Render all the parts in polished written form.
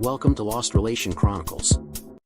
Welcome to Lost Relation Chronicles.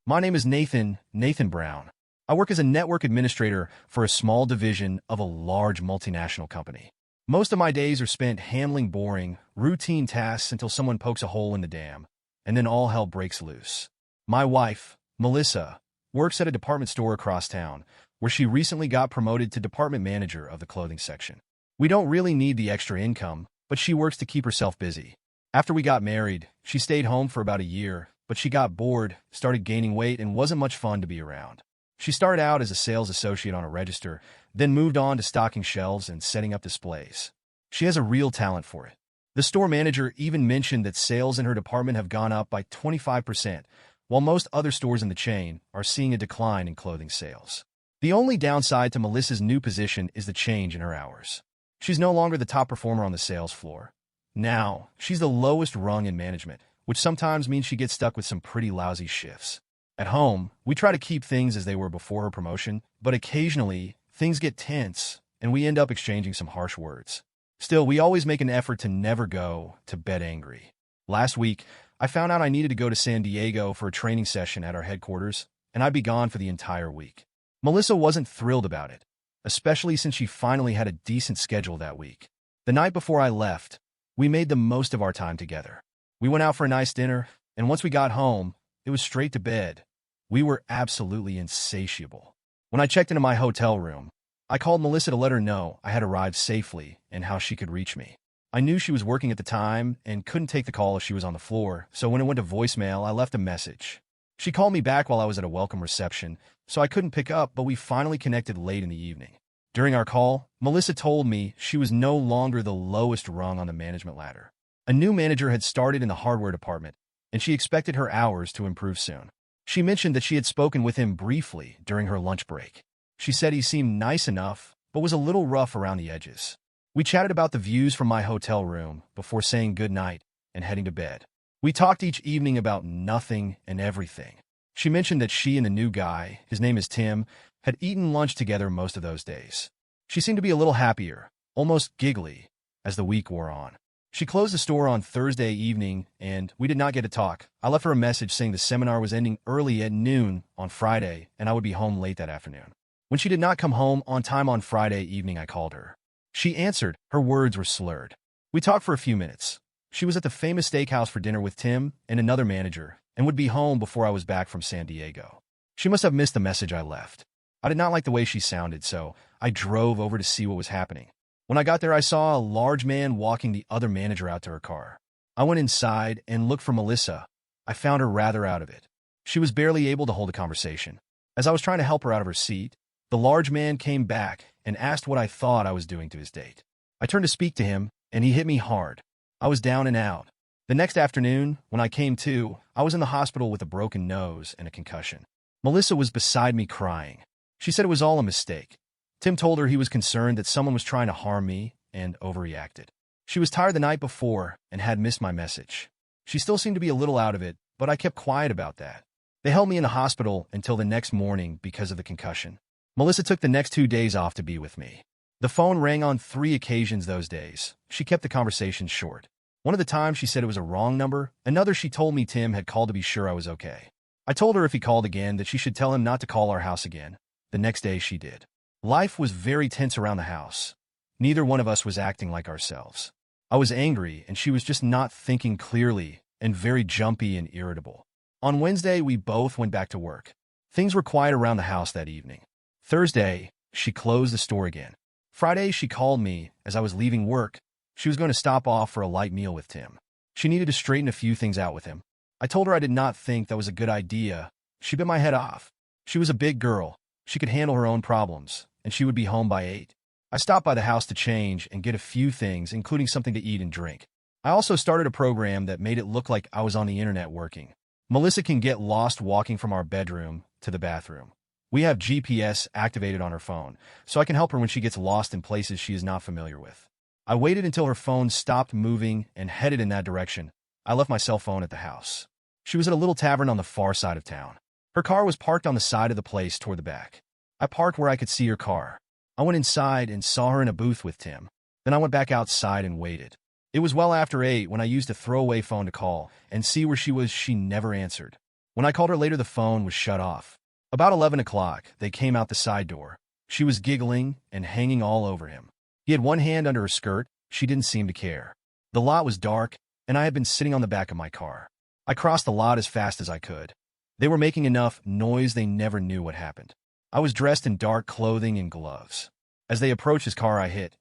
My name is Nathan Brown. I work as a network administrator for a small division of a large multinational company. Most of my days are spent handling boring, routine tasks until someone pokes a hole in the dam, and then all hell breaks loose. My wife, Melissa, works at a department store across town, where she recently got promoted to department manager of the clothing section. We don't really need the extra income, but she works to keep herself busy. After we got married, she stayed home for about a year, but she got bored, started gaining weight, and wasn't much fun to be around. She started out as a sales associate on a register, then moved on to stocking shelves and setting up displays. She has a real talent for it. The store manager even mentioned that sales in her department have gone up by 25%, while most other stores in the chain are seeing a decline in clothing sales. The only downside to Melissa's new position is the change in her hours. She's no longer the top performer on the sales floor. Now, she's the lowest rung in management, which sometimes means she gets stuck with some pretty lousy shifts. At home, we try to keep things as they were before her promotion, but occasionally, things get tense, and we end up exchanging some harsh words. Still, we always make an effort to never go to bed angry. Last week, I found out I needed to go to San Diego for a training session at our headquarters, and I'd be gone for the entire week. Melissa wasn't thrilled about it, especially since she finally had a decent schedule that week. The night before I left, we made the most of our time together. We went out for a nice dinner, and once we got home, it was straight to bed. We were absolutely insatiable. When I checked into my hotel room, I called Melissa to let her know I had arrived safely and how she could reach me. I knew she was working at the time and couldn't take the call if she was on the floor, so when it went to voicemail, I left a message. She called me back while I was at a welcome reception, so I couldn't pick up, but we finally connected late in the evening. During our call, Melissa told me she was no longer the lowest rung on the management ladder. A new manager had started in the hardware department, and she expected her hours to improve soon. She mentioned that she had spoken with him briefly during her lunch break. She said he seemed nice enough, but was a little rough around the edges. We chatted about the views from my hotel room before saying goodnight and heading to bed. We talked each evening about nothing and everything. She mentioned that she and the new guy, his name is Tim, had eaten lunch together most of those days. She seemed to be a little happier, almost giggly, as the week wore on. She closed the store on Thursday evening, and we did not get to talk. I left her a message saying the seminar was ending early at noon on Friday, and I would be home late that afternoon. When she did not come home on time on Friday evening, I called her. She answered. Her words were slurred. We talked for a few minutes. She was at the famous steakhouse for dinner with Tim and another manager, and would be home before I was back from San Diego. She must have missed the message I left. I did not like the way she sounded, so I drove over to see what was happening. When I got there, I saw a large man walking the other manager out to her car. I went inside and looked for Melissa. I found her rather out of it. She was barely able to hold a conversation. As I was trying to help her out of her seat, the large man came back and asked what I thought I was doing to his date. I turned to speak to him, and he hit me hard. I was down and out. The next afternoon, when I came to, I was in the hospital with a broken nose and a concussion. Melissa was beside me crying. She said it was all a mistake. Tim told her he was concerned that someone was trying to harm me and overreacted. She was tired the night before and had missed my message. She still seemed to be a little out of it, but I kept quiet about that. They held me in the hospital until the next morning because of the concussion. Melissa took the next 2 days off to be with me. The phone rang on 3 occasions those days. She kept the conversation short. One of the times she said it was a wrong number. Another she told me Tim had called to be sure I was okay. I told her if he called again that she should tell him not to call our house again. The next day she did. Life was very tense around the house. Neither one of us was acting like ourselves. I was angry, and she was just not thinking clearly and very jumpy and irritable. On Wednesday, we both went back to work. Things were quiet around the house that evening. Thursday, she closed the store again. Friday, she called me as I was leaving work. She was going to stop off for a light meal with Tim. She needed to straighten a few things out with him. I told her I did not think that was a good idea. She bit my head off. She was a big girl. She could handle her own problems, and she would be home by 8. I stopped by the house to change and get a few things, including something to eat and drink. I also started a program that made it look like I was on the internet working. Melissa can get lost walking from our bedroom to the bathroom. We have GPS activated on her phone, so I can help her when she gets lost in places she is not familiar with. I waited until her phone stopped moving and headed in that direction. I left my cell phone at the house. She was at a little tavern on the far side of town. Her car was parked on the side of the place toward the back. I parked where I could see her car. I went inside and saw her in a booth with Tim. Then I went back outside and waited. It was well after 8 when I used a throwaway phone to call and see where she was. She never answered. When I called her later, the phone was shut off. About 11 o'clock, they came out the side door. She was giggling and hanging all over him. He had one hand under her skirt. She didn't seem to care. The lot was dark, and I had been sitting on the back of my car. I crossed the lot as fast as I could. They were making enough noise they never knew what happened. I was dressed in dark clothing and gloves. As they approached his car, I hit.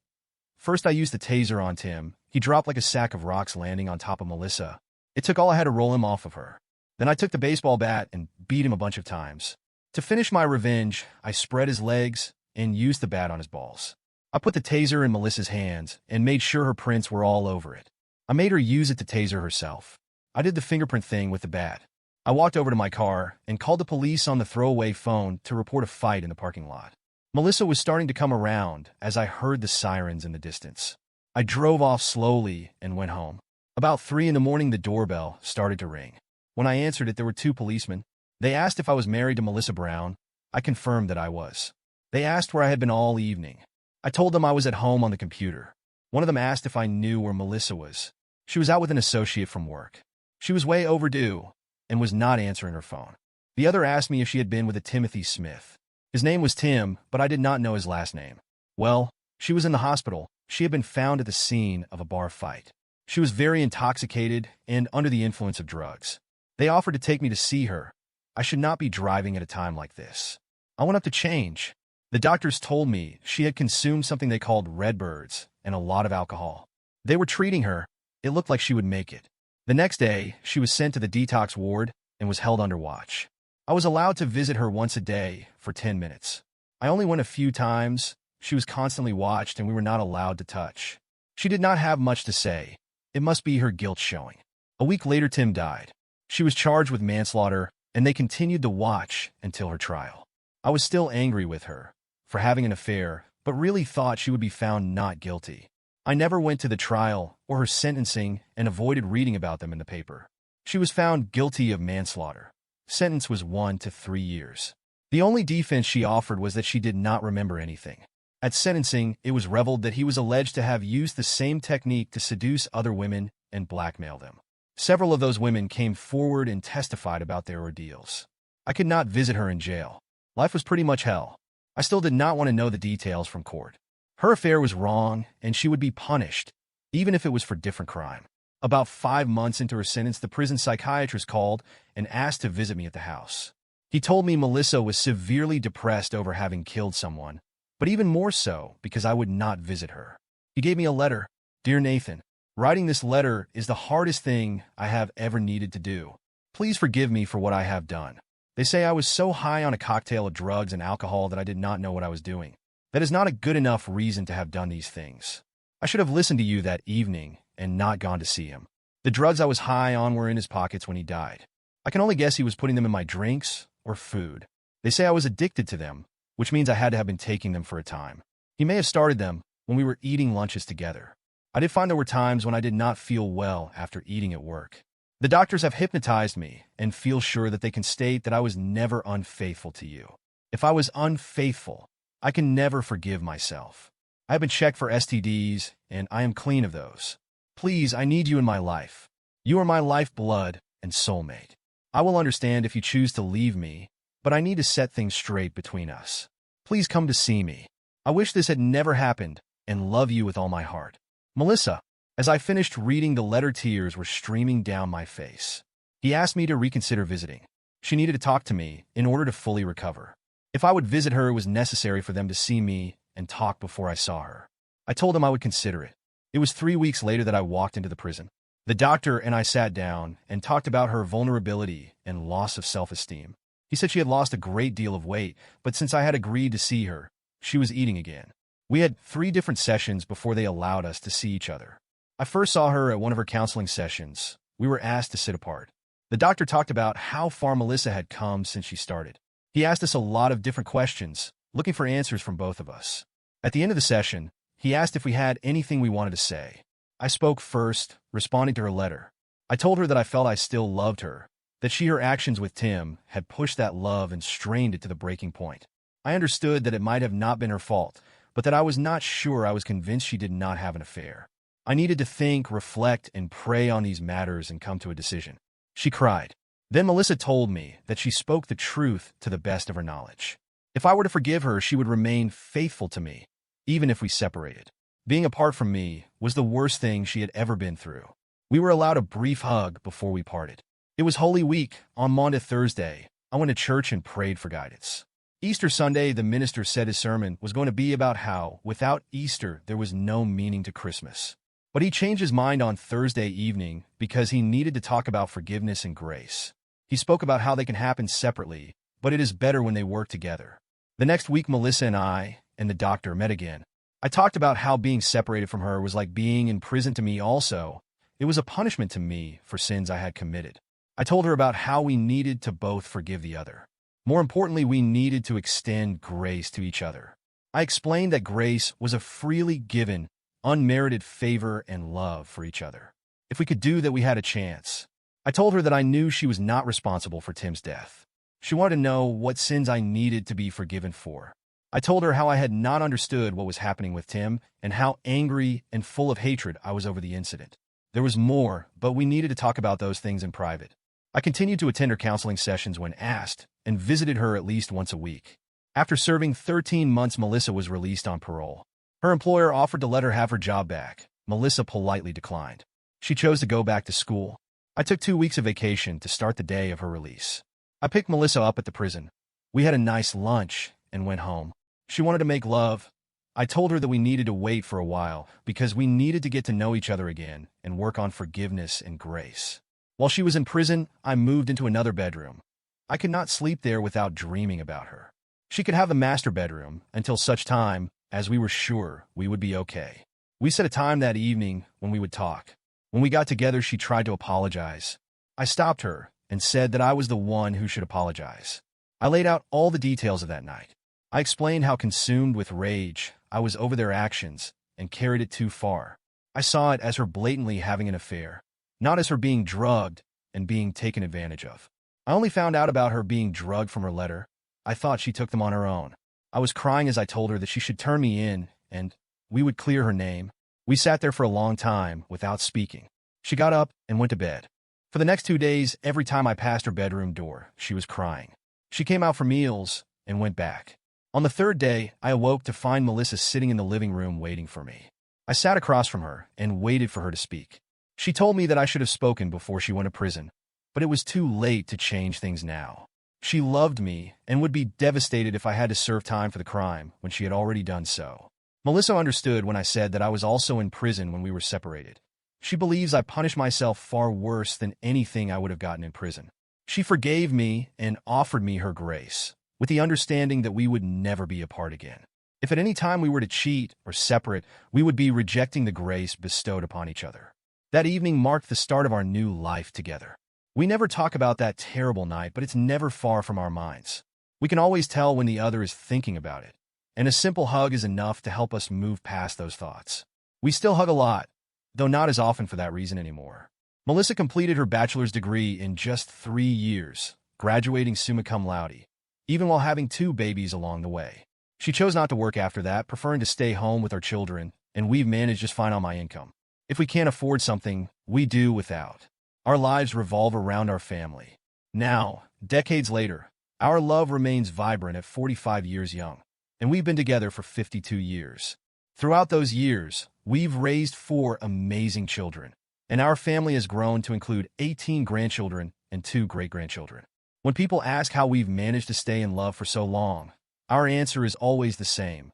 First, I used the taser on Tim. He dropped like a sack of rocks, landing on top of Melissa. It took all I had to roll him off of her. Then I took the baseball bat and beat him a bunch of times. To finish my revenge, I spread his legs and used the bat on his balls. I put the taser in Melissa's hands and made sure her prints were all over it. I made her use it to taser herself. I did the fingerprint thing with the bat. I walked over to my car and called the police on the throwaway phone to report a fight in the parking lot. Melissa was starting to come around as I heard the sirens in the distance. I drove off slowly and went home. About 3 in the morning, the doorbell started to ring. When I answered it, there were 2 policemen. They asked if I was married to Melissa Brown. I confirmed that I was. They asked where I had been all evening. I told them I was at home on the computer. One of them asked if I knew where Melissa was. She was out with an associate from work. She was way overdue and was not answering her phone. The other asked me if she had been with a Timothy Smith. His name was Tim, but I did not know his last name. Well, she was in the hospital. She had been found at the scene of a bar fight. She was very intoxicated and under the influence of drugs. They offered to take me to see her. I should not be driving at a time like this. I went up to change. The doctors told me she had consumed something they called Redbirds and a lot of alcohol. They were treating her. It looked like she would make it. The next day, she was sent to the detox ward and was held under watch. I was allowed to visit her once a day for 10 minutes. I only went a few times. She was constantly watched and we were not allowed to touch. She did not have much to say. It must be her guilt showing. A week later, Tim died. She was charged with manslaughter and they continued to watch until her trial. I was still angry with her for having an affair, but really thought she would be found not guilty. I never went to the trial or her sentencing and avoided reading about them in the paper. She was found guilty of manslaughter. Sentence was 1 to 3 years. The only defense she offered was that she did not remember anything. At sentencing, it was revealed that he was alleged to have used the same technique to seduce other women and blackmail them. Several of those women came forward and testified about their ordeals. I could not visit her in jail. Life was pretty much hell. I still did not want to know the details from court. Her affair was wrong, and she would be punished, even if it was for different crime. About 5 months into her sentence, the prison psychiatrist called and asked to visit me at the house. He told me Melissa was severely depressed over having killed someone, but even more so because I would not visit her. He gave me a letter. Dear Nathan, writing this letter is the hardest thing I have ever needed to do. Please forgive me for what I have done. They say I was so high on a cocktail of drugs and alcohol that I did not know what I was doing. That is not a good enough reason to have done these things. I should have listened to you that evening and not gone to see him. The drugs I was high on were in his pockets when he died. I can only guess he was putting them in my drinks or food. They say I was addicted to them, which means I had to have been taking them for a time. He may have started them when we were eating lunches together. I did find there were times when I did not feel well after eating at work. The doctors have hypnotized me and feel sure that they can state that I was never unfaithful to you. If I was unfaithful, I can never forgive myself. I have been checked for STDs, and I am clean of those. Please, I need you in my life. You are my lifeblood and soulmate. I will understand if you choose to leave me, but I need to set things straight between us. Please come to see me. I wish this had never happened and love you with all my heart. Melissa. As I finished reading the letter, tears were streaming down my face. He asked me to reconsider visiting. She needed to talk to me in order to fully recover. If I would visit her, it was necessary for them to see me and talk before I saw her. I told him I would consider it. It was 3 weeks later that I walked into the prison. The doctor and I sat down and talked about her vulnerability and loss of self-esteem. He said she had lost a great deal of weight, but since I had agreed to see her, she was eating again. We had 3 different sessions before they allowed us to see each other. I first saw her at one of her counseling sessions. We were asked to sit apart. The doctor talked about how far Melissa had come since she started. He asked us a lot of different questions, looking for answers from both of us. At the end of the session, he asked if we had anything we wanted to say. I spoke first, responding to her letter. I told her that I felt I still loved her, that her actions with Tim had pushed that love and strained it to the breaking point. I understood that it might have not been her fault, but that I was not sure. I was convinced she did not have an affair. I needed to think, reflect, and pray on these matters and come to a decision. She cried. Then Melissa told me that she spoke the truth to the best of her knowledge. If I were to forgive her, she would remain faithful to me, even if we separated. Being apart from me was the worst thing she had ever been through. We were allowed a brief hug before we parted. It was Holy Week. On Maundy Thursday, I went to church and prayed for guidance. Easter Sunday, the minister said his sermon was going to be about how, without Easter, there was no meaning to Christmas. But he changed his mind on Thursday evening because he needed to talk about forgiveness and grace. He spoke about how they can happen separately, but it is better when they work together. The next week, Melissa and I and the doctor met again. I talked about how being separated from her was like being in prison to me also. It was a punishment to me for sins I had committed. I told her about how we needed to both forgive the other. More importantly, we needed to extend grace to each other. I explained that grace was a freely given, unmerited favor and love for each other. If we could do that, we had a chance. I told her that I knew she was not responsible for Tim's death. She wanted to know what sins I needed to be forgiven for. I told her how I had not understood what was happening with Tim and how angry and full of hatred I was over the incident. There was more, but we needed to talk about those things in private. I continued to attend her counseling sessions when asked and visited her at least once a week. After serving 13 months, Melissa was released on parole. Her employer offered to let her have her job back. Melissa politely declined. She chose to go back to school. I took 2 weeks of vacation to start the day of her release. I picked Melissa up at the prison. We had a nice lunch and went home. She wanted to make love. I told her that we needed to wait for a while because we needed to get to know each other again and work on forgiveness and grace. While she was in prison, I moved into another bedroom. I could not sleep there without dreaming about her. She could have the master bedroom until such time as we were sure we would be okay. We set a time that evening when we would talk. When we got together, she tried to apologize. I stopped her and said that I was the one who should apologize. I laid out all the details of that night. I explained how consumed with rage I was over their actions and carried it too far. I saw it as her blatantly having an affair, not as her being drugged and being taken advantage of. I only found out about her being drugged from her letter. I thought she took them on her own. I was crying as I told her that she should turn me in and we would clear her name. We sat there for a long time without speaking. She got up and went to bed. For the next 2 days, every time I passed her bedroom door, she was crying. She came out for meals and went back. On the third day, I awoke to find Melissa sitting in the living room waiting for me. I sat across from her and waited for her to speak. She told me that I should have spoken before she went to prison, but it was too late to change things now. She loved me and would be devastated if I had to serve time for the crime when she had already done so. Melissa understood when I said that I was also in prison when we were separated. She believes I punished myself far worse than anything I would have gotten in prison. She forgave me and offered me her grace, with the understanding that we would never be apart again. If at any time we were to cheat or separate, we would be rejecting the grace bestowed upon each other. That evening marked the start of our new life together. We never talk about that terrible night, but it's never far from our minds. We can always tell when the other is thinking about it, and a simple hug is enough to help us move past those thoughts. We still hug a lot, though not as often for that reason anymore. Melissa completed her bachelor's degree in just 3 years, graduating summa cum laude, even while having 2 babies along the way. She chose not to work after that, preferring to stay home with our children, and we've managed just fine on my income. If we can't afford something, we do without. Our lives revolve around our family. Now, decades later, our love remains vibrant at 45 years young, and we've been together for 52 years. Throughout those years, we've raised 4 amazing children, and our family has grown to include 18 grandchildren and 2 great-grandchildren. When people ask how we've managed to stay in love for so long, our answer is always the same,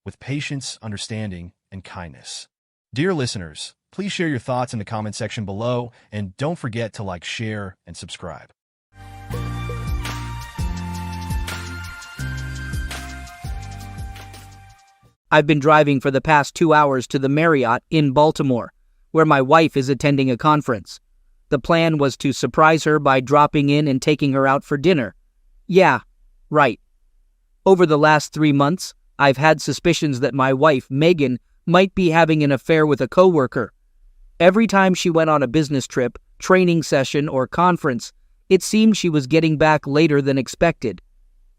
with patience, understanding, and kindness. Dear listeners, please share your thoughts in the comment section below, and don't forget to like, share, and subscribe. I've been driving for the past 2 hours to the Marriott in Baltimore, where my wife is attending a conference. The plan was to surprise her by dropping in and taking her out for dinner. Yeah, right. Over the last 3 months, I've had suspicions that my wife, Megan, might be having an affair with a coworker. Every time she went on a business trip, training session, or conference, it seemed she was getting back later than expected.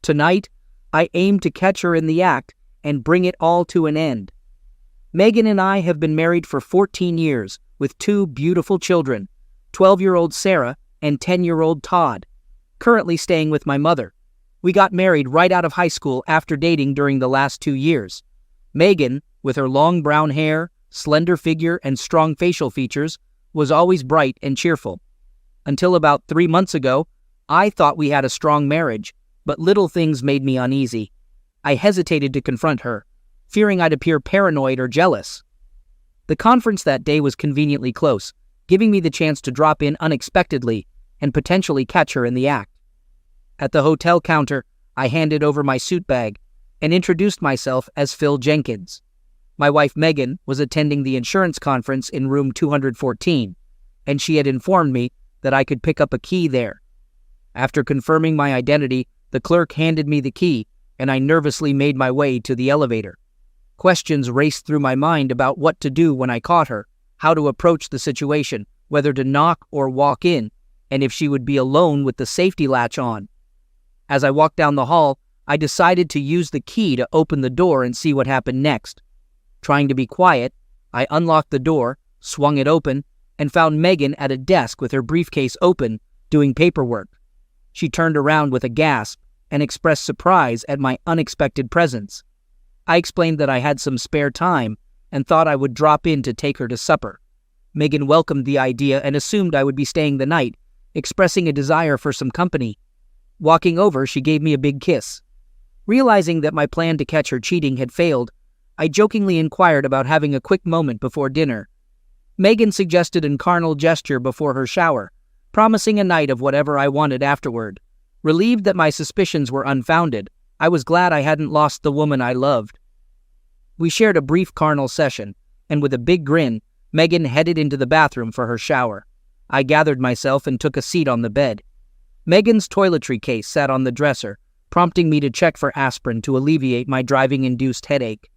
Tonight, I aim to catch her in the act and bring it all to an end. Megan and I have been married for 14 years with 2 beautiful children, 12-year-old Sarah and 10-year-old Todd, currently staying with my mother. We got married right out of high school after dating during the last 2 years. Megan, with her long brown hair, slender figure, and strong facial features, was always bright and cheerful. Until about 3 months ago, I thought we had a strong marriage, but little things made me uneasy. I hesitated to confront her, fearing I'd appear paranoid or jealous. The conference that day was conveniently close, giving me the chance to drop in unexpectedly and potentially catch her in the act. At the hotel counter, I handed over my suit bag and introduced myself as Phil Jenkins. My wife Megan was attending the insurance conference in room 214, and she had informed me that I could pick up a key there. After confirming my identity, the clerk handed me the key, and I nervously made my way to the elevator. Questions raced through my mind about what to do when I caught her, how to approach the situation, whether to knock or walk in, and if she would be alone with the safety latch on. As I walked down the hall, I decided to use the key to open the door and see what happened next. Trying to be quiet, I unlocked the door, swung it open, and found Megan at a desk with her briefcase open, doing paperwork. She turned around with a gasp and expressed surprise at my unexpected presence. I explained that I had some spare time and thought I would drop in to take her to supper. Megan welcomed the idea and assumed I would be staying the night, expressing a desire for some company. Walking over, she gave me a big kiss. Realizing that my plan to catch her cheating had failed, I jokingly inquired about having a quick moment before dinner. Megan suggested a carnal gesture before her shower, promising a night of whatever I wanted afterward. Relieved that my suspicions were unfounded, I was glad I hadn't lost the woman I loved. We shared a brief carnal session, and with a big grin, Megan headed into the bathroom for her shower. I gathered myself and took a seat on the bed. Megan's toiletry case sat on the dresser, prompting me to check for aspirin to alleviate my driving-induced headache.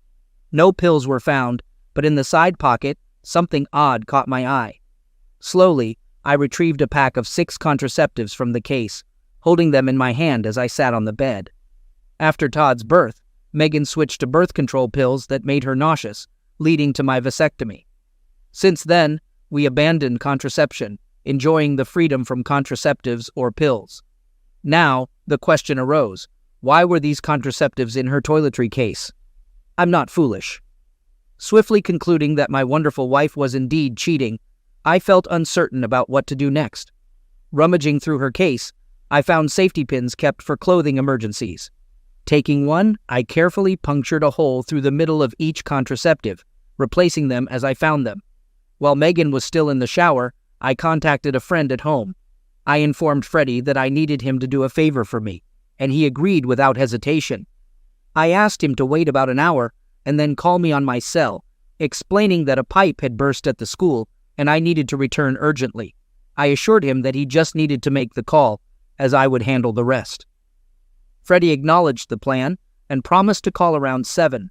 No pills were found, but in the side pocket, something odd caught my eye. Slowly, I retrieved a pack of 6 contraceptives from the case, holding them in my hand as I sat on the bed. After Todd's birth, Megan switched to birth control pills that made her nauseous, leading to my vasectomy. Since then, we abandoned contraception, enjoying the freedom from contraceptives or pills. Now, the question arose, why were these contraceptives in her toiletry case? I'm not foolish. Swiftly concluding that my wonderful wife was indeed cheating, I felt uncertain about what to do next. Rummaging through her case, I found safety pins kept for clothing emergencies. Taking one, I carefully punctured a hole through the middle of each contraceptive, replacing them as I found them. While Megan was still in the shower, I contacted a friend at home. I informed Freddie that I needed him to do a favor for me, and he agreed without hesitation. I asked him to wait about an hour and then call me on my cell, explaining that a pipe had burst at the school and I needed to return urgently. I assured him that he just needed to make the call, as I would handle the rest. Freddie acknowledged the plan and promised to call around 7.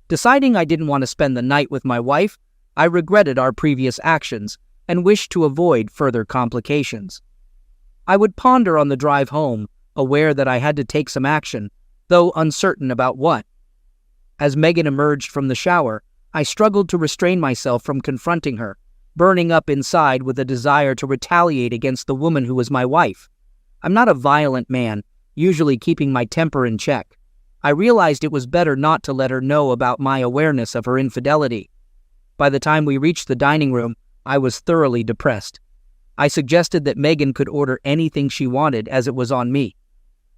Deciding I didn't want to spend the night with my wife, I regretted our previous actions and wished to avoid further complications. I would ponder on the drive home, aware that I had to take some action, though uncertain about what. As Megan emerged from the shower, I struggled to restrain myself from confronting her, burning up inside with a desire to retaliate against the woman who was my wife. I'm not a violent man, usually keeping my temper in check. I realized it was better not to let her know about my awareness of her infidelity. By the time we reached the dining room, I was thoroughly depressed. I suggested that Megan could order anything she wanted as it was on me.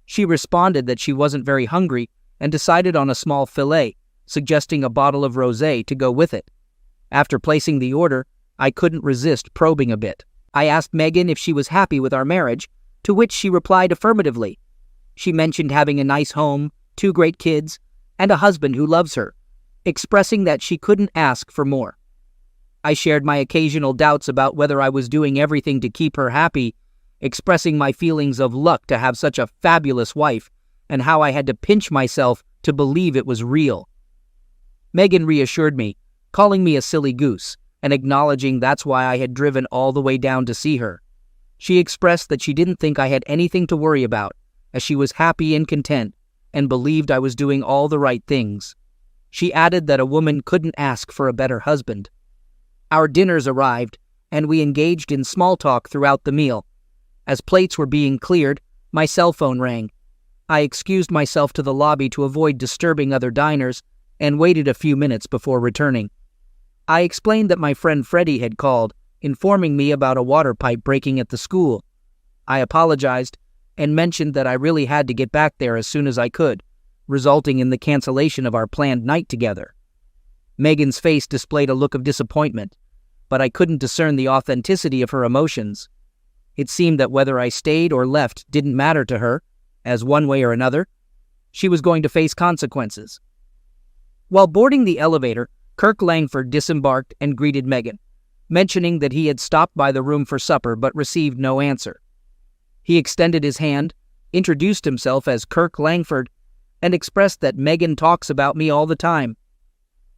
She responded that she wasn't very hungry and decided on a small fillet, suggesting a bottle of rosé to go with it. After placing the order, I couldn't resist probing a bit. I asked Megan if she was happy with our marriage, to which she replied affirmatively. She mentioned having a nice home, 2 great kids, and a husband who loves her, expressing that she couldn't ask for more. I shared my occasional doubts about whether I was doing everything to keep her happy, expressing my feelings of luck to have such a fabulous wife, and how I had to pinch myself to believe it was real. Megan reassured me, calling me a silly goose, and acknowledging that's why I had driven all the way down to see her. She expressed that she didn't think I had anything to worry about, as she was happy and content, and believed I was doing all the right things. She added that a woman couldn't ask for a better husband. Our dinners arrived, and we engaged in small talk throughout the meal. As plates were being cleared, my cell phone rang. I excused myself to the lobby to avoid disturbing other diners and waited a few minutes before returning. I explained that my friend Freddie had called, informing me about a water pipe breaking at the school. I apologized and mentioned that I really had to get back there as soon as I could, resulting in the cancellation of our planned night together. Megan's face displayed a look of disappointment, but I couldn't discern the authenticity of her emotions. It seemed that whether I stayed or left didn't matter to her, as one way or another, she was going to face consequences. While boarding the elevator, Kirk Langford disembarked and greeted Megan, mentioning that he had stopped by the room for supper but received no answer. He extended his hand, introduced himself as Kirk Langford, and expressed that Megan talks about me all the time.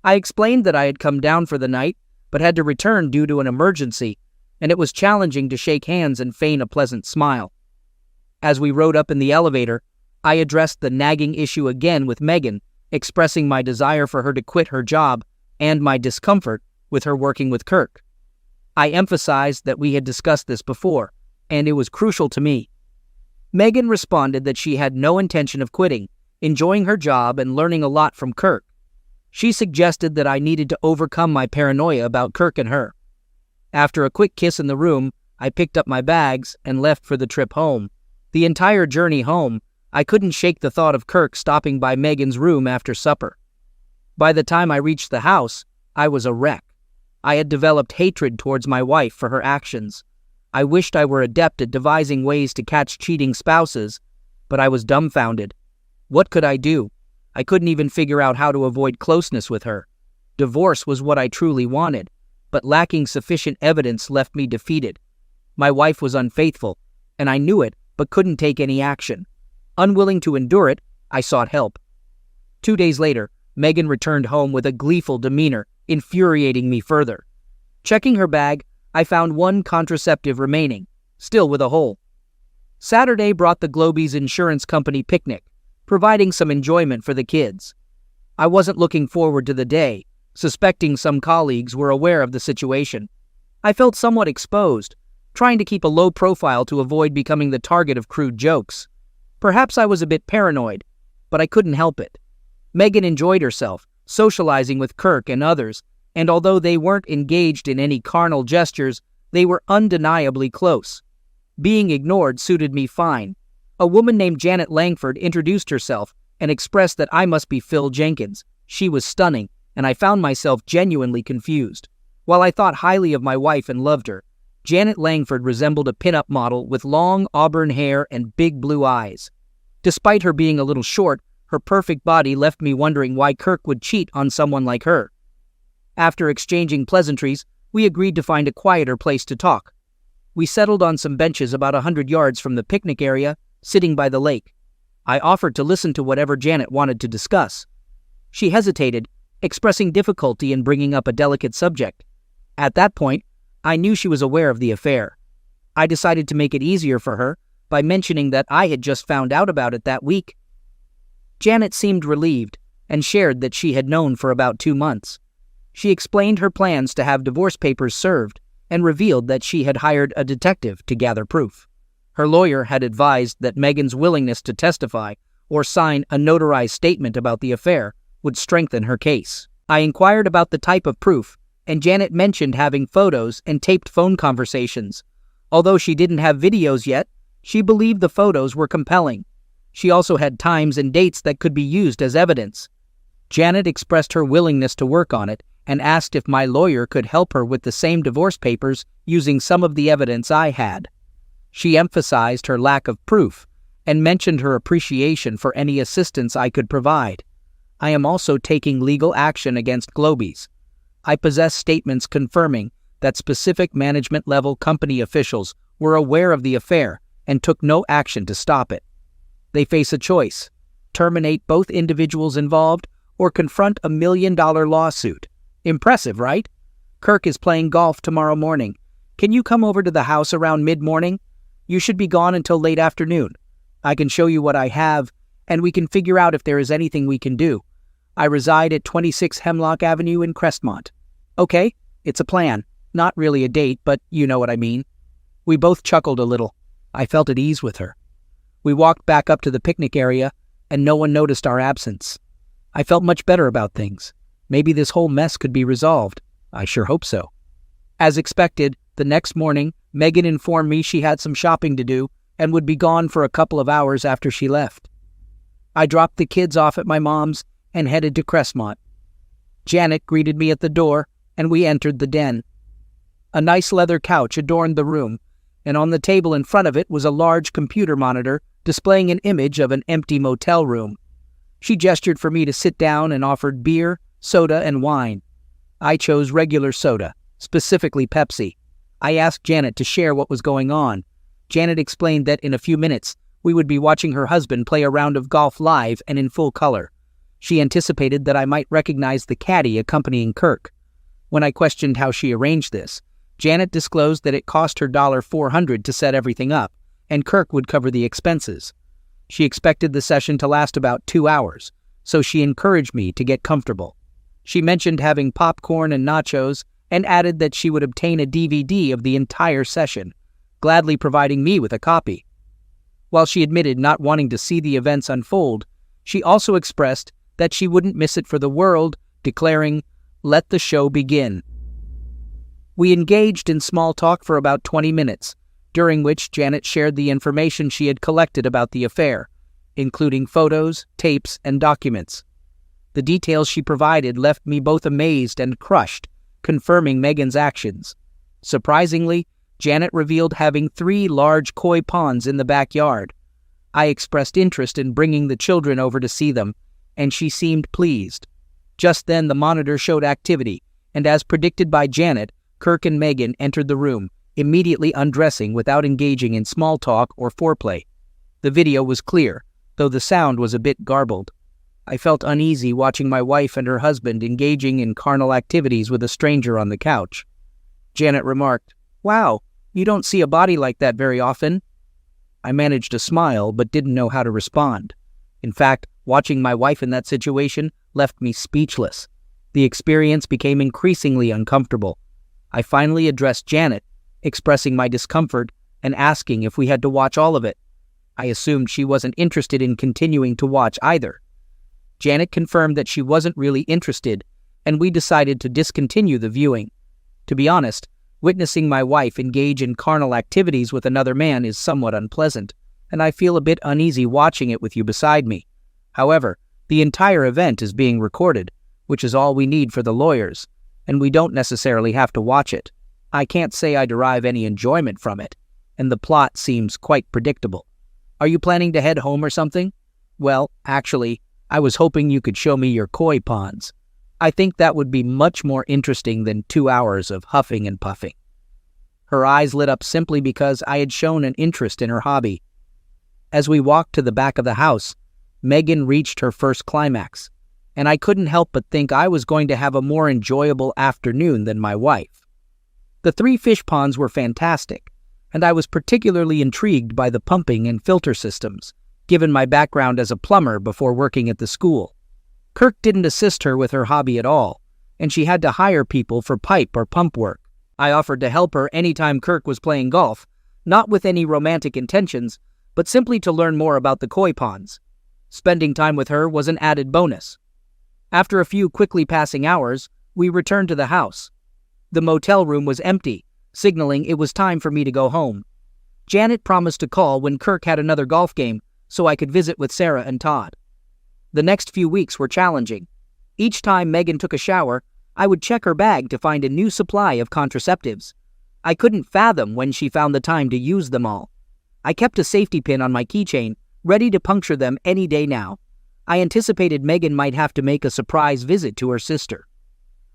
I explained that I had come down for the night, but had to return due to an emergency, and it was challenging to shake hands and feign a pleasant smile. As we rode up in the elevator, I addressed the nagging issue again with Megan, expressing my desire for her to quit her job and my discomfort with her working with Kirk. I emphasized that we had discussed this before, and it was crucial to me. Megan responded that she had no intention of quitting, enjoying her job and learning a lot from Kirk. She suggested that I needed to overcome my paranoia about Kirk and her. After a quick kiss in the room, I picked up my bags and left for the trip home. The entire journey home, I couldn't shake the thought of Kirk stopping by Megan's room after supper. By the time I reached the house, I was a wreck. I had developed hatred towards my wife for her actions. I wished I were adept at devising ways to catch cheating spouses, but I was dumbfounded. What could I do? I couldn't even figure out how to avoid closeness with her. Divorce was what I truly wanted, but lacking sufficient evidence left me defeated. My wife was unfaithful, and I knew it, but couldn't take any action. Unwilling to endure it, I sought help. 2 days later, Megan returned home with a gleeful demeanor, infuriating me further. Checking her bag, I found one contraceptive remaining, still with a hole. Saturday brought the Globies insurance company picnic, providing some enjoyment for the kids. I wasn't looking forward to the day, suspecting some colleagues were aware of the situation. I felt somewhat exposed, trying to keep a low profile to avoid becoming the target of crude jokes. Perhaps I was a bit paranoid, but I couldn't help it. Megan enjoyed herself, socializing with Kirk and others, and although they weren't engaged in any carnal gestures, they were undeniably close. Being ignored suited me fine. A woman named Janet Langford introduced herself and expressed that I must be Phil Jenkins. She was stunning, and I found myself genuinely confused. While I thought highly of my wife and loved her, Janet Langford resembled a pin-up model with long auburn hair and big blue eyes. Despite her being a little short, her perfect body left me wondering why Kirk would cheat on someone like her. After exchanging pleasantries, we agreed to find a quieter place to talk. We settled on some benches about 100 yards from the picnic area, sitting by the lake. I offered to listen to whatever Janet wanted to discuss. She hesitated, expressing difficulty in bringing up a delicate subject. At that point, I knew she was aware of the affair. I decided to make it easier for her by mentioning that I had just found out about it that week. Janet seemed relieved and shared that she had known for about 2 months. She explained her plans to have divorce papers served and revealed that she had hired a detective to gather proof. Her lawyer had advised that Megan's willingness to testify or sign a notarized statement about the affair would strengthen her case. I inquired about the type of proof, and Janet mentioned having photos and taped phone conversations. Although she didn't have videos yet, she believed the photos were compelling. She also had times and dates that could be used as evidence. Janet expressed her willingness to work on it and asked if my lawyer could help her with the same divorce papers using some of the evidence I had. She emphasized her lack of proof and mentioned her appreciation for any assistance I could provide. I am also taking legal action against Globies. I possess statements confirming that specific management-level company officials were aware of the affair and took no action to stop it. They face a choice: terminate both individuals involved or confront a $1 million lawsuit. Impressive, right? Kirk is playing golf tomorrow morning. Can you come over to the house around mid-morning? You should be gone until late afternoon. I can show you what I have, and we can figure out if there is anything we can do. I reside at 26 Hemlock Avenue in Crestmont. Okay, it's a plan. Not really a date, but you know what I mean. We both chuckled a little. I felt at ease with her. We walked back up to the picnic area, and no one noticed our absence. I felt much better about things. Maybe this whole mess could be resolved. I sure hope so. As expected, the next morning, Megan informed me she had some shopping to do and would be gone for a couple of hours after she left. I dropped the kids off at my mom's and headed to Crestmont. Janet greeted me at the door, and we entered the den. A nice leather couch adorned the room, and on the table in front of it was a large computer monitor displaying an image of an empty motel room. She gestured for me to sit down and offered beer, soda, and wine. I chose regular soda, specifically Pepsi. I asked Janet to share what was going on. Janet explained that in a few minutes, we would be watching her husband play a round of golf live and in full color. She anticipated that I might recognize the caddy accompanying Kirk. When I questioned how she arranged this, Janet disclosed that it cost her $400 to set everything up, and Kirk would cover the expenses. She expected the session to last about 2 hours, so she encouraged me to get comfortable. She mentioned having popcorn and nachos, and added that she would obtain a DVD of the entire session, gladly providing me with a copy. While she admitted not wanting to see the events unfold, she also expressed that she wouldn't miss it for the world, declaring, "Let the show begin." We engaged in small talk for about 20 minutes, during which Janet shared the information she had collected about the affair, including photos, tapes, and documents. The details she provided left me both amazed and crushed, confirming Megan's actions. Surprisingly, Janet revealed having 3 large koi ponds in the backyard. I expressed interest in bringing the children over to see them, and she seemed pleased. Just then the monitor showed activity, and as predicted by Janet, Kirk and Megan entered the room, immediately undressing without engaging in small talk or foreplay. The video was clear, though the sound was a bit garbled. I felt uneasy watching my wife and her husband engaging in carnal activities with a stranger on the couch. Janet remarked, "Wow, you don't see a body like that very often." I managed to smile, but didn't know how to respond. In fact, watching my wife in that situation left me speechless. The experience became increasingly uncomfortable. I finally addressed Janet, expressing my discomfort and asking if we had to watch all of it. I assumed she wasn't interested in continuing to watch either. Janet confirmed that she wasn't really interested, and we decided to discontinue the viewing. To be honest, witnessing my wife engage in carnal activities with another man is somewhat unpleasant, and I feel a bit uneasy watching it with you beside me. However, the entire event is being recorded, which is all we need for the lawyers, and we don't necessarily have to watch it. I can't say I derive any enjoyment from it, and the plot seems quite predictable. Are you planning to head home or something? Well, actually, I was hoping you could show me your koi ponds. I think that would be much more interesting than 2 hours of huffing and puffing. Her eyes lit up simply because I had shown an interest in her hobby. As we walked to the back of the house, Megan reached her first climax, and I couldn't help but think I was going to have a more enjoyable afternoon than my wife. The 3 fish ponds were fantastic, and I was particularly intrigued by the pumping and filter systems, given my background as a plumber before working at the school. Kirk didn't assist her with her hobby at all, and she had to hire people for pipe or pump work. I offered to help her anytime Kirk was playing golf, not with any romantic intentions, but simply to learn more about the koi ponds. Spending time with her was an added bonus. After a few quickly passing hours, we returned to the house. The motel room was empty, signaling it was time for me to go home. Janet promised to call when Kirk had another golf game so I could visit with Sarah and Todd. The next few weeks were challenging. Each time Megan took a shower, I would check her bag to find a new supply of contraceptives. I couldn't fathom when she found the time to use them all. I kept a safety pin on my keychain, ready to puncture them any day now. I anticipated Megan might have to make a surprise visit to her sister.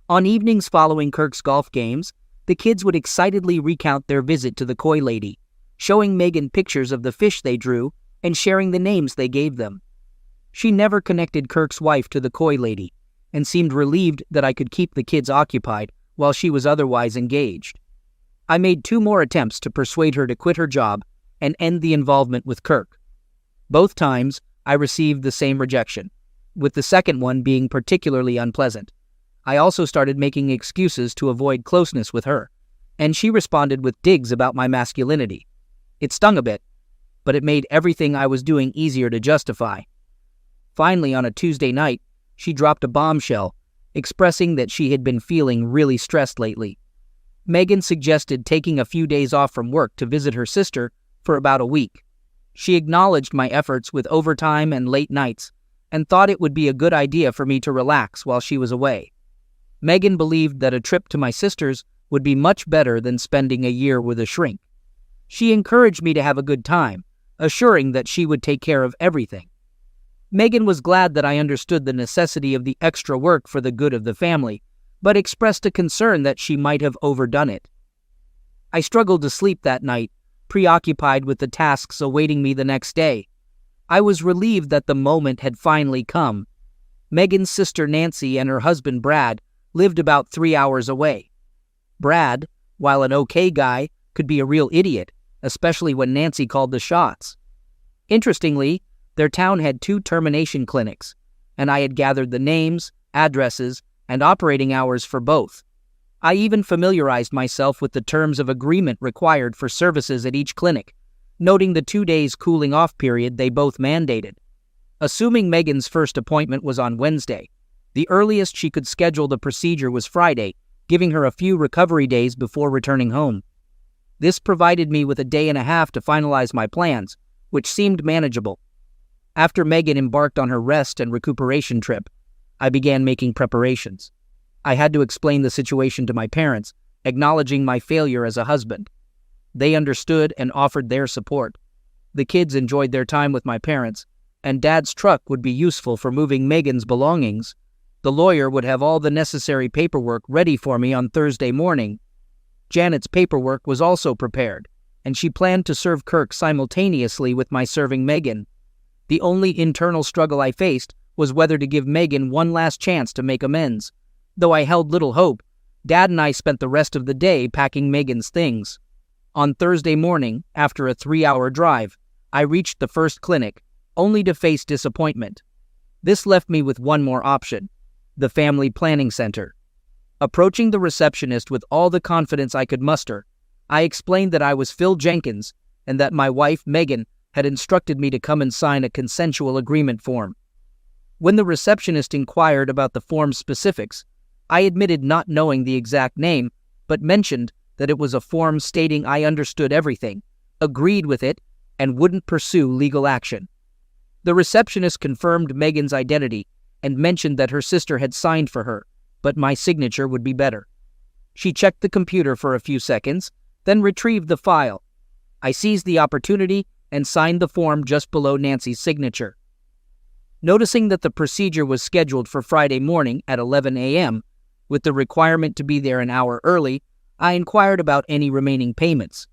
On evenings following Kirk's golf games, the kids would excitedly recount their visit to the koi lady, showing Megan pictures of the fish they drew and sharing the names they gave them. She never connected Kirk's wife to the koi lady, and seemed relieved that I could keep the kids occupied while she was otherwise engaged. I made 2 more attempts to persuade her to quit her job and end the involvement with Kirk. Both times, I received the same rejection. with the second one being particularly unpleasant. I also started making excuses to avoid closeness with her, and she responded with digs about my masculinity. It stung a bit, but it made everything I was doing easier to justify. Finally, on a Tuesday night, she dropped a bombshell, expressing that she had been feeling really stressed lately. Megan suggested taking a few days off from work to visit her sister for about a week. She acknowledged my efforts with overtime and late nights, and thought it would be a good idea for me to relax while she was away. Megan believed that a trip to my sister's would be much better than spending a year with a shrink. She encouraged me to have a good time, assuring that she would take care of everything. Megan was glad that I understood the necessity of the extra work for the good of the family, but expressed a concern that she might have overdone it. I struggled to sleep that night, preoccupied with the tasks awaiting me the next day. I was relieved that the moment had finally come. Megan's sister Nancy and her husband Brad lived about 3 hours away. Brad, while an okay guy, could be a real idiot, especially when Nancy called the shots. Interestingly, their town had 2 termination clinics, and I had gathered the names, addresses, and operating hours for both. I even familiarized myself with the terms of agreement required for services at each clinic, noting the 2 days cooling-off period they both mandated. Assuming Megan's first appointment was on Wednesday, the earliest she could schedule the procedure was Friday, giving her a few recovery days before returning home. This provided me with a day and a half to finalize my plans, which seemed manageable. After Megan embarked on her rest and recuperation trip, I began making preparations. I had to explain the situation to my parents, acknowledging my failure as a husband. They understood and offered their support. The kids enjoyed their time with my parents, and Dad's truck would be useful for moving Megan's belongings. The lawyer would have all the necessary paperwork ready for me on Thursday morning. Janet's paperwork was also prepared, and she planned to serve Kirk simultaneously with my serving Megan. The only internal struggle I faced was whether to give Megan one last chance to make amends. Though I held little hope, Dad and I spent the rest of the day packing Megan's things. On Thursday morning, after a 3-hour drive, I reached the first clinic, only to face disappointment. This left me with one more option: the Family Planning Center. Approaching the receptionist with all the confidence I could muster, I explained that I was Phil Jenkins and that my wife, Megan, had instructed me to come and sign a consensual agreement form. When the receptionist inquired about the form's specifics, I admitted not knowing the exact name, but mentioned that it was a form stating I understood everything, agreed with it, and wouldn't pursue legal action. The receptionist confirmed Megan's identity and mentioned that her sister had signed for her, but my signature would be better. She checked the computer for a few seconds, then retrieved the file. I seized the opportunity and signed the form just below Nancy's signature. Noticing that the procedure was scheduled for Friday morning at 11 a.m., with the requirement to be there an hour early, I inquired about any remaining payments.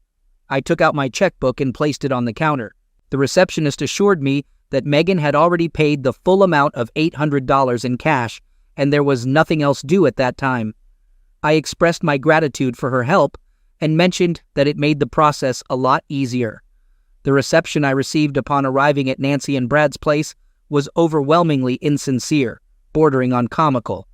I took out my checkbook and placed it on the counter. The receptionist assured me that Megan had already paid the full amount of $800 in cash, and there was nothing else due at that time. I expressed my gratitude for her help and mentioned that it made the process a lot easier. The reception I received upon arriving at Nancy and Brad's place was overwhelmingly insincere, bordering on comical.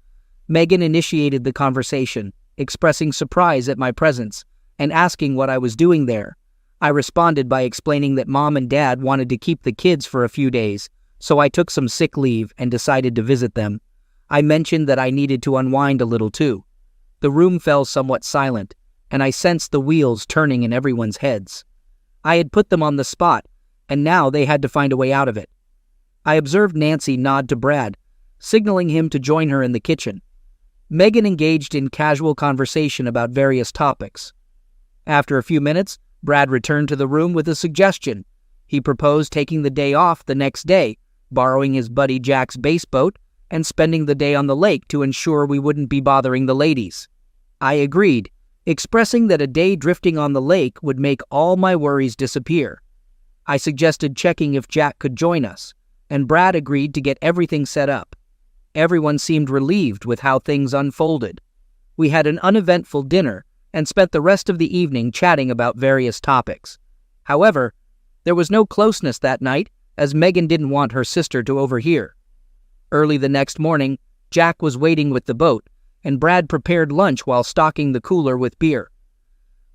Megan initiated the conversation, expressing surprise at my presence and asking what I was doing there. I responded by explaining that Mom and Dad wanted to keep the kids for a few days, so I took some sick leave and decided to visit them. I mentioned that I needed to unwind a little too. The room fell somewhat silent, and I sensed the wheels turning in everyone's heads. I had put them on the spot, and now they had to find a way out of it. I observed Nancy nod to Brad, signaling him to join her in the kitchen. Megan engaged in casual conversation about various topics. After a few minutes, Brad returned to the room with a suggestion. He proposed taking the day off the next day, borrowing his buddy Jack's bass boat, and spending the day on the lake to ensure we wouldn't be bothering the ladies. I agreed, expressing that a day drifting on the lake would make all my worries disappear. I suggested checking if Jack could join us, and Brad agreed to get everything set up. Everyone seemed relieved with how things unfolded. We had an uneventful dinner and spent the rest of the evening chatting about various topics. However, there was no closeness that night, as Megan didn't want her sister to overhear. Early the next morning, Jack was waiting with the boat, and Brad prepared lunch while stocking the cooler with beer.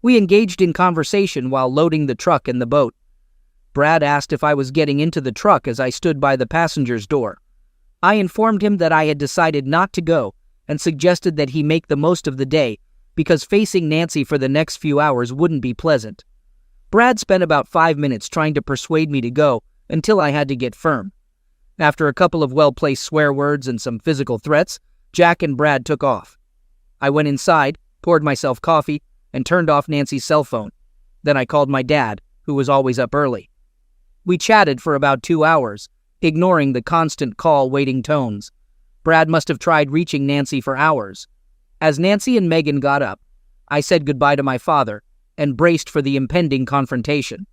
We engaged in conversation while loading the truck and the boat. Brad asked if I was getting into the truck as I stood by the passenger's door. I informed him that I had decided not to go and suggested that he make the most of the day because facing Nancy for the next few hours wouldn't be pleasant. Brad spent about 5 minutes trying to persuade me to go until I had to get firm. After a couple of well-placed swear words and some physical threats, Jack and Brad took off. I went inside, poured myself coffee, and turned off Nancy's cell phone. Then I called my dad, who was always up early. We chatted for about 2 hours, ignoring the constant call-waiting tones. Brad must have tried reaching Nancy for hours. As Nancy and Megan got up, I said goodbye to my father and braced for the impending confrontation.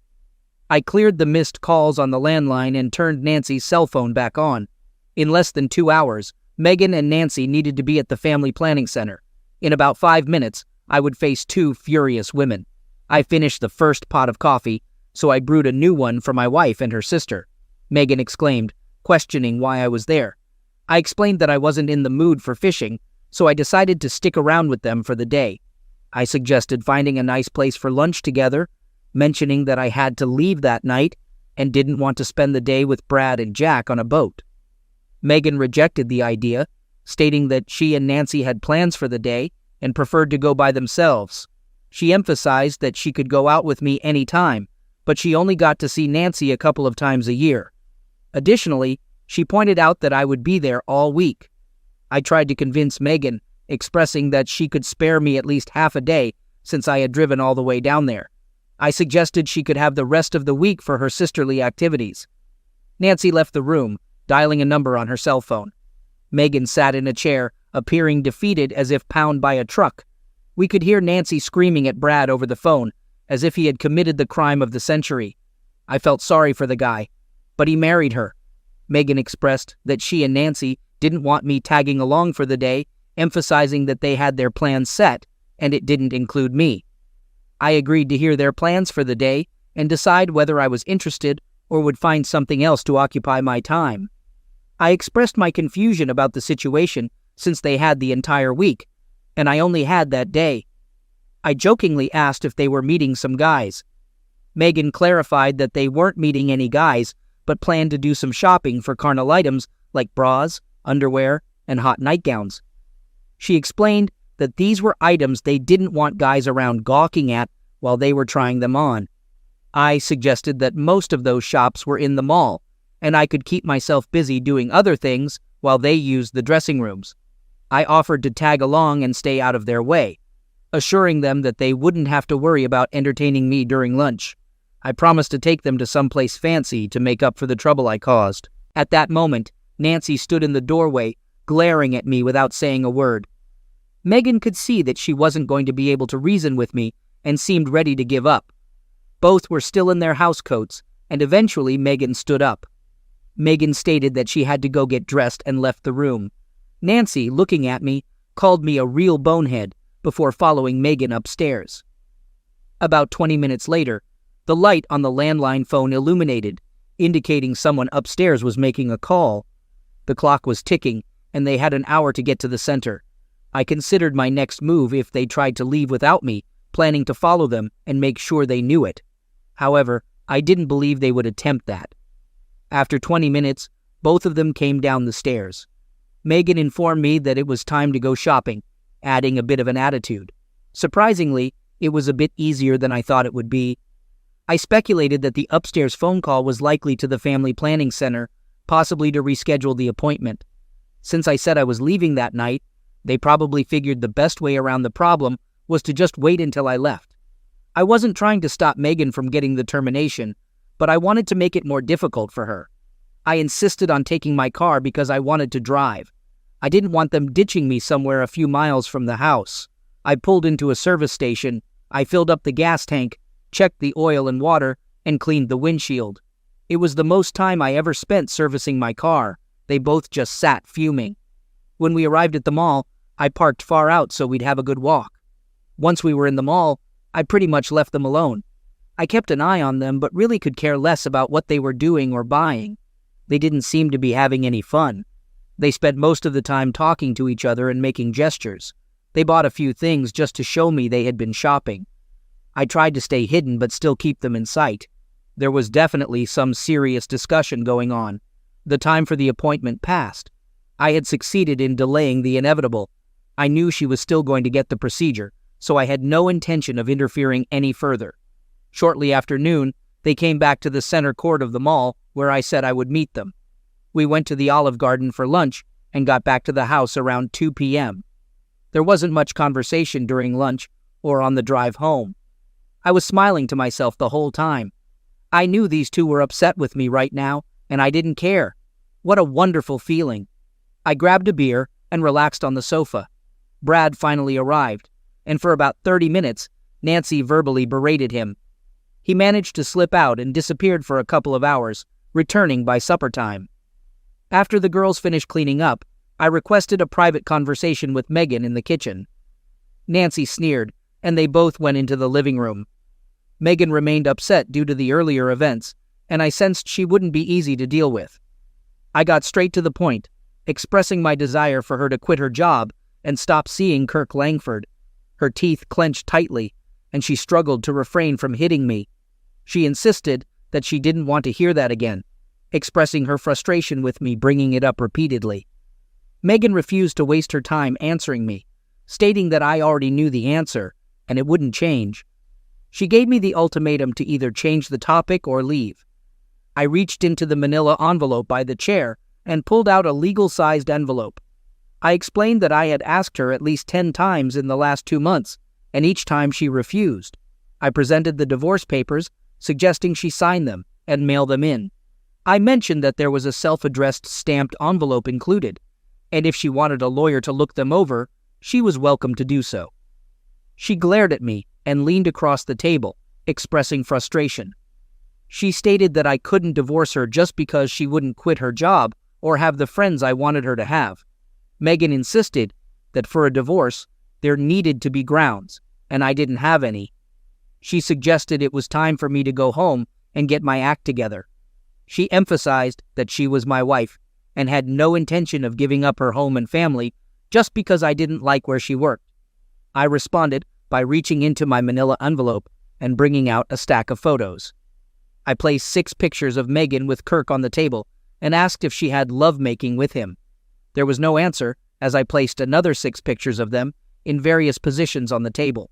I cleared the missed calls on the landline and turned Nancy's cell phone back on. In less than 2 hours, Megan and Nancy needed to be at the family planning center. In about 5 minutes, I would face 2 furious women. I finished the first pot of coffee, so I brewed a new one for my wife and her sister. Megan exclaimed, questioning why I was there. I explained that I wasn't in the mood for fishing, so I decided to stick around with them for the day. I suggested finding a nice place for lunch together, mentioning that I had to leave that night and didn't want to spend the day with Brad and Jack on a boat. Megan rejected the idea, stating that she and Nancy had plans for the day and preferred to go by themselves. She emphasized that she could go out with me any time, but she only got to see Nancy a couple of times a year. Additionally, she pointed out that I would be there all week. I tried to convince Megan, expressing that she could spare me at least half a day since I had driven all the way down there. I suggested she could have the rest of the week for her sisterly activities. Nancy left the room, dialing a number on her cell phone. Megan sat in a chair, appearing defeated as if pounded by a truck. We could hear Nancy screaming at Brad over the phone, as if he had committed the crime of the century. I felt sorry for the guy, but he married her. Megan expressed that she and Nancy didn't want me tagging along for the day, emphasizing that they had their plans set, and it didn't include me. I agreed to hear their plans for the day and decide whether I was interested or would find something else to occupy my time. I expressed my confusion about the situation since they had the entire week, and I only had that day. I jokingly asked if they were meeting some guys. Megan clarified that they weren't meeting any guys, but planned to do some shopping for carnal items like bras, underwear, and hot nightgowns. She explained that these were items they didn't want guys around gawking at while they were trying them on. I suggested that most of those shops were in the mall, and I could keep myself busy doing other things while they used the dressing rooms. I offered to tag along and stay out of their way, assuring them that they wouldn't have to worry about entertaining me during lunch. I promised to take them to someplace fancy to make up for the trouble I caused. At that moment, Nancy stood in the doorway, glaring at me without saying a word. Megan could see that she wasn't going to be able to reason with me and seemed ready to give up. Both were still in their housecoats, and eventually Megan stood up. Megan stated that she had to go get dressed and left the room. Nancy, looking at me, called me a real bonehead before following Megan upstairs. About 20 minutes later, the light on the landline phone illuminated, indicating someone upstairs was making a call. The clock was ticking, and they had an hour to get to the center. I considered my next move if they tried to leave without me, planning to follow them and make sure they knew it. However, I didn't believe they would attempt that. After 20 minutes, both of them came down the stairs. Megan informed me that it was time to go shopping, adding a bit of an attitude. Surprisingly, it was a bit easier than I thought it would be. I speculated that the upstairs phone call was likely to the family planning center, possibly to reschedule the appointment. Since I said I was leaving that night, they probably figured the best way around the problem was to just wait until I left. I wasn't trying to stop Megan from getting the termination, but I wanted to make it more difficult for her. I insisted on taking my car because I wanted to drive. I didn't want them ditching me somewhere a few miles from the house. I pulled into a service station, I filled up the gas tank, checked the oil and water, and cleaned the windshield. It was the most time I ever spent servicing my car. They both just sat fuming. When we arrived at the mall, I parked far out so we'd have a good walk. Once we were in the mall, I pretty much left them alone. I kept an eye on them but really could care less about what they were doing or buying. They didn't seem to be having any fun. They spent most of the time talking to each other and making gestures. They bought a few things just to show me they had been shopping. I tried to stay hidden but still keep them in sight. There was definitely some serious discussion going on. The time for the appointment passed. I had succeeded in delaying the inevitable. I knew she was still going to get the procedure, so I had no intention of interfering any further. Shortly after noon, they came back to the center court of the mall where I said I would meet them. We went to the Olive Garden for lunch and got back to the house around 2 p.m. There wasn't much conversation during lunch or on the drive home. I was smiling to myself the whole time. I knew these two were upset with me right now, and I didn't care. What a wonderful feeling. I grabbed a beer and relaxed on the sofa. Brad finally arrived, and for about 30 minutes, Nancy verbally berated him. He managed to slip out and disappeared for a couple of hours, returning by supper time. After the girls finished cleaning up, I requested a private conversation with Megan in the kitchen. Nancy sneered, and they both went into the living room. Megan remained upset due to the earlier events, and I sensed she wouldn't be easy to deal with. I got straight to the point, expressing my desire for her to quit her job and stop seeing Kirk Langford. Her teeth clenched tightly, and she struggled to refrain from hitting me. She insisted that she didn't want to hear that again, expressing her frustration with me bringing it up repeatedly. Megan refused to waste her time answering me, stating that I already knew the answer, and it wouldn't change. She gave me the ultimatum to either change the topic or leave. I reached into the manila envelope by the chair and pulled out a legal-sized envelope. I explained that I had asked her at least 10 times in the last 2 months, and each time she refused. I presented the divorce papers, suggesting she sign them and mail them in. I mentioned that there was a self-addressed stamped envelope included, and if she wanted a lawyer to look them over, she was welcome to do so. She glared at me and leaned across the table, expressing frustration. She stated that I couldn't divorce her just because she wouldn't quit her job or have the friends I wanted her to have. Megan insisted that for a divorce, there needed to be grounds, and I didn't have any. She suggested it was time for me to go home and get my act together. She emphasized that she was my wife and had no intention of giving up her home and family just because I didn't like where she worked. I responded by reaching into my manila envelope and bringing out a stack of photos. I placed 6 pictures of Megan with Kirk on the table and asked if she had lovemaking with him. There was no answer, as I placed another 6 pictures of them in various positions on the table.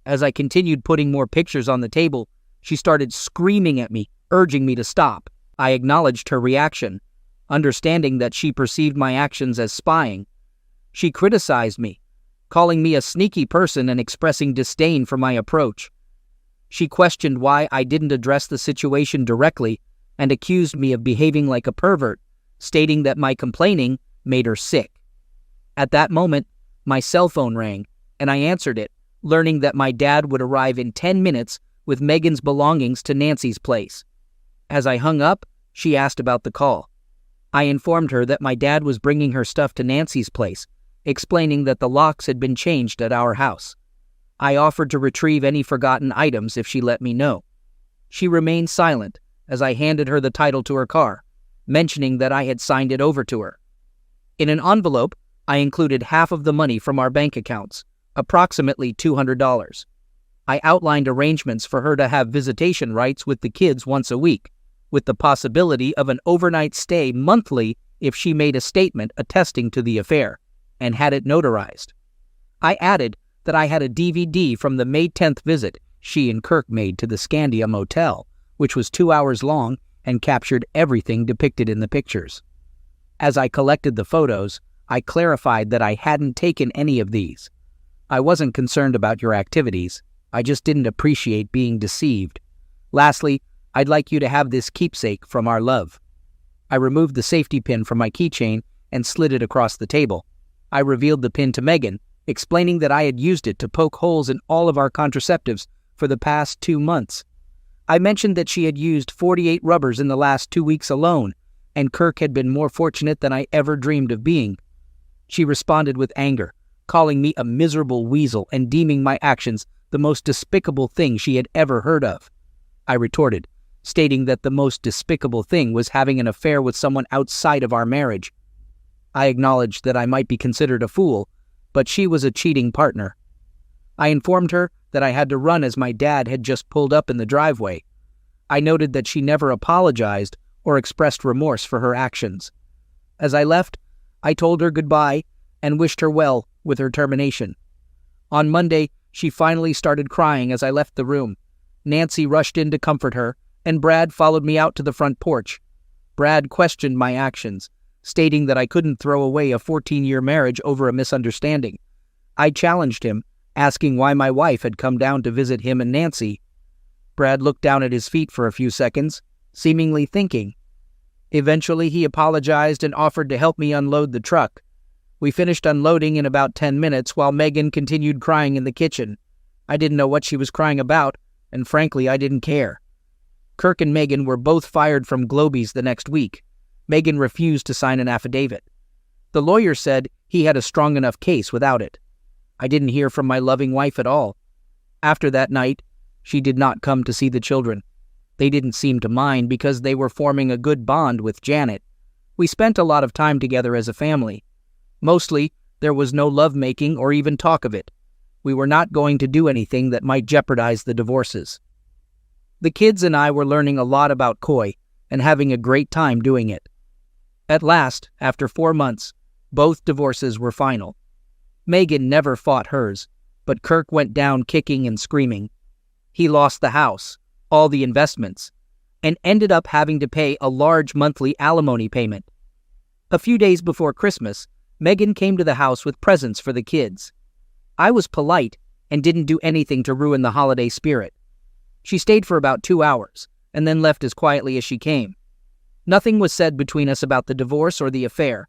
As I continued putting more pictures on the table, she started screaming at me, urging me to stop. I acknowledged her reaction, understanding that she perceived my actions as spying. She criticized me, calling me a sneaky person and expressing disdain for my approach. She questioned why I didn't address the situation directly and accused me of behaving like a pervert, stating that my complaining made her sick. At that moment, my cell phone rang, and I answered it, learning that my dad would arrive in 10 minutes with Megan's belongings to Nancy's place. As I hung up, she asked about the call. I informed her that my dad was bringing her stuff to Nancy's place, explaining that the locks had been changed at our house. I offered to retrieve any forgotten items if she let me know. She remained silent as I handed her the title to her car, mentioning that I had signed it over to her. In an envelope, I included half of the money from our bank accounts, approximately $200. I outlined arrangements for her to have visitation rights with the kids once a week, with the possibility of an overnight stay monthly if she made a statement attesting to the affair, and had it notarized. I added that I had a DVD from the May 10th visit she and Kirk made to the Scandia Motel, which was 2 hours long and captured everything depicted in the pictures. As I collected the photos, I clarified that I hadn't taken any of these. I wasn't concerned about your activities. I just didn't appreciate being deceived. Lastly, I'd like you to have this keepsake from our love. I removed the safety pin from my keychain and slid it across the table. I revealed the pin to Megan, explaining that I had used it to poke holes in all of our contraceptives for the past 2 months. I mentioned that she had used 48 rubbers in the last 2 weeks alone, and Kirk had been more fortunate than I ever dreamed of being. She responded with anger, calling me a miserable weasel and deeming my actions the most despicable thing she had ever heard of. I retorted, stating that the most despicable thing was having an affair with someone outside of our marriage. I acknowledged that I might be considered a fool, but she was a cheating partner. I informed her that I had to run as my dad had just pulled up in the driveway. I noted that she never apologized or expressed remorse for her actions. As I left, I told her goodbye and wished her well with her termination. On Monday, she finally started crying as I left the room. Nancy rushed in to comfort her, and Brad followed me out to the front porch. Brad questioned my actions, stating that I couldn't throw away a 14-year marriage over a misunderstanding. I challenged him, asking why my wife had come down to visit him and Nancy. Brad looked down at his feet for a few seconds, seemingly thinking. Eventually, he apologized and offered to help me unload the truck. We finished unloading in about 10 minutes while Megan continued crying in the kitchen. I didn't know what she was crying about, and frankly, I didn't care. Kirk and Megan were both fired from Globies the next week. Megan refused to sign an affidavit. The lawyer said he had a strong enough case without it. I didn't hear from my loving wife at all. After that night, she did not come to see the children. They didn't seem to mind because they were forming a good bond with Janet. We spent a lot of time together as a family. Mostly, there was no lovemaking or even talk of it. We were not going to do anything that might jeopardize the divorces. The kids and I were learning a lot about koi and having a great time doing it. At last, after 4 months, both divorces were final. Megan never fought hers, but Kirk went down kicking and screaming. He lost the house, all the investments, and ended up having to pay a large monthly alimony payment. A few days before Christmas, Megan came to the house with presents for the kids. I was polite and didn't do anything to ruin the holiday spirit. She stayed for about 2 hours and then left as quietly as she came. Nothing was said between us about the divorce or the affair.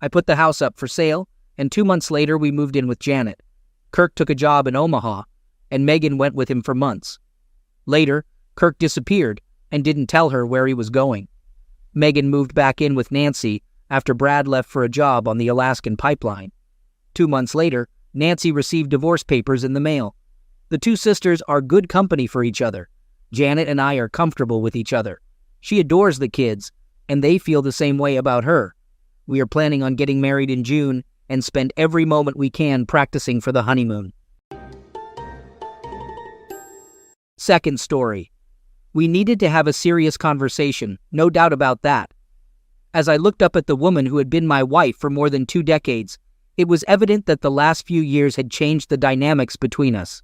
I put the house up for sale, and 2 months later we moved in with Janet. Kirk took a job in Omaha, and Megan went with him for months. Later, Kirk disappeared and didn't tell her where he was going. Megan moved back in with Nancy after Brad left for a job on the Alaskan pipeline. 2 months later, Nancy received divorce papers in the mail. The two sisters are good company for each other. Janet and I are comfortable with each other. She adores the kids, and they feel the same way about her. We are planning on getting married in June and spend every moment we can practicing for the honeymoon. Second story. We needed to have a serious conversation, no doubt about that. As I looked up at the woman who had been my wife for more than 2 decades, it was evident that the last few years had changed the dynamics between us.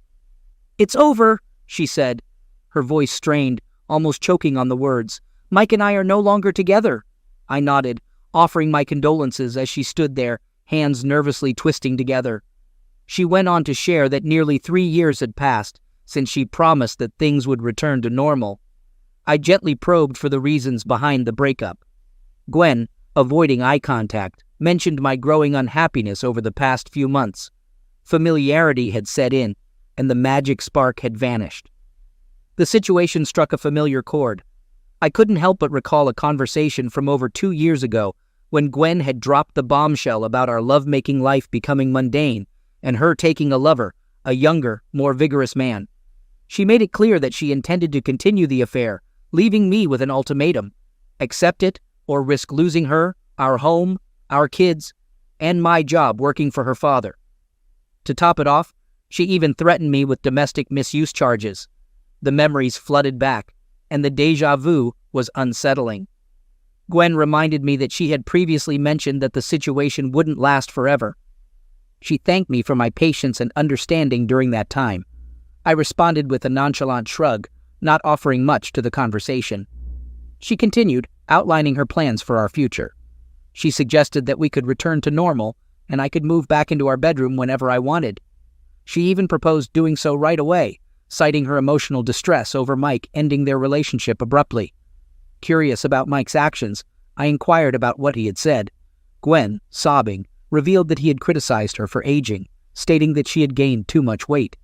"It's over," she said, her voice strained, almost choking on the words. "Mike and I are no longer together." I nodded, offering my condolences as she stood there, hands nervously twisting together. She went on to share that nearly 3 years had passed since she promised that things would return to normal. I gently probed for the reasons behind the breakup. Gwen, avoiding eye contact, mentioned my growing unhappiness over the past few months. Familiarity had set in, and the magic spark had vanished. The situation struck a familiar chord. I couldn't help but recall a conversation from over 2 years ago when Gwen had dropped the bombshell about our lovemaking life becoming mundane and her taking a lover, a younger, more vigorous man. She made it clear that she intended to continue the affair, leaving me with an ultimatum: accept it or risk losing her, our home, our kids, and my job working for her father. To top it off, she even threatened me with domestic misuse charges. The memories flooded back, and the déjà vu was unsettling. Gwen reminded me that she had previously mentioned that the situation wouldn't last forever. She thanked me for my patience and understanding during that time. I responded with a nonchalant shrug, not offering much to the conversation. She continued, outlining her plans for our future. She suggested that we could return to normal, and I could move back into our bedroom whenever I wanted. She even proposed doing so right away, citing her emotional distress over Mike ending their relationship abruptly. Curious about Mike's actions, I inquired about what he had said. Gwen, sobbing, revealed that he had criticized her for aging, stating that she had gained too much weight.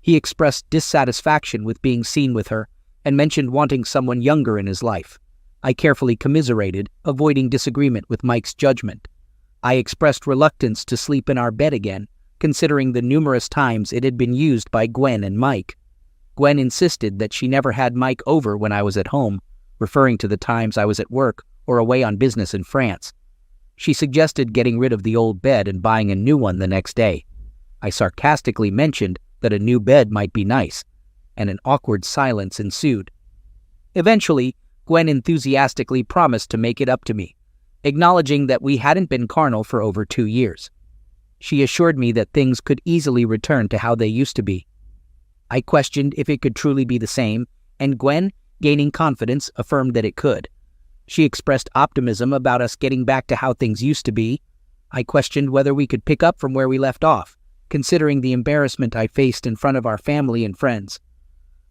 He expressed dissatisfaction with being seen with her and mentioned wanting someone younger in his life. I carefully commiserated, avoiding disagreement with Mike's judgment. I expressed reluctance to sleep in our bed again, considering the numerous times it had been used by Gwen and Mike. Gwen insisted that she never had Mike over when I was at home, referring to the times I was at work or away on business in France. She suggested getting rid of the old bed and buying a new one the next day. I sarcastically mentioned that a new bed might be nice, and an awkward silence ensued. Eventually, Gwen enthusiastically promised to make it up to me, acknowledging that we hadn't been carnal for over 2 years. She assured me that things could easily return to how they used to be. I questioned if it could truly be the same, and Gwen, gaining confidence, affirmed that it could. She expressed optimism about us getting back to how things used to be. I questioned whether we could pick up from where we left off, considering the embarrassment I faced in front of our family and friends.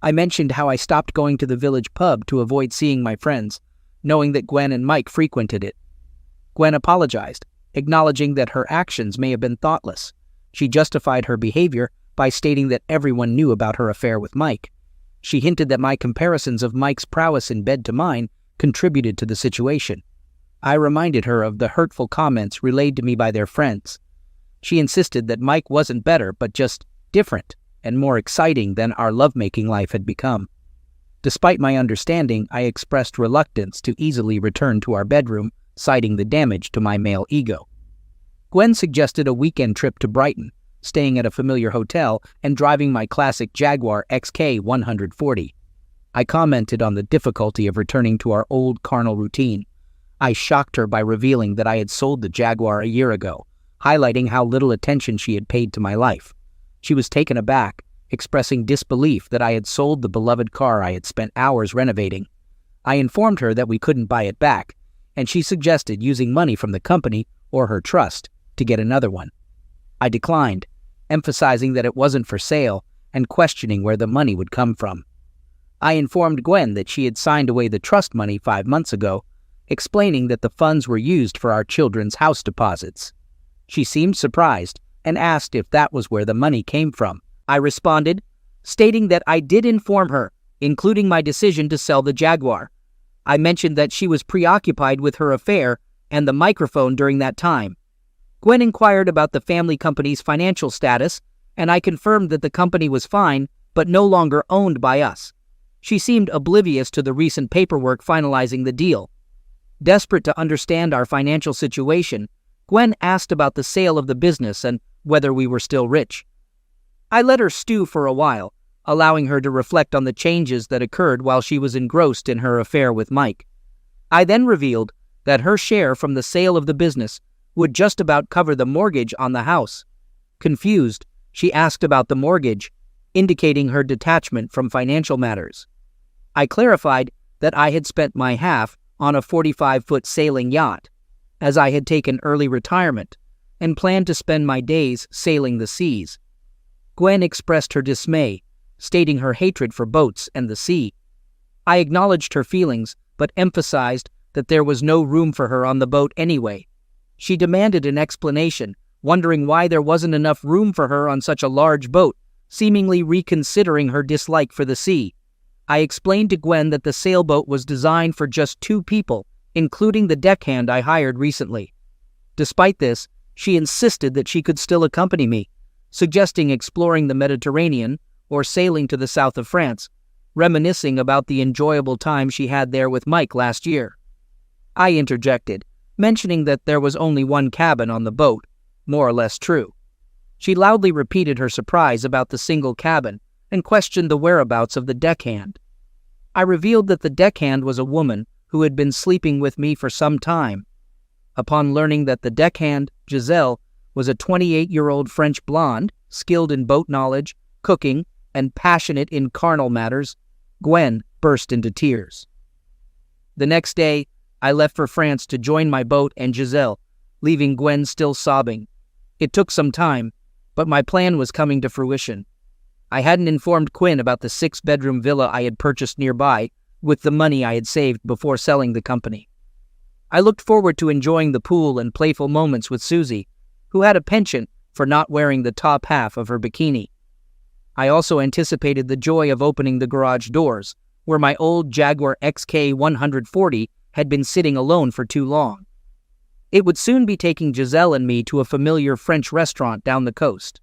I mentioned how I stopped going to the village pub to avoid seeing my friends, knowing that Gwen and Mike frequented it. Gwen apologized, acknowledging that her actions may have been thoughtless. She justified her behavior by stating that everyone knew about her affair with Mike. She hinted that my comparisons of Mike's prowess in bed to mine contributed to the situation. I reminded her of the hurtful comments relayed to me by their friends. She insisted that Mike wasn't better, but just different and more exciting than our lovemaking life had become. Despite my understanding, I expressed reluctance to easily return to our bedroom, citing the damage to my male ego. Gwen suggested a weekend trip to Brighton, staying at a familiar hotel and driving my classic Jaguar XK 140. I commented on the difficulty of returning to our old carnal routine. I shocked her by revealing that I had sold the Jaguar a year ago, highlighting how little attention she had paid to my life. She was taken aback, expressing disbelief that I had sold the beloved car I had spent hours renovating. I informed her that we couldn't buy it back, and she suggested using money from the company or her trust to get another one. I declined, emphasizing that it wasn't for sale and questioning where the money would come from. I informed Gwen that she had signed away the trust money 5 months ago, explaining that the funds were used for our children's house deposits. She seemed surprised and asked if that was where the money came from. I responded, stating that I did inform her, including my decision to sell the Jaguar. I mentioned that she was preoccupied with her affair and the microphone during that time. Gwen inquired about the family company's financial status, and I confirmed that the company was fine, but no longer owned by us. She seemed oblivious to the recent paperwork finalizing the deal. Desperate to understand our financial situation, Gwen asked about the sale of the business and whether we were still rich. I let her stew for a while, allowing her to reflect on the changes that occurred while she was engrossed in her affair with Mike. I then revealed that her share from the sale of the business would just about cover the mortgage on the house. Confused, she asked about the mortgage, indicating her detachment from financial matters. I clarified that I had spent my half on a 45-foot sailing yacht, as I had taken early retirement and planned to spend my days sailing the seas. Gwen expressed her dismay, stating her hatred for boats and the sea. I acknowledged her feelings, but emphasized that there was no room for her on the boat anyway. She demanded an explanation, wondering why there wasn't enough room for her on such a large boat, seemingly reconsidering her dislike for the sea. I explained to Gwen that the sailboat was designed for just 2 people, including the deckhand I hired recently. Despite this, she insisted that she could still accompany me, suggesting exploring the Mediterranean or sailing to the south of France, reminiscing about the enjoyable time she had there with Mike last year. I interjected, mentioning that there was only 1 cabin on the boat, more or less true. She loudly repeated her surprise about the single cabin and questioned the whereabouts of the deckhand. I revealed that the deckhand was a woman who had been sleeping with me for some time. Upon learning that the deckhand, Giselle, was a 28-year-old French blonde, skilled in boat knowledge, cooking, and passionate in carnal matters, Gwen burst into tears. The next day, I left for France to join my boat and Giselle, leaving Gwen still sobbing. It took some time, but my plan was coming to fruition. I hadn't informed Quinn about the 6-bedroom villa I had purchased nearby with the money I had saved before selling the company. I looked forward to enjoying the pool and playful moments with Susie, who had a penchant for not wearing the top half of her bikini. I also anticipated the joy of opening the garage doors, where my old Jaguar XK 140 had been sitting alone for too long. It would soon be taking Giselle and me to a familiar French restaurant down the coast.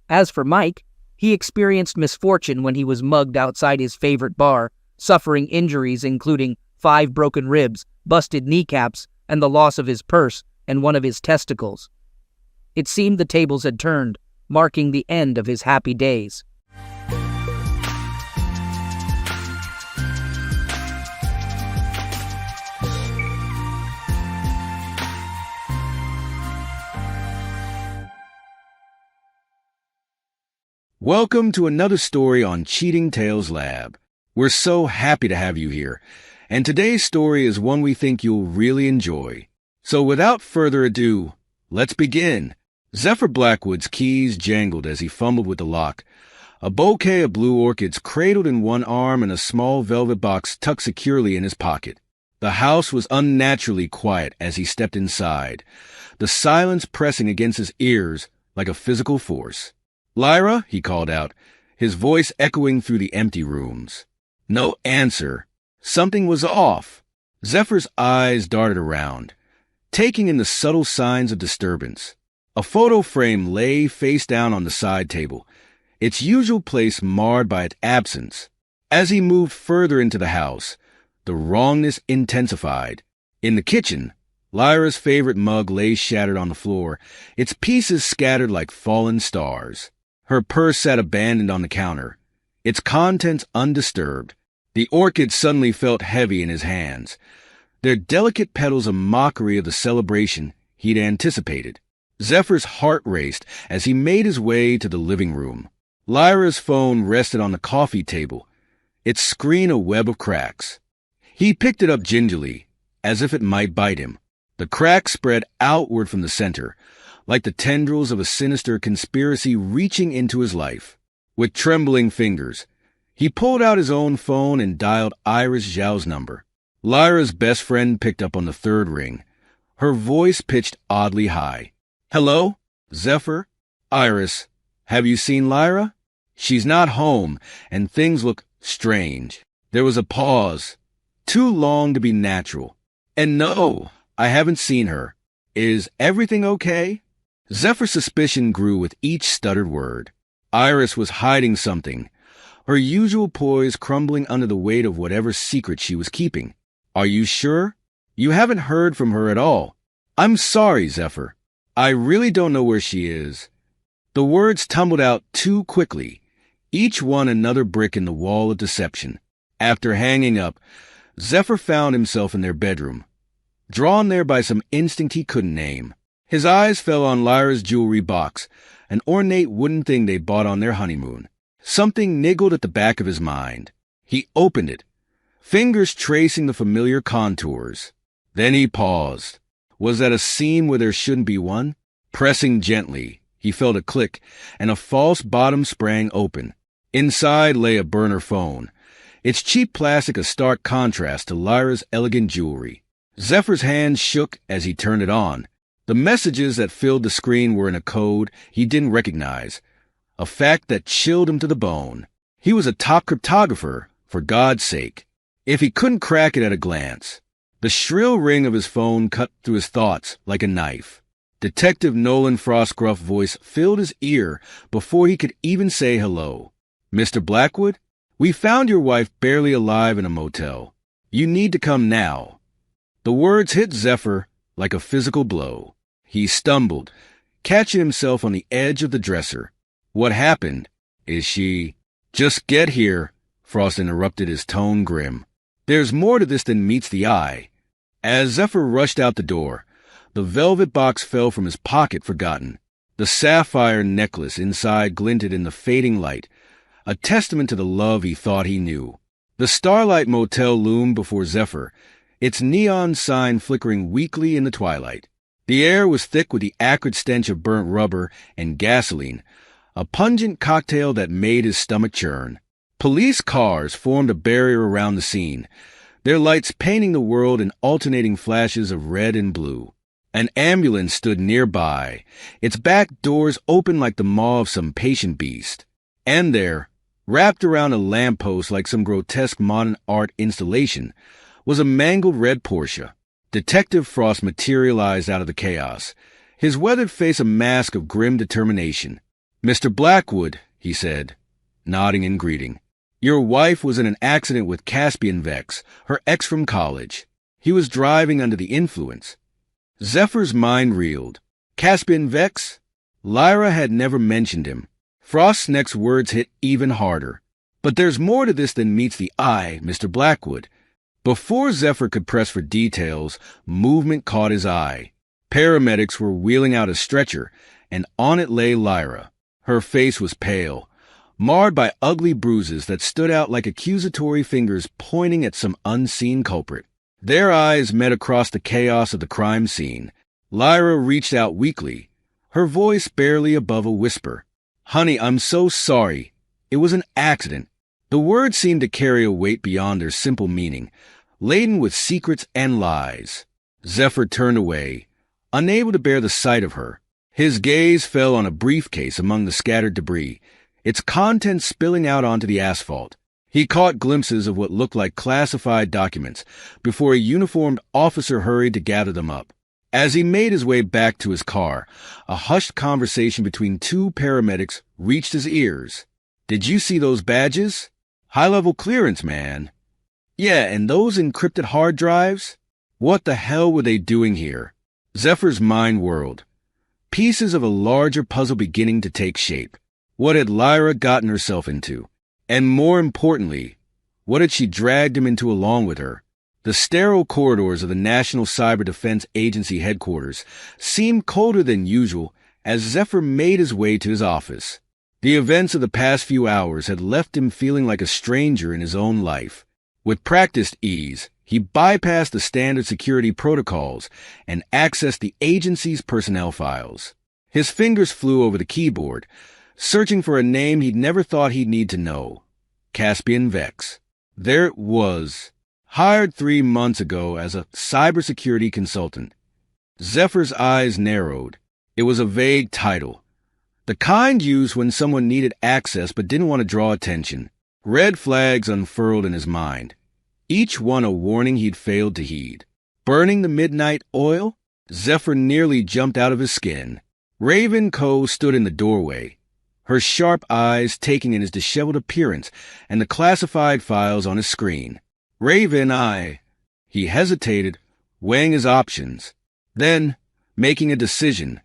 As for Mike, he experienced misfortune when he was mugged outside his favorite bar, suffering injuries including 5 broken ribs, busted kneecaps, and the loss of his purse and one of his testicles. It seemed the tables had turned, marking the end of his happy days. Welcome to another story on Cheating Tales Lab. We're so happy to have you here, and today's story is one we think you'll really enjoy. So without further ado, let's begin. Zephyr Blackwood's keys jangled as he fumbled with the lock. A bouquet of blue orchids cradled in one arm and a small velvet box tucked securely in his pocket. The house was unnaturally quiet as he stepped inside, the silence pressing against his ears like a physical force. "Lyra," he called out, his voice echoing through the empty rooms. No answer. Something was off. Zephyr's eyes darted around, taking in the subtle signs of disturbance. A photo frame lay face down on the side table, its usual place marred by its absence. As he moved further into the house, the wrongness intensified. In the kitchen, Lyra's favorite mug lay shattered on the floor, its pieces scattered like fallen stars. Her purse sat abandoned on the counter, its contents undisturbed. The orchids suddenly felt heavy in his hands, their delicate petals a mockery of the celebration he'd anticipated. Zephyr's heart raced as he made his way to the living room. Lyra's phone rested on the coffee table, its screen a web of cracks. He picked it up gingerly, as if it might bite him. The cracks spread outward from the center, like the tendrils of a sinister conspiracy reaching into his life. With trembling fingers, he pulled out his own phone and dialed Iris Zhao's number. Lyra's best friend picked up on the third ring, her voice pitched oddly high. "Hello? Zephyr? Iris, have you seen Lyra? She's not home, and things look strange." There was a pause, too long to be natural. "And no, I haven't seen her. Is everything okay?" Zephyr's suspicion grew with each stuttered word. Iris was hiding something, her usual poise crumbling under the weight of whatever secret she was keeping. "Are you sure? You haven't heard from her at all." "I'm sorry, Zephyr. I really don't know where she is." The words tumbled out too quickly, each one another brick in the wall of deception. After hanging up, Zephyr found himself in their bedroom, drawn there by some instinct he couldn't name. His eyes fell on Lyra's jewelry box, an ornate wooden thing they bought on their honeymoon. Something niggled at the back of his mind. He opened it, fingers tracing the familiar contours. Then he paused. Was that a seam where there shouldn't be one? Pressing gently, he felt a click, and a false bottom sprang open. Inside lay a burner phone, its cheap plastic a stark contrast to Lyra's elegant jewelry. Zephyr's hand shook as he turned it on. The messages that filled the screen were in a code he didn't recognize, a fact that chilled him to the bone. He was a top cryptographer, for God's sake. If he couldn't crack it at a glance. The shrill ring of his phone cut through his thoughts like a knife. Detective Nolan Frost's gruff voice filled his ear before he could even say hello. "Mr. Blackwood, we found your wife barely alive in a motel. You need to come now." The words hit Zephyr like a physical blow. He stumbled, catching himself on the edge of the dresser. "What happened? Is she—" "Just get here," Frost interrupted, his tone grim. "There's more to this than meets the eye." As Zephyr rushed out the door, the velvet box fell from his pocket forgotten. The sapphire necklace inside glinted in the fading light, a testament to the love he thought he knew. The Starlight Motel loomed before Zephyr, its neon sign flickering weakly in the twilight. The air was thick with the acrid stench of burnt rubber and gasoline, a pungent cocktail that made his stomach churn. Police cars formed a barrier around the scene, their lights painting the world in alternating flashes of red and blue. An ambulance stood nearby, its back doors open like the maw of some patient beast. And there, wrapped around a lamppost like some grotesque modern art installation, was a mangled red Porsche. Detective Frost materialized out of the chaos, his weathered face a mask of grim determination. "Mr. Blackwood," he said, nodding in greeting. "Your wife was in an accident with Caspian Vex, her ex from college. He was driving under the influence. Zephyr's mind reeled. Caspian Vex? Lyra had never mentioned him. Frost's next words hit even harder. But there's more to this than meets the eye, Mr. Blackwood. Before Zephyr could press for details, movement caught his eye. Paramedics were wheeling out a stretcher, and on it lay Lyra. Her face was pale, marred by ugly bruises that stood out like accusatory fingers pointing at some unseen culprit. Their eyes met across the chaos of the crime scene. Lyra reached out weakly, her voice barely above a whisper. "Honey, I'm so sorry. It was an accident." The words seemed to carry a weight beyond their simple meaning, laden with secrets and lies. Zephyr turned away, unable to bear the sight of her. His gaze fell on a briefcase among the scattered debris, its contents spilling out onto the asphalt. He caught glimpses of what looked like classified documents before a uniformed officer hurried to gather them up. As he made his way back to his car, a hushed conversation between two paramedics reached his ears. "Did you see those badges? High-level clearance, man." "Yeah, and those encrypted hard drives? What the hell were they doing here?" Zephyr's mind whirled, pieces of a larger puzzle beginning to take shape. What had Lyra gotten herself into? And more importantly, what had she dragged him into along with her? The sterile corridors of the National Cyber Defense Agency headquarters seemed colder than usual as Zephyr made his way to his office. The events of the past few hours had left him feeling like a stranger in his own life. With practiced ease, he bypassed the standard security protocols and accessed the agency's personnel files. His fingers flew over the keyboard, searching for a name he'd never thought he'd need to know. Caspian Vex. There it was. Hired 3 months ago as a cybersecurity consultant. Zephyr's eyes narrowed. It was a vague title, the kind used when someone needed access but didn't want to draw attention. Red flags unfurled in his mind, each one a warning he'd failed to heed. Burning the midnight oil? Zephyr nearly jumped out of his skin. Raven Coe stood in the doorway, her sharp eyes taking in his disheveled appearance and the classified files on his screen. "Raven, He hesitated, weighing his options. Then, making a decision,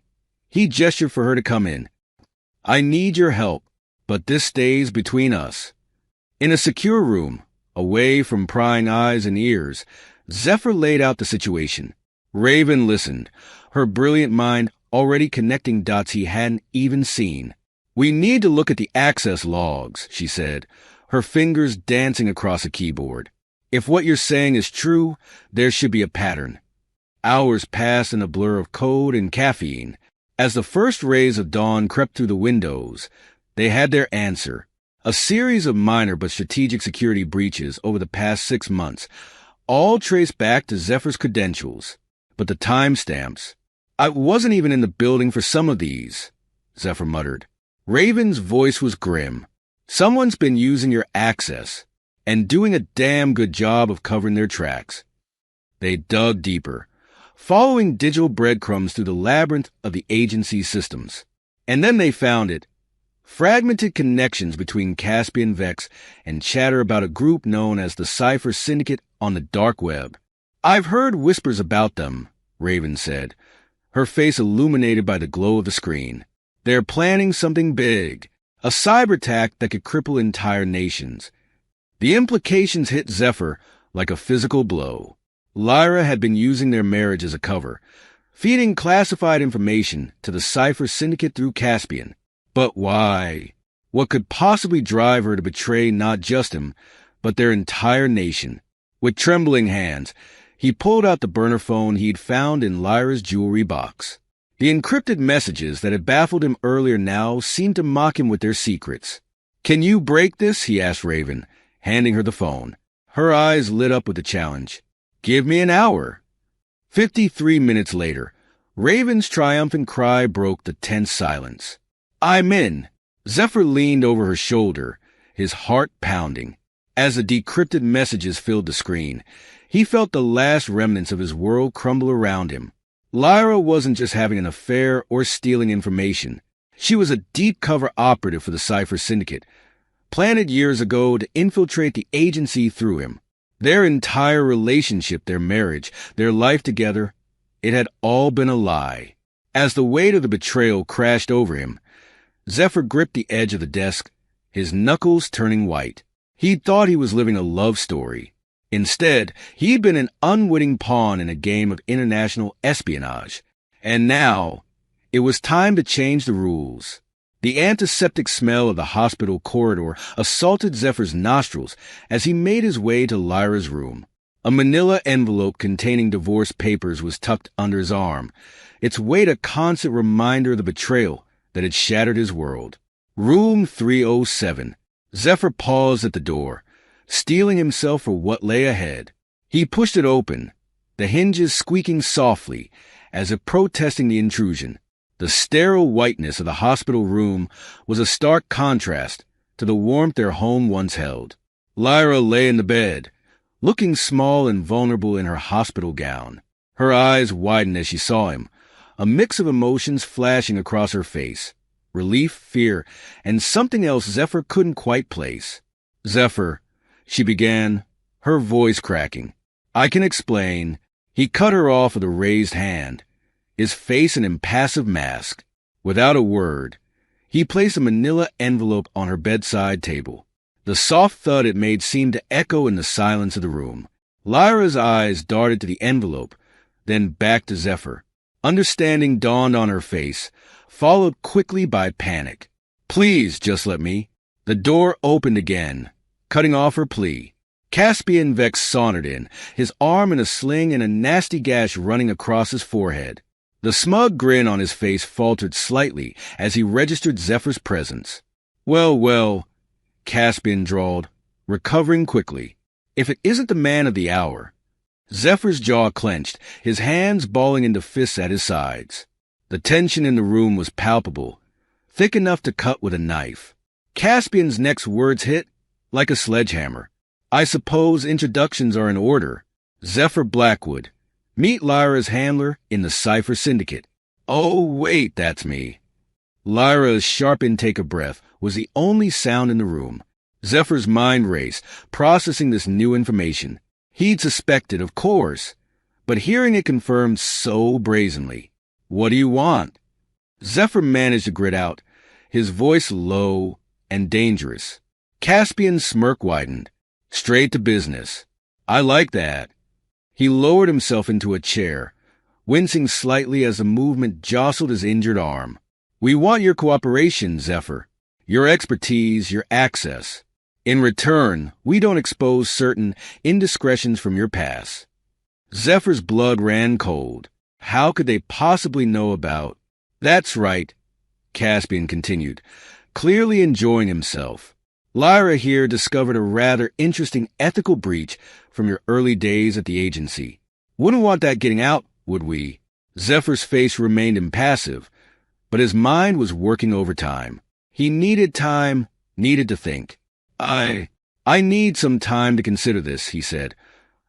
he gestured for her to come in. "I need your help, but this stays between us." In a secure room, away from prying eyes and ears, Zephyr laid out the situation. Raven listened, her brilliant mind already connecting dots he hadn't even seen. "We need to look at the access logs," she said, her fingers dancing across a keyboard. "If what you're saying is true, there should be a pattern." Hours passed in a blur of code and caffeine. As the first rays of dawn crept through the windows, they had their answer. A series of minor but strategic security breaches over the past 6 months, all traced back to Zephyr's credentials. But the timestamps. "I wasn't even in the building for some of these," Zephyr muttered. Raven's voice was grim. "Someone's been using your access and doing a damn good job of covering their tracks." They dug deeper, following digital breadcrumbs through the labyrinth of the agency's systems. And then they found it. Fragmented connections between Caspian Vex and chatter about a group known as the Cypher Syndicate on the dark web. "I've heard whispers about them," Raven said, her face illuminated by the glow of the screen. "They're planning something big, a cyber attack that could cripple entire nations." The implications hit Zephyr like a physical blow. Lyra had been using their marriage as a cover, feeding classified information to the Cypher Syndicate through Caspian. But why? What could possibly drive her to betray not just him, but their entire nation? With trembling hands, he pulled out the burner phone he'd found in Lyra's jewelry box. The encrypted messages that had baffled him earlier now seemed to mock him with their secrets. "Can you break this?" he asked Raven, handing her the phone. Her eyes lit up with the challenge. "Give me an hour." 53 minutes later, Raven's triumphant cry broke the tense silence. "I'm in." Zephyr leaned over her shoulder, his heart pounding. As the decrypted messages filled the screen, he felt the last remnants of his world crumble around him. Lyra wasn't just having an affair or stealing information. She was a deep-cover operative for the Cypher Syndicate, planted years ago to infiltrate the agency through him. Their entire relationship, their marriage, their life together, It had all been a lie. As the weight of the betrayal crashed over him, Zephyr gripped the edge of the desk, his knuckles turning white. He'd thought he was living a love story. Instead, he'd been an unwitting pawn in a game of international espionage. And now, it was time to change the rules. The antiseptic smell of the hospital corridor assaulted Zephyr's nostrils as he made his way to Lyra's room. A manila envelope containing divorce papers was tucked under his arm, its weight a constant reminder of the betrayal that had shattered his world. Room 307. Zephyr paused at the door, steeling himself for what lay ahead. He pushed it open, the hinges squeaking softly as if protesting the intrusion. The sterile whiteness of the hospital room was a stark contrast to the warmth their home once held. Lyra lay in the bed, looking small and vulnerable in her hospital gown. Her eyes widened as she saw him, a mix of emotions flashing across her face. Relief, fear, and something else Zephyr couldn't quite place. "Zephyr," she began, her voice cracking. "I can explain." He cut her off with a raised hand, his face an impassive mask. Without a word, he placed a manila envelope on her bedside table. The soft thud it made seemed to echo in the silence of the room. Lyra's eyes darted to the envelope, then back to Zephyr. Understanding dawned on her face, followed quickly by panic. "Please, just let me." The door opened again, cutting off her plea. Caspian Vex sauntered in, his arm in a sling and a nasty gash running across his forehead. The smug grin on his face faltered slightly as he registered Zephyr's presence. Well, Caspian drawled, recovering quickly. "If it isn't the man of the hour." Zephyr's jaw clenched, his hands balling into fists at his sides. The tension in the room was palpable, thick enough to cut with a knife. Caspian's next words hit like a sledgehammer. "I suppose introductions are in order. Zephyr Blackwood. Meet Lyra's handler in the Cypher Syndicate." "Oh, wait, that's me." Lyra's sharp intake of breath was the only sound in the room. Zephyr's mind raced, processing this new information. He'd suspected, of course, but hearing it confirmed so brazenly. "What do you want?" Zephyr managed to grit out, his voice low and dangerous. Caspian's smirk widened. "Straight to business. I like that." He lowered himself into a chair, wincing slightly as the movement jostled his injured arm. "We want your cooperation, Zephyr. Your expertise, your access. In return, we don't expose certain indiscretions from your past." Zephyr's blood ran cold. How could they possibly know about... "That's right," Caspian continued, clearly enjoying himself. "Lyra here discovered a rather interesting ethical breach from your early days at the agency. Wouldn't want that getting out, would we?" Zephyr's face remained impassive, but his mind was working overtime. He needed time, needed to think. I need some time to consider this," he said,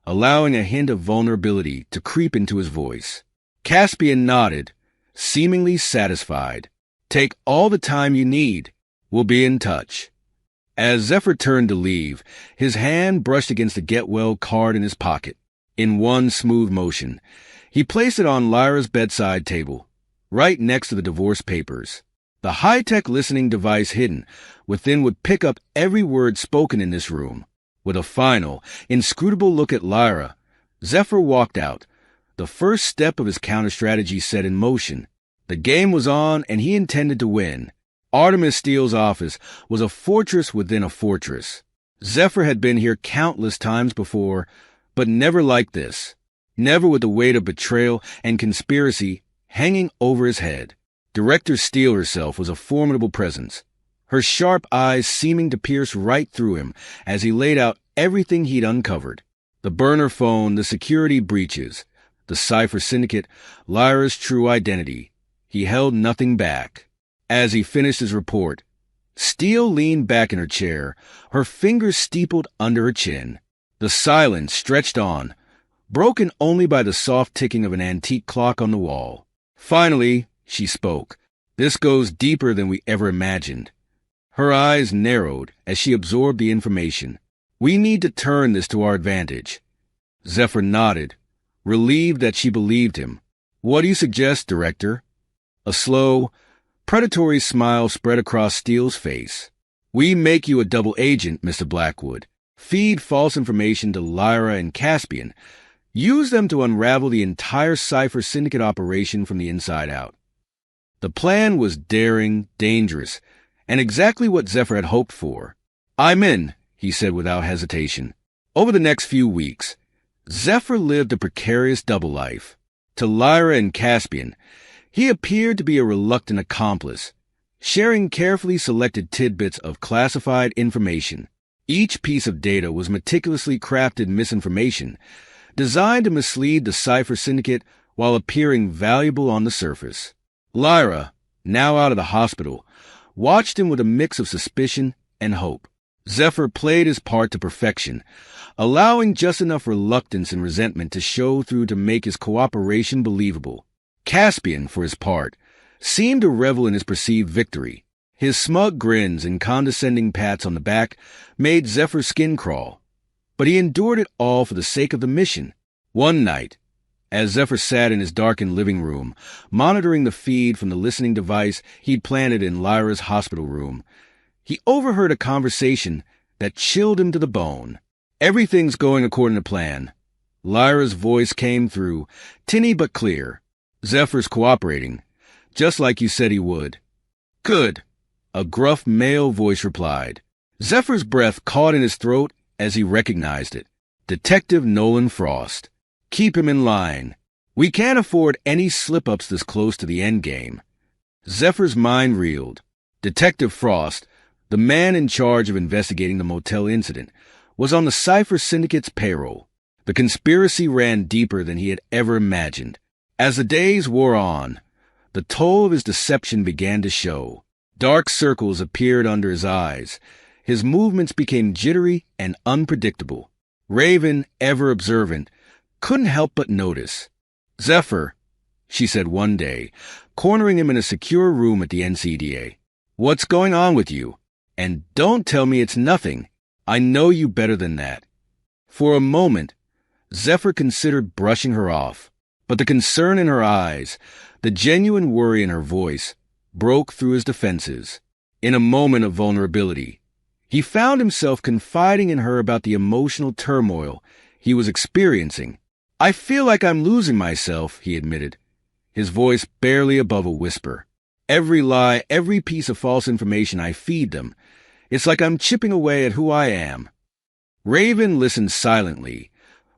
allowing a hint of vulnerability to creep into his voice. Caspian nodded, seemingly satisfied. "Take all the time you need. We'll be in touch." As Zephyr turned to leave, his hand brushed against the get-well card in his pocket. In one smooth motion, he placed it on Lyra's bedside table, right next to the divorce papers. The high-tech listening device hidden within would pick up every word spoken in this room. With a final, inscrutable look at Lyra, Zephyr walked out, the first step of his counter-strategy set in motion. The game was on, and he intended to win. Artemis Steele's office was a fortress within a fortress. Zephyr had been here countless times before, but never like this. Never with the weight of betrayal and conspiracy hanging over his head. Director Steele herself was a formidable presence, her sharp eyes seeming to pierce right through him as he laid out everything he'd uncovered. The burner phone, the security breaches, the Cypher Syndicate, Lyra's true identity. He held nothing back. As he finished his report, Steele leaned back in her chair, her fingers steepled under her chin. The silence stretched on, broken only by the soft ticking of an antique clock on the wall. Finally, she spoke. "This goes deeper than we ever imagined." Her eyes narrowed as she absorbed the information. "We need to turn this to our advantage." Zephyr nodded, relieved that she believed him. What do you suggest, Director? A slow, predatory smile spread across Steele's face. We make you a double agent, Mr. Blackwood. Feed false information to Lyra and Caspian. Use them to unravel the entire Cypher Syndicate operation from the inside out. The plan was daring, dangerous, and exactly what Zephyr had hoped for. I'm in, he said without hesitation. Over the next few weeks, Zephyr lived a precarious double life. To Lyra and Caspian, he appeared to be a reluctant accomplice, sharing carefully selected tidbits of classified information. Each piece of data was meticulously crafted misinformation, designed to mislead the Cypher Syndicate while appearing valuable on the surface. Lyra, now out of the hospital, watched him with a mix of suspicion and hope. Zephyr played his part to perfection, allowing just enough reluctance and resentment to show through to make his cooperation believable. Caspian, for his part, seemed to revel in his perceived victory. His smug grins and condescending pats on the back made Zephyr's skin crawl, but he endured it all for the sake of the mission. One night, as Zephyr sat in his darkened living room, monitoring the feed from the listening device he'd planted in Lyra's hospital room, he overheard a conversation that chilled him to the bone. Everything's going according to plan. Lyra's voice came through, tinny but clear. Zephyr's cooperating, just like you said he would. Good, a gruff male voice replied. Zephyr's breath caught in his throat as he recognized it. Detective Nolan Frost. Keep him in line. We can't afford any slip-ups this close to the endgame. Zephyr's mind reeled. Detective Frost, the man in charge of investigating the motel incident, was on the Cypher Syndicate's payroll. The conspiracy ran deeper than he had ever imagined. As the days wore on, the toll of his deception began to show. Dark circles appeared under his eyes. His movements became jittery and unpredictable. Raven, ever observant, couldn't help but notice. Zephyr, she said one day, cornering him in a secure room at the NCDA. What's going on with you? And don't tell me it's nothing. I know you better than that. For a moment, Zephyr considered brushing her off, but the concern in her eyes, the genuine worry in her voice, broke through his defenses. In a moment of vulnerability, he found himself confiding in her about the emotional turmoil he was experiencing. I feel like I'm losing myself, he admitted, his voice barely above a whisper. Every lie, every piece of false information I feed them, it's like I'm chipping away at who I am. Raven listened silently,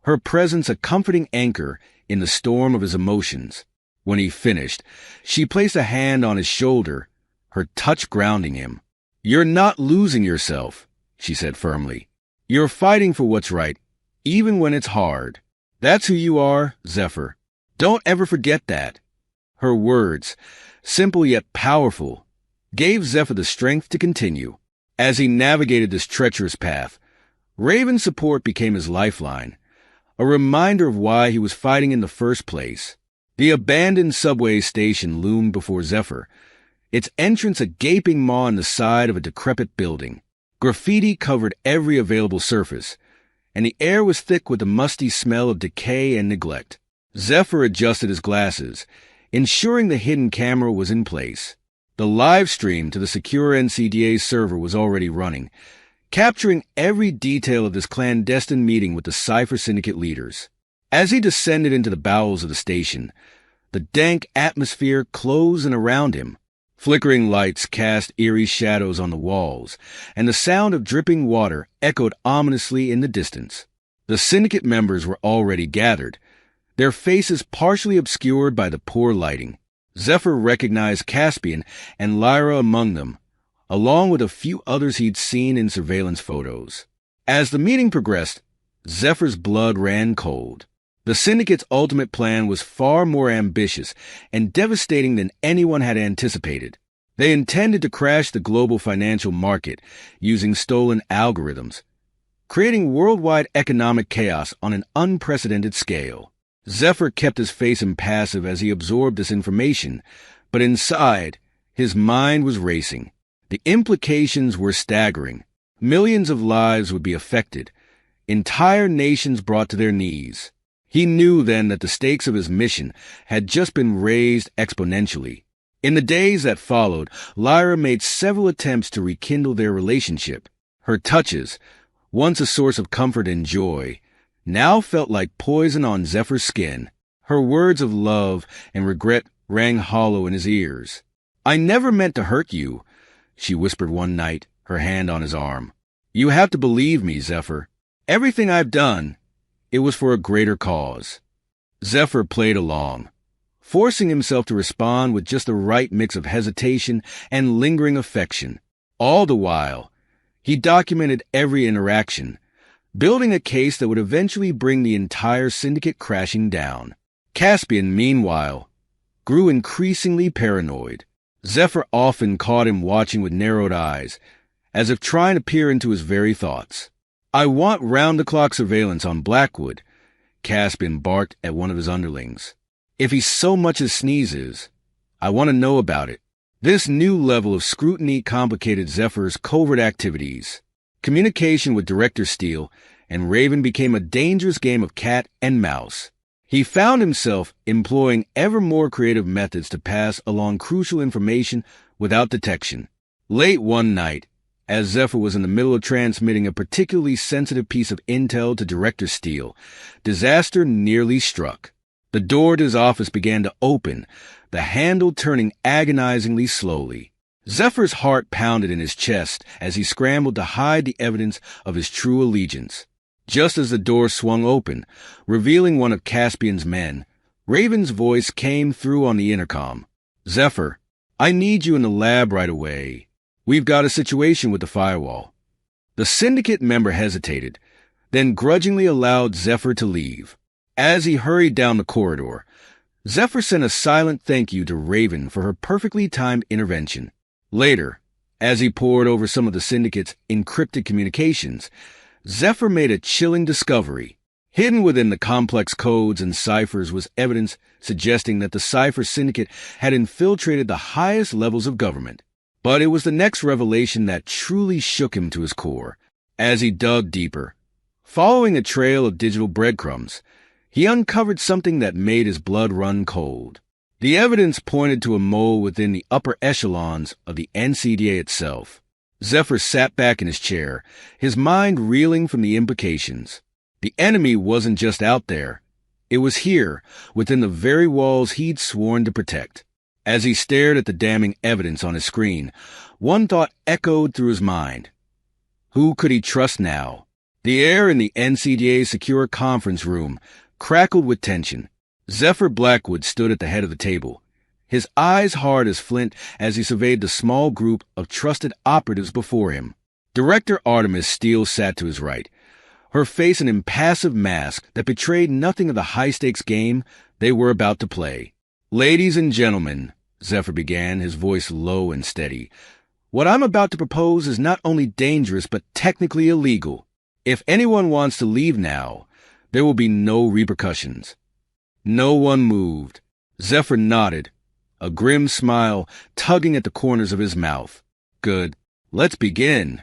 her presence a comforting anchor in the storm of his emotions. When he finished, she placed a hand on his shoulder, her touch grounding him. You're not losing yourself, she said firmly. You're fighting for what's right, even when it's hard. That's who you are, Zephyr. Don't ever forget that. Her words, simple yet powerful, gave Zephyr the strength to continue. As he navigated this treacherous path, Raven's support became his lifeline, a reminder of why he was fighting in the first place. The abandoned subway station loomed before Zephyr, its entrance a gaping maw in the side of a decrepit building. Graffiti covered every available surface, and the air was thick with the musty smell of decay and neglect. Zephyr adjusted his glasses, ensuring the hidden camera was in place. The live stream to the secure NCDA server was already running, capturing every detail of this clandestine meeting with the Cypher Syndicate leaders. As he descended into the bowels of the station, the dank atmosphere closed in around him. Flickering lights cast eerie shadows on the walls, and the sound of dripping water echoed ominously in the distance. The Syndicate members were already gathered, their faces partially obscured by the poor lighting. Zephyr recognized Caspian and Lyra among them, along with a few others he'd seen in surveillance photos. As the meeting progressed, Zephyr's blood ran cold. The Syndicate's ultimate plan was far more ambitious and devastating than anyone had anticipated. They intended to crash the global financial market using stolen algorithms, creating worldwide economic chaos on an unprecedented scale. Zephyr kept his face impassive as he absorbed this information, but inside, his mind was racing. The implications were staggering. Millions of lives would be affected, entire nations brought to their knees. He knew then that the stakes of his mission had just been raised exponentially. In the days that followed, Lyra made several attempts to rekindle their relationship. Her touches, once a source of comfort and joy, now felt like poison on Zephyr's skin. Her words of love and regret rang hollow in his ears. "I never meant to hurt you," she whispered one night, her hand on his arm. "You have to believe me, Zephyr. Everything I've done, it was for a greater cause." Zephyr played along, forcing himself to respond with just the right mix of hesitation and lingering affection. All the while, he documented every interaction, building a case that would eventually bring the entire syndicate crashing down. Caspian, meanwhile, grew increasingly paranoid. Zephyr often caught him watching with narrowed eyes, as if trying to peer into his very thoughts. "I want round-the-clock surveillance on Blackwood," Caspian barked at one of his underlings. "If he so much as sneezes, I want to know about it." This new level of scrutiny complicated Zephyr's covert activities. Communication with Director Steele and Raven became a dangerous game of cat and mouse. He found himself employing ever more creative methods to pass along crucial information without detection. Late one night, as Zephyr was in the middle of transmitting a particularly sensitive piece of intel to Director Steele, disaster nearly struck. The door to his office began to open, the handle turning agonizingly slowly. Zephyr's heart pounded in his chest as he scrambled to hide the evidence of his true allegiance. Just as the door swung open, revealing one of Caspian's men, Raven's voice came through on the intercom. "Zephyr, I need you in the lab right away. We've got a situation with the firewall." The syndicate member hesitated, then grudgingly allowed Zephyr to leave. As he hurried down the corridor, Zephyr sent a silent thank you to Raven for her perfectly timed intervention. Later, as he pored over some of the syndicate's encrypted communications, Zephyr made a chilling discovery. Hidden within the complex codes and ciphers was evidence suggesting that the Cipher Syndicate had infiltrated the highest levels of government. But it was the next revelation that truly shook him to his core. As he dug deeper, following a trail of digital breadcrumbs, he uncovered something that made his blood run cold. The evidence pointed to a mole within the upper echelons of the NCDA itself. Zephyr sat back in his chair, his mind reeling from the implications. The enemy wasn't just out there. It was here, within the very walls he'd sworn to protect. As he stared at the damning evidence on his screen, one thought echoed through his mind. Who could he trust now? The air in the NCDA's secure conference room crackled with tension. Zephyr Blackwood stood at the head of the table, his eyes hard as flint as he surveyed the small group of trusted operatives before him. Director Artemis Steele sat to his right, her face an impassive mask that betrayed nothing of the high-stakes game they were about to play. "Ladies and gentlemen," Zephyr began, his voice low and steady, "what I'm about to propose is not only dangerous but technically illegal. If anyone wants to leave now, there will be no repercussions." No one moved. Zephyr nodded, a grim smile tugging at the corners of his mouth. "Good. Let's begin."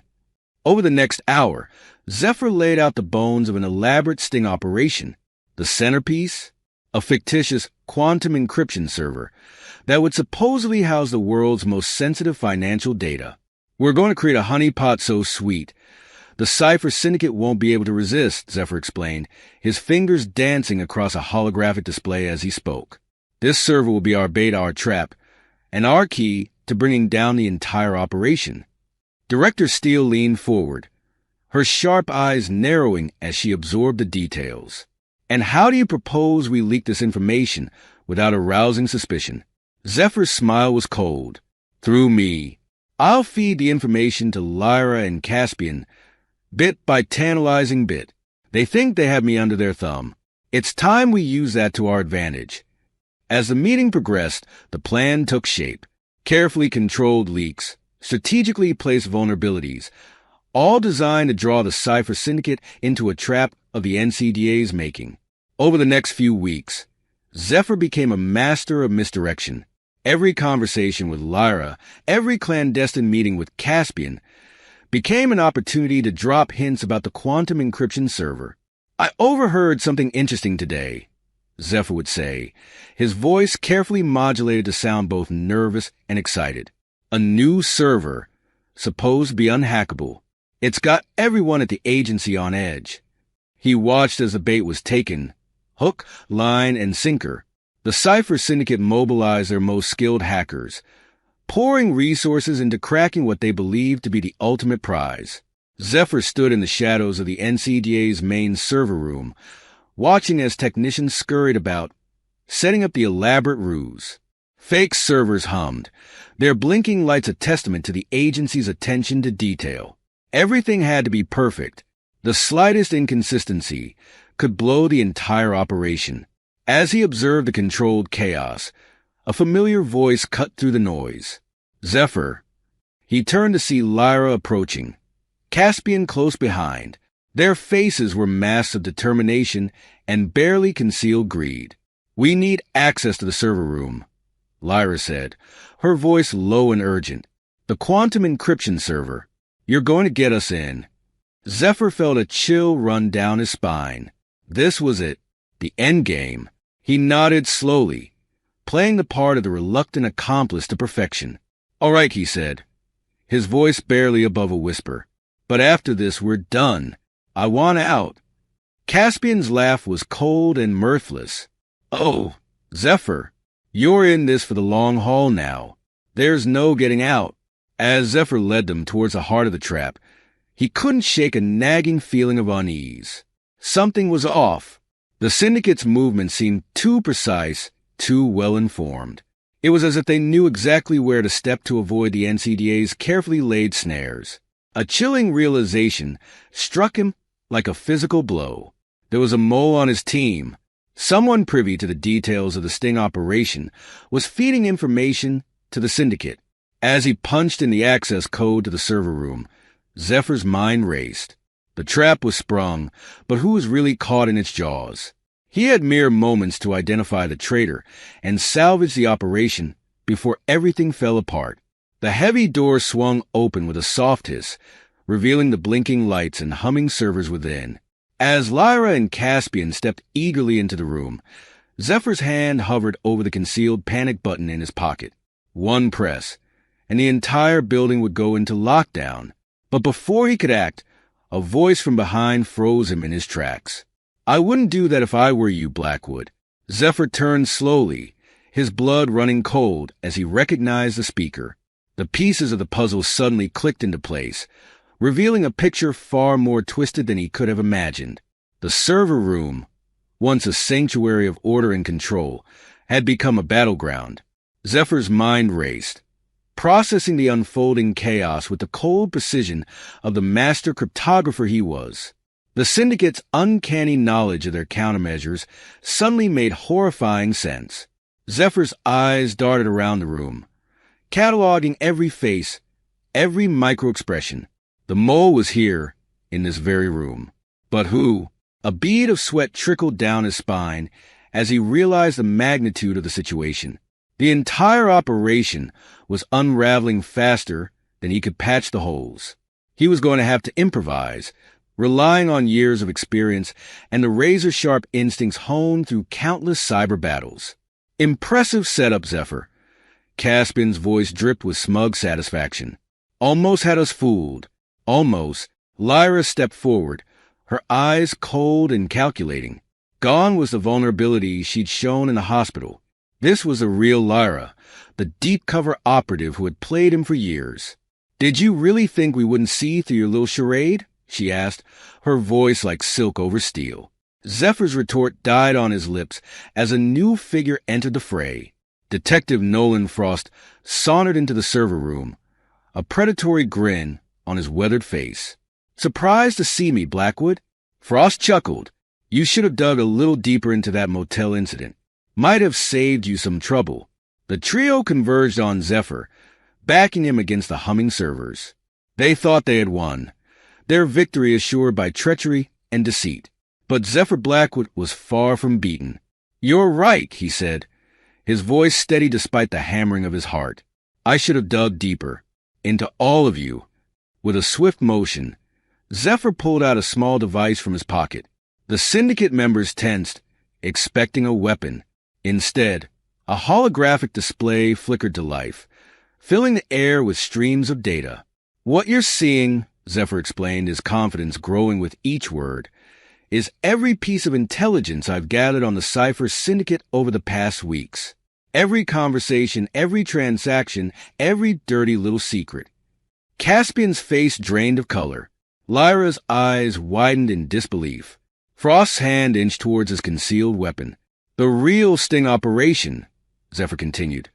Over the next hour, Zephyr laid out the bones of an elaborate sting operation. The centerpiece? A fictitious quantum encryption server that would supposedly house the world's most sensitive financial data. "We're going to create a honeypot so sweet the Cipher Syndicate won't be able to resist," Zephyr explained, his fingers dancing across a holographic display as he spoke. "This server will be our bait, our trap, and our key to bringing down the entire operation." Director Steele leaned forward, her sharp eyes narrowing as she absorbed the details. "And how do you propose we leak this information without arousing suspicion?" Zephyr's smile was cold. "Through me. I'll feed the information to Lyra and Caspian, bit by tantalizing bit. They think they have me under their thumb. It's time we use that to our advantage." As the meeting progressed, the plan took shape. Carefully controlled leaks, strategically placed vulnerabilities, all designed to draw the Cipher Syndicate into a trap of the NCDA's making. Over the next few weeks, Zephyr became a master of misdirection. Every conversation with Lyra, every clandestine meeting with Caspian, became an opportunity to drop hints about the quantum encryption server. I overheard something interesting today, Zephyr would say, his voice carefully modulated to sound both nervous and excited. A new server, supposed to be unhackable. It's got everyone at the agency on edge. He watched as the bait was taken. Hook, line, and sinker. The Cypher Syndicate mobilized their most skilled hackers, pouring resources into cracking what they believed to be the ultimate prize. Zephyr stood in the shadows of the NCDA's main server room, watching as technicians scurried about, setting up the elaborate ruse. Fake servers hummed, their blinking lights a testament to the agency's attention to detail. Everything had to be perfect. The slightest inconsistency could blow the entire operation. As he observed the controlled chaos, a familiar voice cut through the noise. Zephyr. He turned to see Lyra approaching, Caspian close behind. Their faces were masks of determination and barely concealed greed. "We need access to the server room," Lyra said, her voice low and urgent. "The quantum encryption server. You're going to get us in." Zephyr felt a chill run down his spine. This was it, the endgame. He nodded slowly, playing the part of the reluctant accomplice to perfection. "All right," he said, his voice barely above a whisper. "But after this, we're done. I want out." Caspian's laugh was cold and mirthless. "Oh, Zephyr, you're in this for the long haul now. There's no getting out." As Zephyr led them towards the heart of the trap, he couldn't shake a nagging feeling of unease. Something was off. The Syndicate's movement seemed too precise, too well-informed. It was as if they knew exactly where to step to avoid the NCDA's carefully laid snares. A chilling realization struck him like a physical blow. There was a mole on his team. Someone privy to the details of the sting operation was feeding information to the Syndicate. As he punched in the access code to the server room, Zephyr's mind raced. The trap was sprung, but who was really caught in its jaws? He had mere moments to identify the traitor and salvage the operation before everything fell apart. The heavy door swung open with a soft hiss, revealing the blinking lights and humming servers within. As Lyra and Caspian stepped eagerly into the room, Zephyr's hand hovered over the concealed panic button in his pocket. One press, and the entire building would go into lockdown. But before he could act, a voice from behind froze him in his tracks. "I wouldn't do that if I were you, Blackwood." Zephyr turned slowly, his blood running cold as he recognized the speaker. The pieces of the puzzle suddenly clicked into place, revealing a picture far more twisted than he could have imagined. The server room, once a sanctuary of order and control, had become a battleground. Zephyr's mind raced, processing the unfolding chaos with the cold precision of the master cryptographer he was. The Syndicate's uncanny knowledge of their countermeasures suddenly made horrifying sense. Zephyr's eyes darted around the room, cataloging every face, every micro-expression. The mole was here, in this very room. But who? A bead of sweat trickled down his spine as he realized the magnitude of the situation. The entire operation was unraveling faster than he could patch the holes. He was going to have to improvise, relying on years of experience and the razor-sharp instincts honed through countless cyber battles. "Impressive setup, Zephyr." Caspian's voice dripped with smug satisfaction. "Almost had us fooled. Almost." Lyra stepped forward, her eyes cold and calculating. Gone was the vulnerability she'd shown in the hospital. This was the real Lyra, the deep-cover operative who had played him for years. "Did you really think we wouldn't see through your little charade?" she asked, her voice like silk over steel. Zephyr's retort died on his lips as a new figure entered the fray. Detective Nolan Frost sauntered into the server room, a predatory grin on his weathered face. "Surprised to see me, Blackwood?" Frost chuckled. "You should have dug a little deeper into that motel incident. Might have saved you some trouble." The trio converged on Zephyr, backing him against the humming servers. They thought they had won, their victory assured by treachery and deceit. But Zephyr Blackwood was far from beaten. "You're right," he said, his voice steady despite the hammering of his heart. "I should have dug deeper. Into all of you." With a swift motion, Zephyr pulled out a small device from his pocket. The syndicate members tensed, expecting a weapon. Instead, a holographic display flickered to life, filling the air with streams of data. What you're seeing, Zephyr explained, his confidence growing with each word, is every piece of intelligence I've gathered on the Cypher Syndicate over the past weeks. Every conversation, every transaction, every dirty little secret. Caspian's face drained of color. Lyra's eyes widened in disbelief. Frost's hand inched towards his concealed weapon. The real sting operation, Zephyr continued,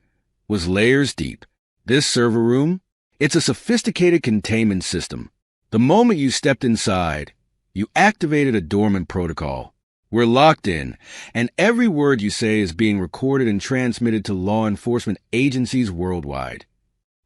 was layers deep. This server room, it's a sophisticated containment system. The moment you stepped inside, you activated a dormant protocol. We're locked in, and every word you say is being recorded and transmitted to law enforcement agencies worldwide.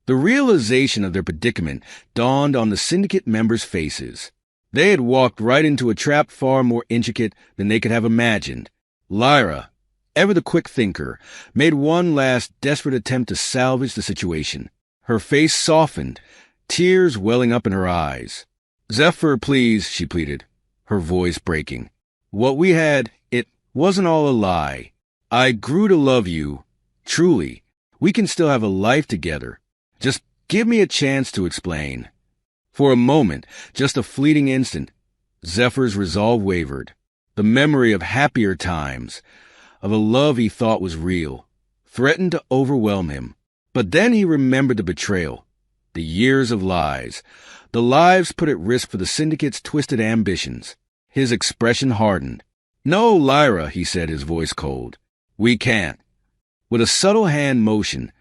The realization of their predicament dawned on the syndicate members' faces. They had walked right into a trap far more intricate than they could have imagined. Lyra, ever the quick thinker, made one last desperate attempt to salvage the situation. Her face softened, tears welling up in her eyes. "Zephyr, please," she pleaded, her voice breaking. "What we had, it wasn't all a lie. I grew to love you. Truly, we can still have a life together. Just give me a chance to explain." For a moment, just a fleeting instant, Zephyr's resolve wavered. The memory of happier times, of a love he thought was real, threatened to overwhelm him. But then he remembered the betrayal, the years of lies, the lives put at risk for the Syndicate's twisted ambitions. His expression hardened. "No, Lyra," he said, his voice cold. "We can't." With a subtle hand motion,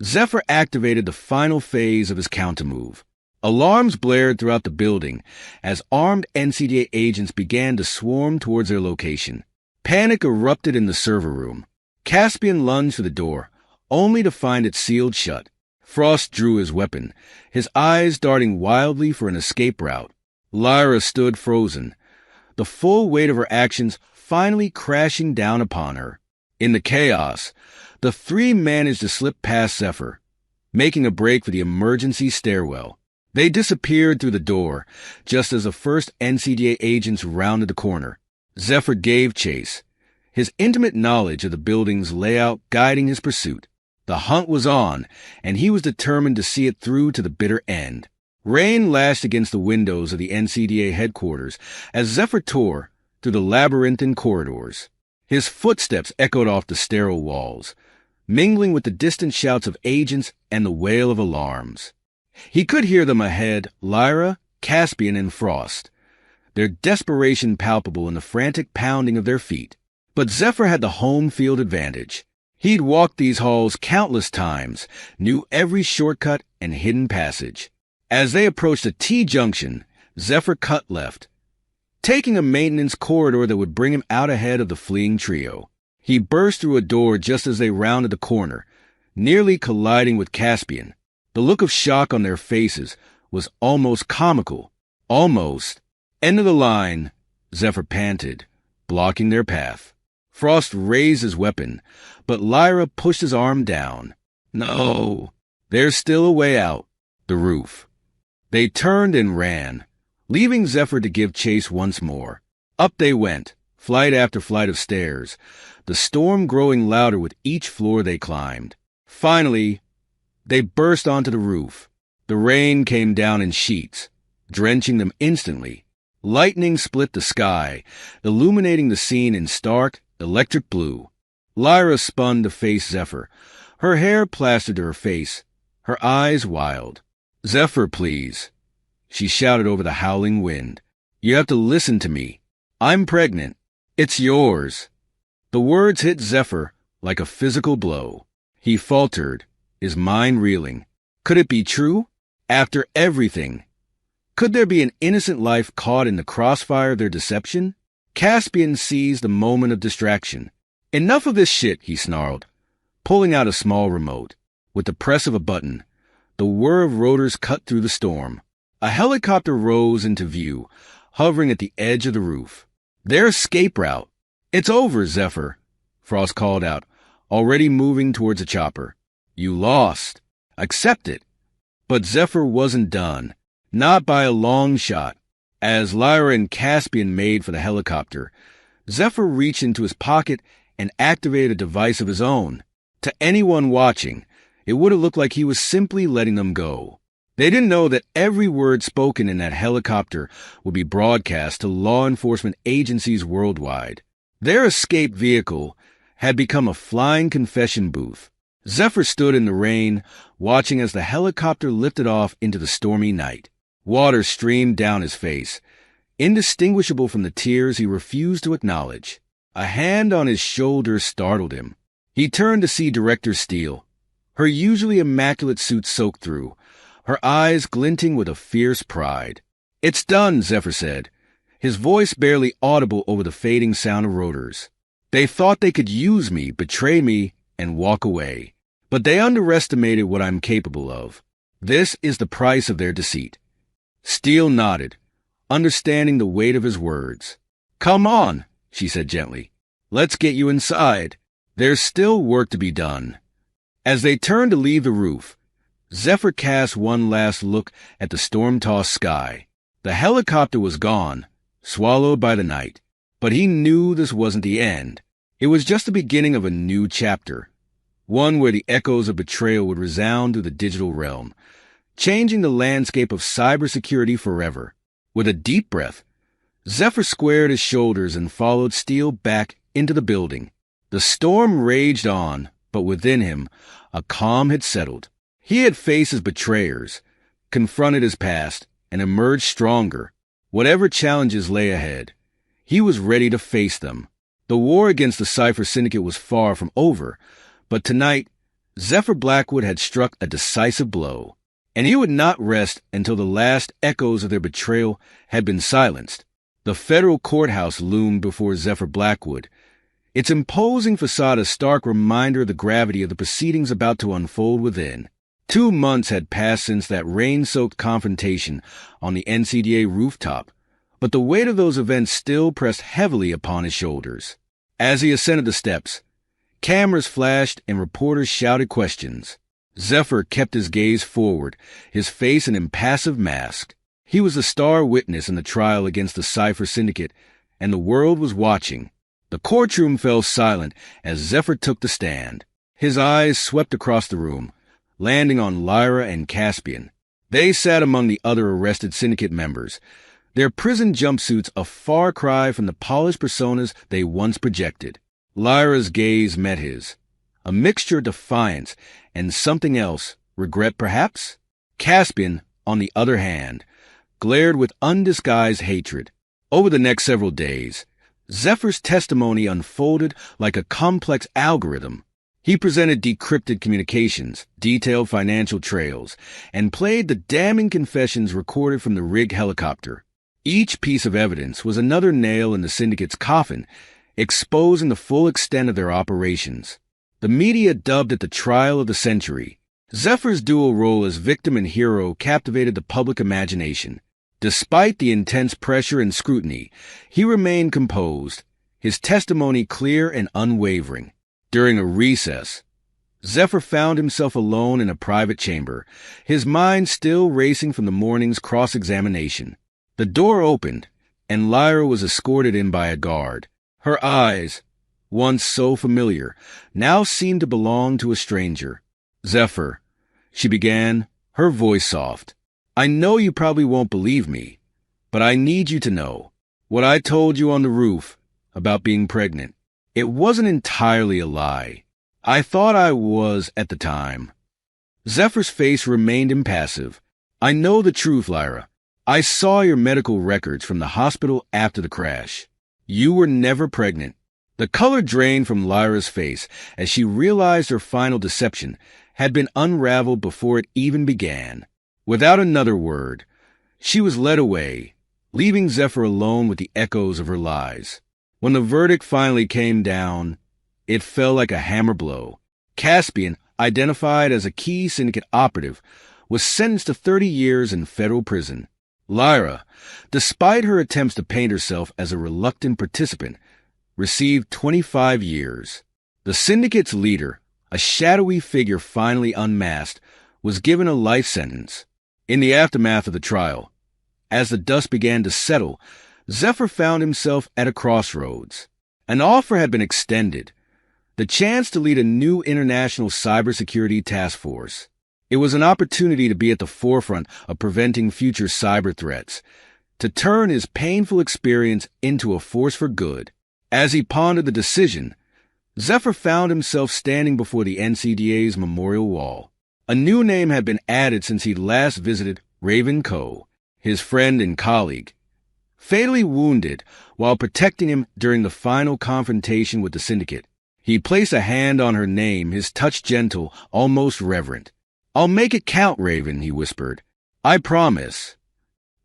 Zephyr activated the final phase of his countermove. Alarms blared throughout the building as armed NCDA agents began to swarm towards their location. Panic erupted in the server room. Caspian lunged for the door, only to find it sealed shut. Frost drew his weapon, his eyes darting wildly for an escape route. Lyra stood frozen, the full weight of her actions finally crashing down upon her. In the chaos, the three managed to slip past Zephyr, making a break for the emergency stairwell. They disappeared through the door, just as the first NCDA agents rounded the corner. Zephyr gave chase, his intimate knowledge of the building's layout guiding his pursuit. The hunt was on, and he was determined to see it through to the bitter end. Rain lashed against the windows of the NCDA headquarters as Zephyr tore through the labyrinthine corridors. His footsteps echoed off the sterile walls, mingling with the distant shouts of agents and the wail of alarms. He could hear them ahead, Lyra, Caspian, and Frost, their desperation palpable in the frantic pounding of their feet. But Zephyr had the home field advantage. He'd walked these halls countless times, knew every shortcut and hidden passage. As they approached a T-junction, Zephyr cut left, taking a maintenance corridor that would bring him out ahead of the fleeing trio. He burst through a door just as they rounded the corner, nearly colliding with Caspian. The look of shock on their faces was almost comical. Almost. "End of the line," Zephyr panted, blocking their path. Frost raised his weapon, but Lyra pushed his arm down. "No, there's still a way out." The roof. They turned and ran, leaving Zephyr to give chase once more. Up they went, flight after flight of stairs, the storm growing louder with each floor they climbed. Finally, they burst onto the roof. The rain came down in sheets, drenching them instantly. Lightning split the sky, illuminating the scene in stark, electric blue. Lyra spun to face Zephyr, her hair plastered to her face, her eyes wild. "Zephyr, please," she shouted over the howling wind. "You have to listen to me. I'm pregnant. It's yours." The words hit Zephyr like a physical blow. He faltered, his mind reeling. Could it be true? After everything? Could there be an innocent life caught in the crossfire of their deception? Caspian seized the moment of distraction. "Enough of this shit," he snarled, pulling out a small remote. With the press of a button, the whir of rotors cut through the storm. A helicopter rose into view, hovering at the edge of the roof. Their escape route. "It's over, Zephyr," Frost called out, already moving towards a chopper. "You lost. Accept it." But Zephyr wasn't done. Not by a long shot. As Lyra and Caspian made for the helicopter, Zephyr reached into his pocket and activated a device of his own. To anyone watching, it would have looked like he was simply letting them go. They didn't know that every word spoken in that helicopter would be broadcast to law enforcement agencies worldwide. Their escape vehicle had become a flying confession booth. Zephyr stood in the rain, watching as the helicopter lifted off into the stormy night. Water streamed down his face, indistinguishable from the tears he refused to acknowledge. A hand on his shoulder startled him. He turned to see Director Steele, her usually immaculate suit soaked through, her eyes glinting with a fierce pride. "It's done," Zephyr said, his voice barely audible over the fading sound of rotors. "They thought they could use me, betray me, and walk away. But they underestimated what I'm capable of. This is the price of their deceit." Steele nodded, understanding the weight of his words. "Come on," she said gently. "Let's get you inside. There's still work to be done." As they turned to leave the roof, Zephyr cast one last look at the storm-tossed sky. The helicopter was gone, swallowed by the night. But he knew this wasn't the end. It was just the beginning of a new chapter, one where the echoes of betrayal would resound through the digital realm, changing the landscape of cybersecurity forever. With a deep breath, Zephyr squared his shoulders and followed Steele back into the building. The storm raged on, but within him, a calm had settled. He had faced his betrayers, confronted his past, and emerged stronger. Whatever challenges lay ahead, he was ready to face them. The war against the Cypher Syndicate was far from over, but tonight, Zephyr Blackwood had struck a decisive blow, and he would not rest until the last echoes of their betrayal had been silenced. The federal courthouse loomed before Zephyr Blackwood, its imposing facade a stark reminder of the gravity of the proceedings about to unfold within. 2 months had passed since that rain-soaked confrontation on the NCDA rooftop, but the weight of those events still pressed heavily upon his shoulders. As he ascended the steps, cameras flashed and reporters shouted questions. Zephyr kept his gaze forward, his face an impassive mask. He was the star witness in the trial against the Cypher Syndicate, and the world was watching. The courtroom fell silent as Zephyr took the stand. His eyes swept across the room, landing on Lyra and Caspian. They sat among the other arrested syndicate members, their prison jumpsuits a far cry from the polished personas they once projected. Lyra's gaze met his, a mixture of defiance and something else, regret perhaps? Caspian, on the other hand, glared with undisguised hatred. Over the next several days, Zephyr's testimony unfolded like a complex algorithm. He presented decrypted communications, detailed financial trails, and played the damning confessions recorded from the rig helicopter. Each piece of evidence was another nail in the syndicate's coffin, exposing the full extent of their operations. The media dubbed it the trial of the century. Zephyr's dual role as victim and hero captivated the public imagination. Despite the intense pressure and scrutiny, he remained composed, his testimony clear and unwavering. During a recess, Zephyr found himself alone in a private chamber, his mind still racing from the morning's cross-examination. The door opened, and Lyra was escorted in by a guard. Her eyes, once so familiar, now seemed to belong to a stranger. "Zephyr," she began, her voice soft, "I know you probably won't believe me, but I need you to know what I told you on the roof about being pregnant. It wasn't entirely a lie. I thought I was at the time." Zephyr's face remained impassive. "I know the truth, Lyra. I saw your medical records from the hospital after the crash. You were never pregnant." The color drained from Lyra's face as she realized her final deception had been unraveled before it even began. Without another word, she was led away, leaving Zephyr alone with the echoes of her lies. When the verdict finally came down, it fell like a hammer blow. Caspian, identified as a key syndicate operative, was sentenced to 30 years in federal prison. Lyra, despite her attempts to paint herself as a reluctant participant, received 25 years. The syndicate's leader, a shadowy figure finally unmasked, was given a life sentence. In the aftermath of the trial, As the dust began to settle, Zephyr found himself at a crossroads. An offer had been extended, the chance to lead a new international cybersecurity task force. It was an opportunity to be at the forefront of preventing future cyber threats, to turn his painful experience into a force for good. As he pondered the decision, Zephyr found himself standing before the NCDA's memorial wall. A new name had been added since he last visited Raven Coe, his friend and colleague. Fatally wounded while protecting him during the final confrontation with the Syndicate, he placed a hand on her name, his touch gentle, almost reverent. "I'll make it count, Raven," he whispered. "I promise."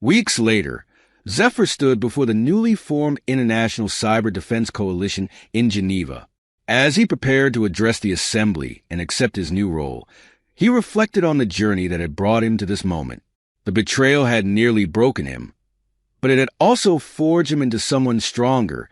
Weeks later, Zephyr stood before the newly formed International Cyber Defense Coalition in Geneva. As he prepared to address the assembly and accept his new role, he reflected on the journey that had brought him to this moment. The betrayal had nearly broken him, but it had also forged him into someone stronger,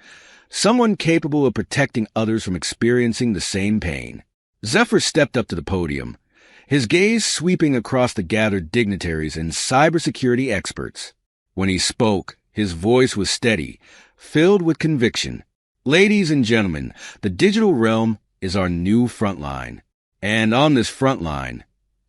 someone capable of protecting others from experiencing the same pain. Zephyr stepped up to the podium, his gaze sweeping across the gathered dignitaries and cybersecurity experts. When he spoke, his voice was steady, filled with conviction. "Ladies and gentlemen, the digital realm is our new front line. And on this front line,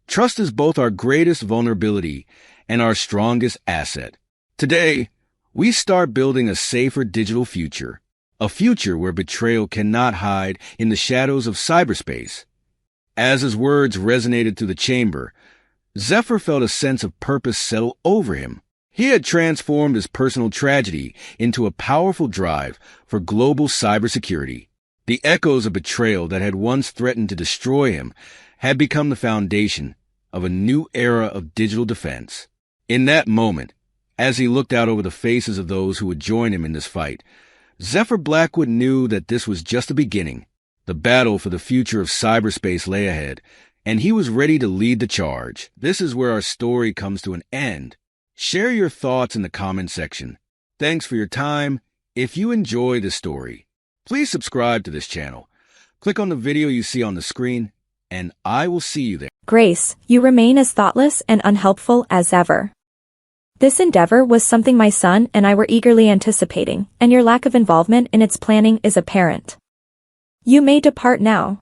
trust is both our greatest vulnerability and our strongest asset. Today, we start building a safer digital future, a future where betrayal cannot hide in the shadows of cyberspace." As his words resonated through the chamber, Zephyr felt a sense of purpose settle over him. He had transformed his personal tragedy into a powerful drive for global cybersecurity. The echoes of betrayal that had once threatened to destroy him had become the foundation of a new era of digital defense. In that moment, as he looked out over the faces of those who would join him in this fight, Zephyr Blackwood knew that this was just the beginning. The battle for the future of cyberspace lay ahead, and he was ready to lead the charge. This is where our story comes to an end. Share your thoughts in the comment section. Thanks for your time. If you enjoy this story, please subscribe to this channel. Click on the video you see on the screen, and I will see you there. Grace, you remain as thoughtless and unhelpful as ever. This endeavor was something my son and I were eagerly anticipating, and your lack of involvement in its planning is apparent. You may depart now.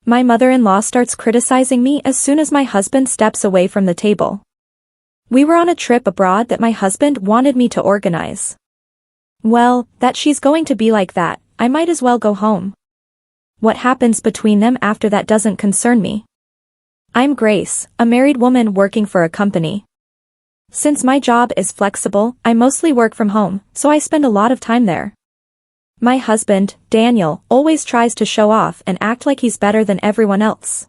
My mother-in-law starts criticizing me as soon as my husband steps away from the table. We were on a trip abroad that my husband wanted me to organize. Well, that she's going to be like that, I might as well go home. What happens between them after that doesn't concern me. I'm Grace, a married woman working for a company. Since my job is flexible, I mostly work from home, so I spend a lot of time there. My husband, Daniel, always tries to show off and act like he's better than everyone else.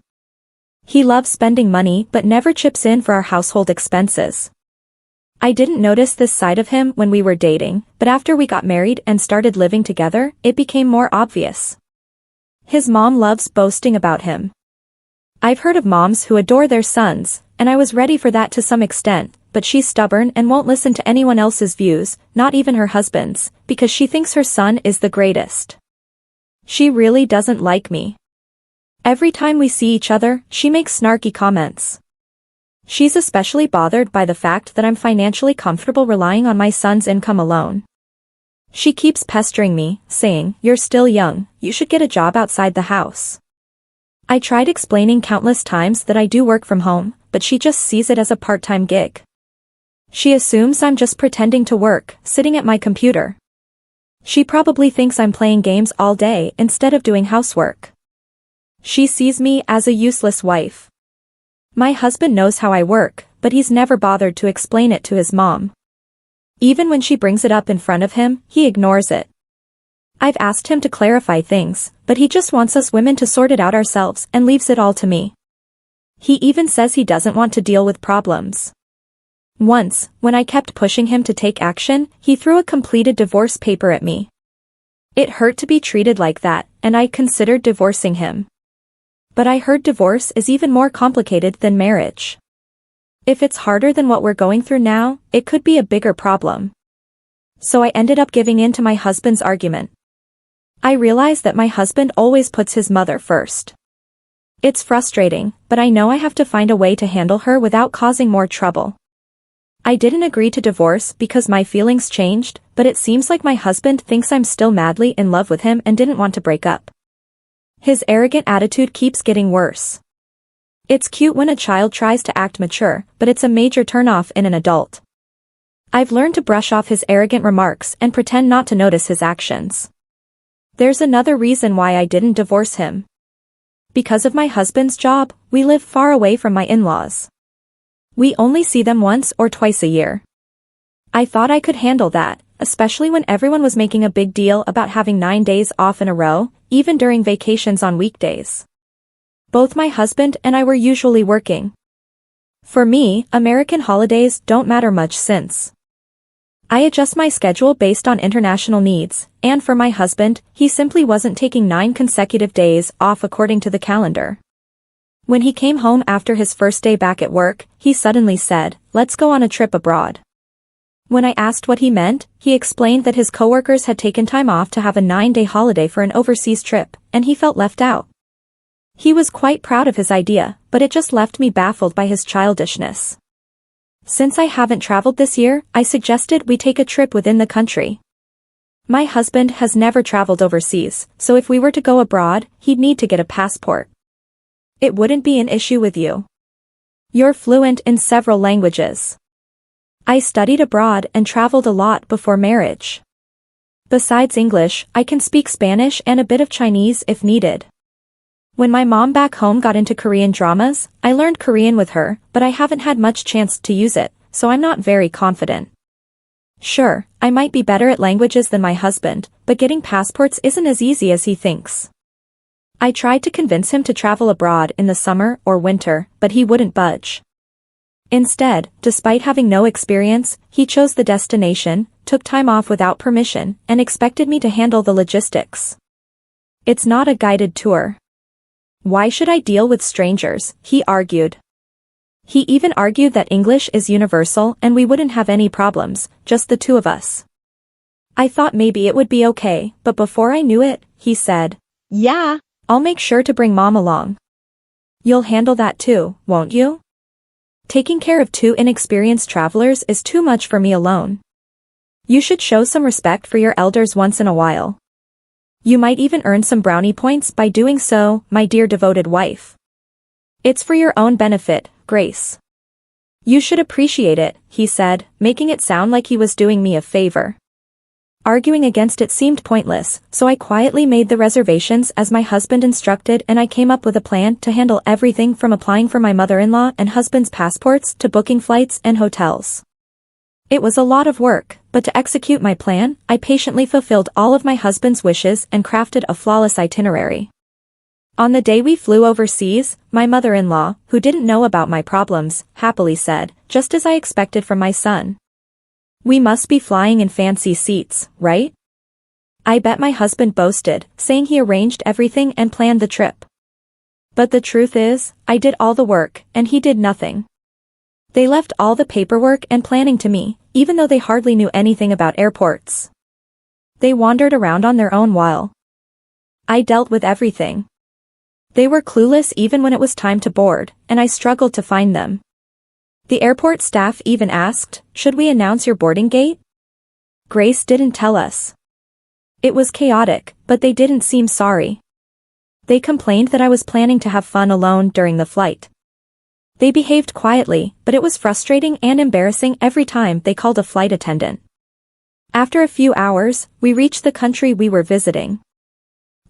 He loves spending money but never chips in for our household expenses. I didn't notice this side of him when we were dating, but after we got married and started living together, it became more obvious. His mom loves boasting about him. I've heard of moms who adore their sons, and I was ready for that to some extent, but she's stubborn and won't listen to anyone else's views, not even her husband's, because she thinks her son is the greatest. She really doesn't like me. Every time we see each other, she makes snarky comments. She's especially bothered by the fact that I'm financially comfortable relying on my son's income alone. She keeps pestering me, saying, "You're still young, you should get a job outside the house." I tried explaining countless times that I do work from home, but she just sees it as a part-time gig. She assumes I'm just pretending to work, sitting at my computer. She probably thinks I'm playing games all day instead of doing housework. She sees me as a useless wife. My husband knows how I work, but he's never bothered to explain it to his mom. Even when she brings it up in front of him, he ignores it. I've asked him to clarify things, but he just wants us women to sort it out ourselves and leaves it all to me. He even says he doesn't want to deal with problems. Once, when I kept pushing him to take action, he threw a completed divorce paper at me. It hurt to be treated like that, and I considered divorcing him. But I heard divorce is even more complicated than marriage. If it's harder than what we're going through now, it could be a bigger problem. So I ended up giving in to my husband's argument. I realized that my husband always puts his mother first. It's frustrating, but I know I have to find a way to handle her without causing more trouble. I didn't agree to divorce because my feelings changed, but it seems like my husband thinks I'm still madly in love with him and didn't want to break up. His arrogant attitude keeps getting worse. It's cute when a child tries to act mature, but it's a major turnoff in an adult. I've learned to brush off his arrogant remarks and pretend not to notice his actions. There's another reason why I didn't divorce him. Because of my husband's job, we live far away from my in-laws. We only see them once or twice a year. I thought I could handle that, especially when everyone was making a big deal about having 9 days off in a row, even during vacations on weekdays. Both my husband and I were usually working. For me, American holidays don't matter much since I adjust my schedule based on international needs, and for my husband, he simply wasn't taking 9 consecutive days off according to the calendar. When he came home after his first day back at work, he suddenly said, "Let's go on a trip abroad." When I asked what he meant, he explained that his coworkers had taken time off to have a 9-day holiday for an overseas trip, and he felt left out. He was quite proud of his idea, but it just left me baffled by his childishness. Since I haven't traveled this year, I suggested we take a trip within the country. My husband has never traveled overseas, so if we were to go abroad, he'd need to get a passport. It wouldn't be an issue with you. You're fluent in several languages. I studied abroad and traveled a lot before marriage. Besides English, I can speak Spanish and a bit of Chinese if needed. When my mom back home got into Korean dramas, I learned Korean with her, but I haven't had much chance to use it, so I'm not very confident. Sure, I might be better at languages than my husband, but getting passports isn't as easy as he thinks. I tried to convince him to travel abroad in the summer or winter, but he wouldn't budge. Instead, despite having no experience, he chose the destination, took time off without permission, and expected me to handle the logistics. It's not a guided tour. Why should I deal with strangers, he argued. He even argued that English is universal and we wouldn't have any problems, just the two of us. I thought maybe it would be okay, but before I knew it, he said, "Yeah, I'll make sure to bring Mom along. You'll handle that too, won't you? Taking care of 2 inexperienced travelers is too much for me alone. You should show some respect for your elders once in a while. You might even earn some brownie points by doing so, my dear devoted wife. It's for your own benefit, Grace. You should appreciate it," he said, making it sound like he was doing me a favor. Arguing against it seemed pointless, so I quietly made the reservations as my husband instructed, and I came up with a plan to handle everything from applying for my mother-in-law and husband's passports to booking flights and hotels. It was a lot of work, but to execute my plan, I patiently fulfilled all of my husband's wishes and crafted a flawless itinerary. On the day we flew overseas, my mother-in-law, who didn't know about my problems, happily said, just as I expected from my son, "We must be flying in fancy seats, right?" I bet my husband boasted, saying he arranged everything and planned the trip. But the truth is, I did all the work, and he did nothing. They left all the paperwork and planning to me, even though they hardly knew anything about airports. They wandered around on their own while I dealt with everything. They were clueless even when it was time to board, and I struggled to find them. The airport staff even asked, "Should we announce your boarding gate?" Grace didn't tell us. It was chaotic, but they didn't seem sorry. They complained that I was planning to have fun alone during the flight. They behaved quietly, but it was frustrating and embarrassing every time they called a flight attendant. After a few hours, we reached the country we were visiting.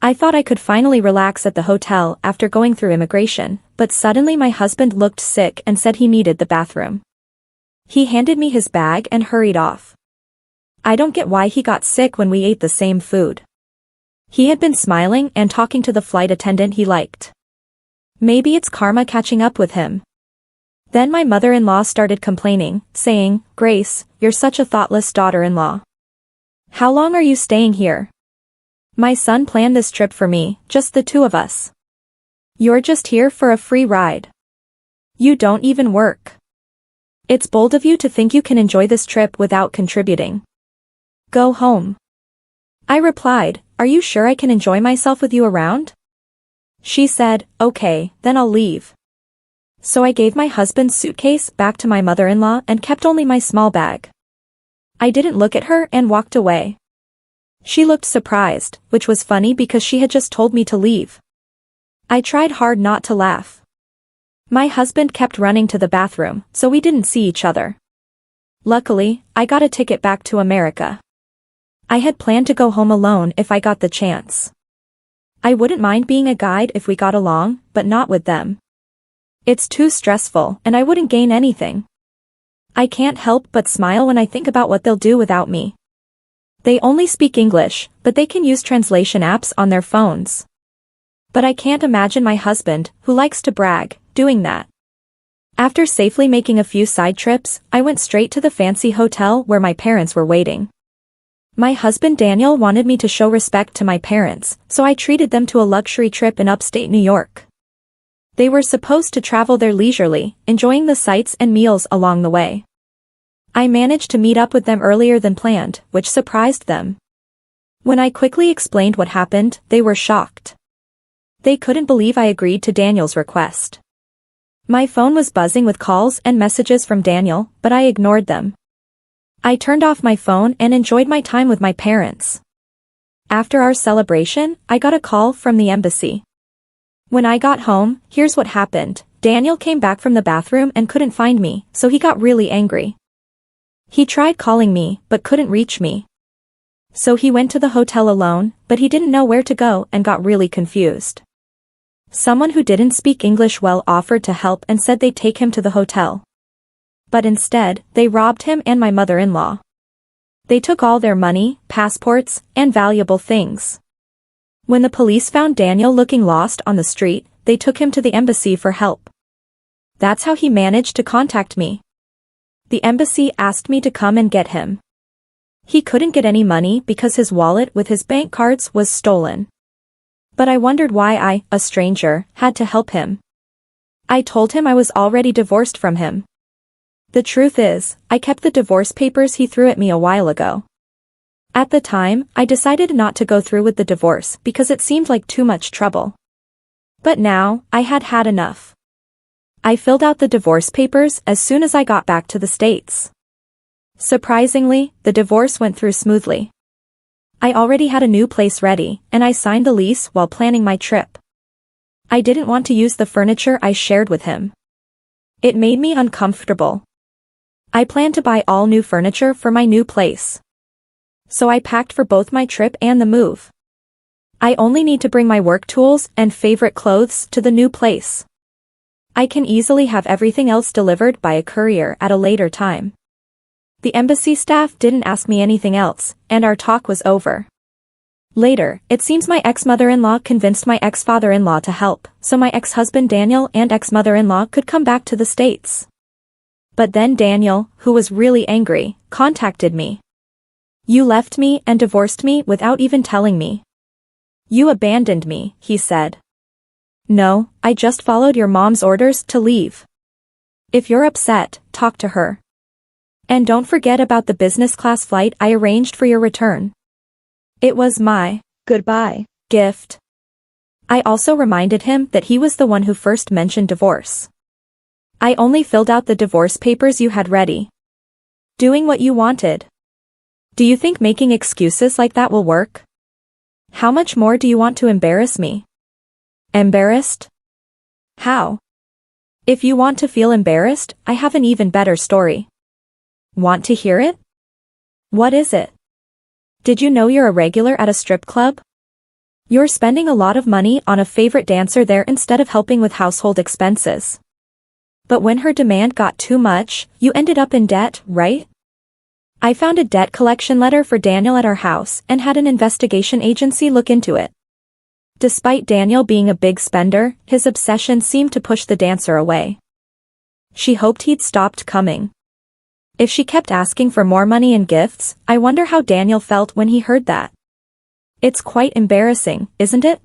I thought I could finally relax at the hotel after going through immigration, but suddenly my husband looked sick and said he needed the bathroom. He handed me his bag and hurried off. I don't get why he got sick when we ate the same food. He had been smiling and talking to the flight attendant he liked. Maybe it's karma catching up with him. Then my mother-in-law started complaining, saying, "Grace, you're such a thoughtless daughter-in-law. How long are you staying here? My son planned this trip for me, just the 2 of us. You're just here for a free ride. You don't even work. It's bold of you to think you can enjoy this trip without contributing. Go home." I replied, "Are you sure I can enjoy myself with you around?" She said, "Okay, then I'll leave." So I gave my husband's suitcase back to my mother-in-law and kept only my small bag. I didn't look at her and walked away. She looked surprised, which was funny because she had just told me to leave. I tried hard not to laugh. My husband kept running to the bathroom, so we didn't see each other. Luckily, I got a ticket back to America. I had planned to go home alone if I got the chance. I wouldn't mind being a guide if we got along, but not with them. It's too stressful, and I wouldn't gain anything. I can't help but smile when I think about what they'll do without me. They only speak English, but they can use translation apps on their phones. But I can't imagine my husband, who likes to brag, doing that. After safely making a few side trips, I went straight to the fancy hotel where my parents were waiting. My husband Daniel wanted me to show respect to my parents, so I treated them to a luxury trip in upstate New York. They were supposed to travel there leisurely, enjoying the sights and meals along the way. I managed to meet up with them earlier than planned, which surprised them. When I quickly explained what happened, they were shocked. They couldn't believe I agreed to Daniel's request. My phone was buzzing with calls and messages from Daniel, but I ignored them. I turned off my phone and enjoyed my time with my parents. After our celebration, I got a call from the embassy. When I got home, here's what happened. Daniel came back from the bathroom and couldn't find me, so he got really angry. He tried calling me, but couldn't reach me. So he went to the hotel alone, but he didn't know where to go and got really confused. Someone who didn't speak English well offered to help and said they'd take him to the hotel. But instead, they robbed him and my mother-in-law. They took all their money, passports, and valuable things. When the police found Daniel looking lost on the street, they took him to the embassy for help. That's how he managed to contact me. The embassy asked me to come and get him. He couldn't get any money because his wallet with his bank cards was stolen. But I wondered why I, a stranger, had to help him. I told him I was already divorced from him. The truth is, I kept the divorce papers he threw at me a while ago. At the time, I decided not to go through with the divorce because it seemed like too much trouble. But now, I had had enough. I filled out the divorce papers as soon as I got back to the States. Surprisingly, the divorce went through smoothly. I already had a new place ready, and I signed the lease while planning my trip. I didn't want to use the furniture I shared with him. It made me uncomfortable. I planned to buy all new furniture for my new place. So I packed for both my trip and the move. I only need to bring my work tools and favorite clothes to the new place. I can easily have everything else delivered by a courier at a later time. The embassy staff didn't ask me anything else, and our talk was over. Later, it seems my ex-mother-in-law convinced my ex-father-in-law to help, so my ex-husband Daniel and ex-mother-in-law could come back to the States. But then Daniel, who was really angry, contacted me. "You left me and divorced me without even telling me. You abandoned me," he said. "No, I just followed your mom's orders to leave. If you're upset, talk to her. And don't forget about the business class flight I arranged for your return. It was my goodbye gift." I also reminded him that he was the one who first mentioned divorce. "I only filled out the divorce papers you had ready. Doing what you wanted. Do you think making excuses like that will work? How much more do you want to embarrass me?" Embarrassed? How? If you want to feel embarrassed, I have an even better story. Want to hear it? What is it? Did you know you're a regular at a strip club? You're spending a lot of money on a favorite dancer there instead of helping with household expenses. But when her demand got too much, you ended up in debt, right? I found a debt collection letter for Daniel at our house and had an investigation agency look into it. Despite Daniel being a big spender, his obsession seemed to push the dancer away. She hoped he'd stopped coming. If she kept asking for more money and gifts, I wonder how Daniel felt when he heard that. It's quite embarrassing, isn't it?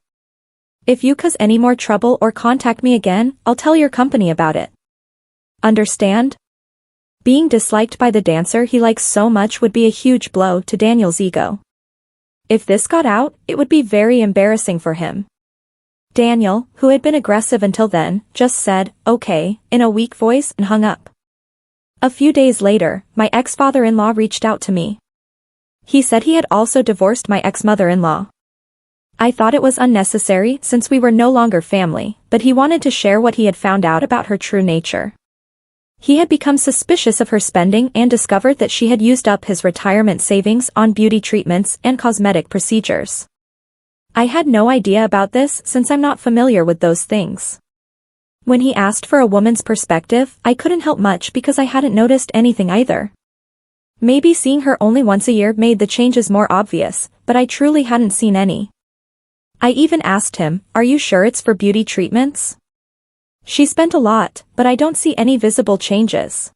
If you cause any more trouble or contact me again, I'll tell your company about it. Understand? Being disliked by the dancer he likes so much would be a huge blow to Daniel's ego. If this got out, it would be very embarrassing for him. Daniel, who had been aggressive until then, just said, "Okay," in a weak voice and hung up. A few days later, my ex-father-in-law reached out to me. He said he had also divorced my ex-mother-in-law. I thought it was unnecessary since we were no longer family, but he wanted to share what he had found out about her true nature. He had become suspicious of her spending and discovered that she had used up his retirement savings on beauty treatments and cosmetic procedures. I had no idea about this since I'm not familiar with those things. When he asked for a woman's perspective, I couldn't help much because I hadn't noticed anything either. Maybe seeing her only once a year made the changes more obvious, but I truly hadn't seen any. I even asked him, "Are you sure it's for beauty treatments?" "She spent a lot, but I don't see any visible changes."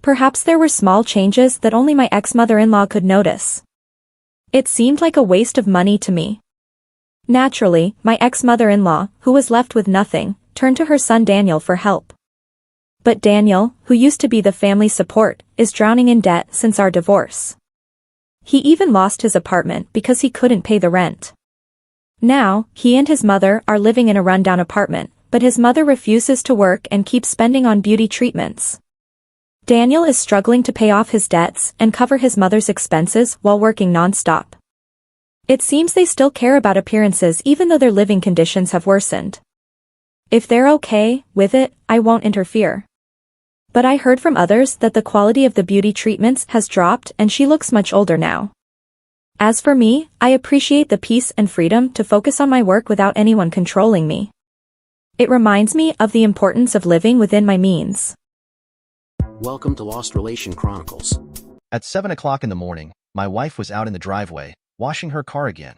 Perhaps there were small changes that only my ex-mother-in-law could notice. It seemed like a waste of money to me. Naturally, my ex-mother-in-law, who was left with nothing, turned to her son Daniel for help. But Daniel, who used to be the family support, is drowning in debt since our divorce. He even lost his apartment because he couldn't pay the rent. Now, he and his mother are living in a rundown apartment, but his mother refuses to work and keeps spending on beauty treatments. Daniel is struggling to pay off his debts and cover his mother's expenses while working non-stop. It seems they still care about appearances even though their living conditions have worsened. If they're okay with it, I won't interfere. But I heard from others that the quality of the beauty treatments has dropped and she looks much older now. As for me, I appreciate the peace and freedom to focus on my work without anyone controlling me. It reminds me of the importance of living within my means. Welcome to Lost Relation Chronicles. At 7 o'clock in the morning, my wife was out in the driveway, washing her car again.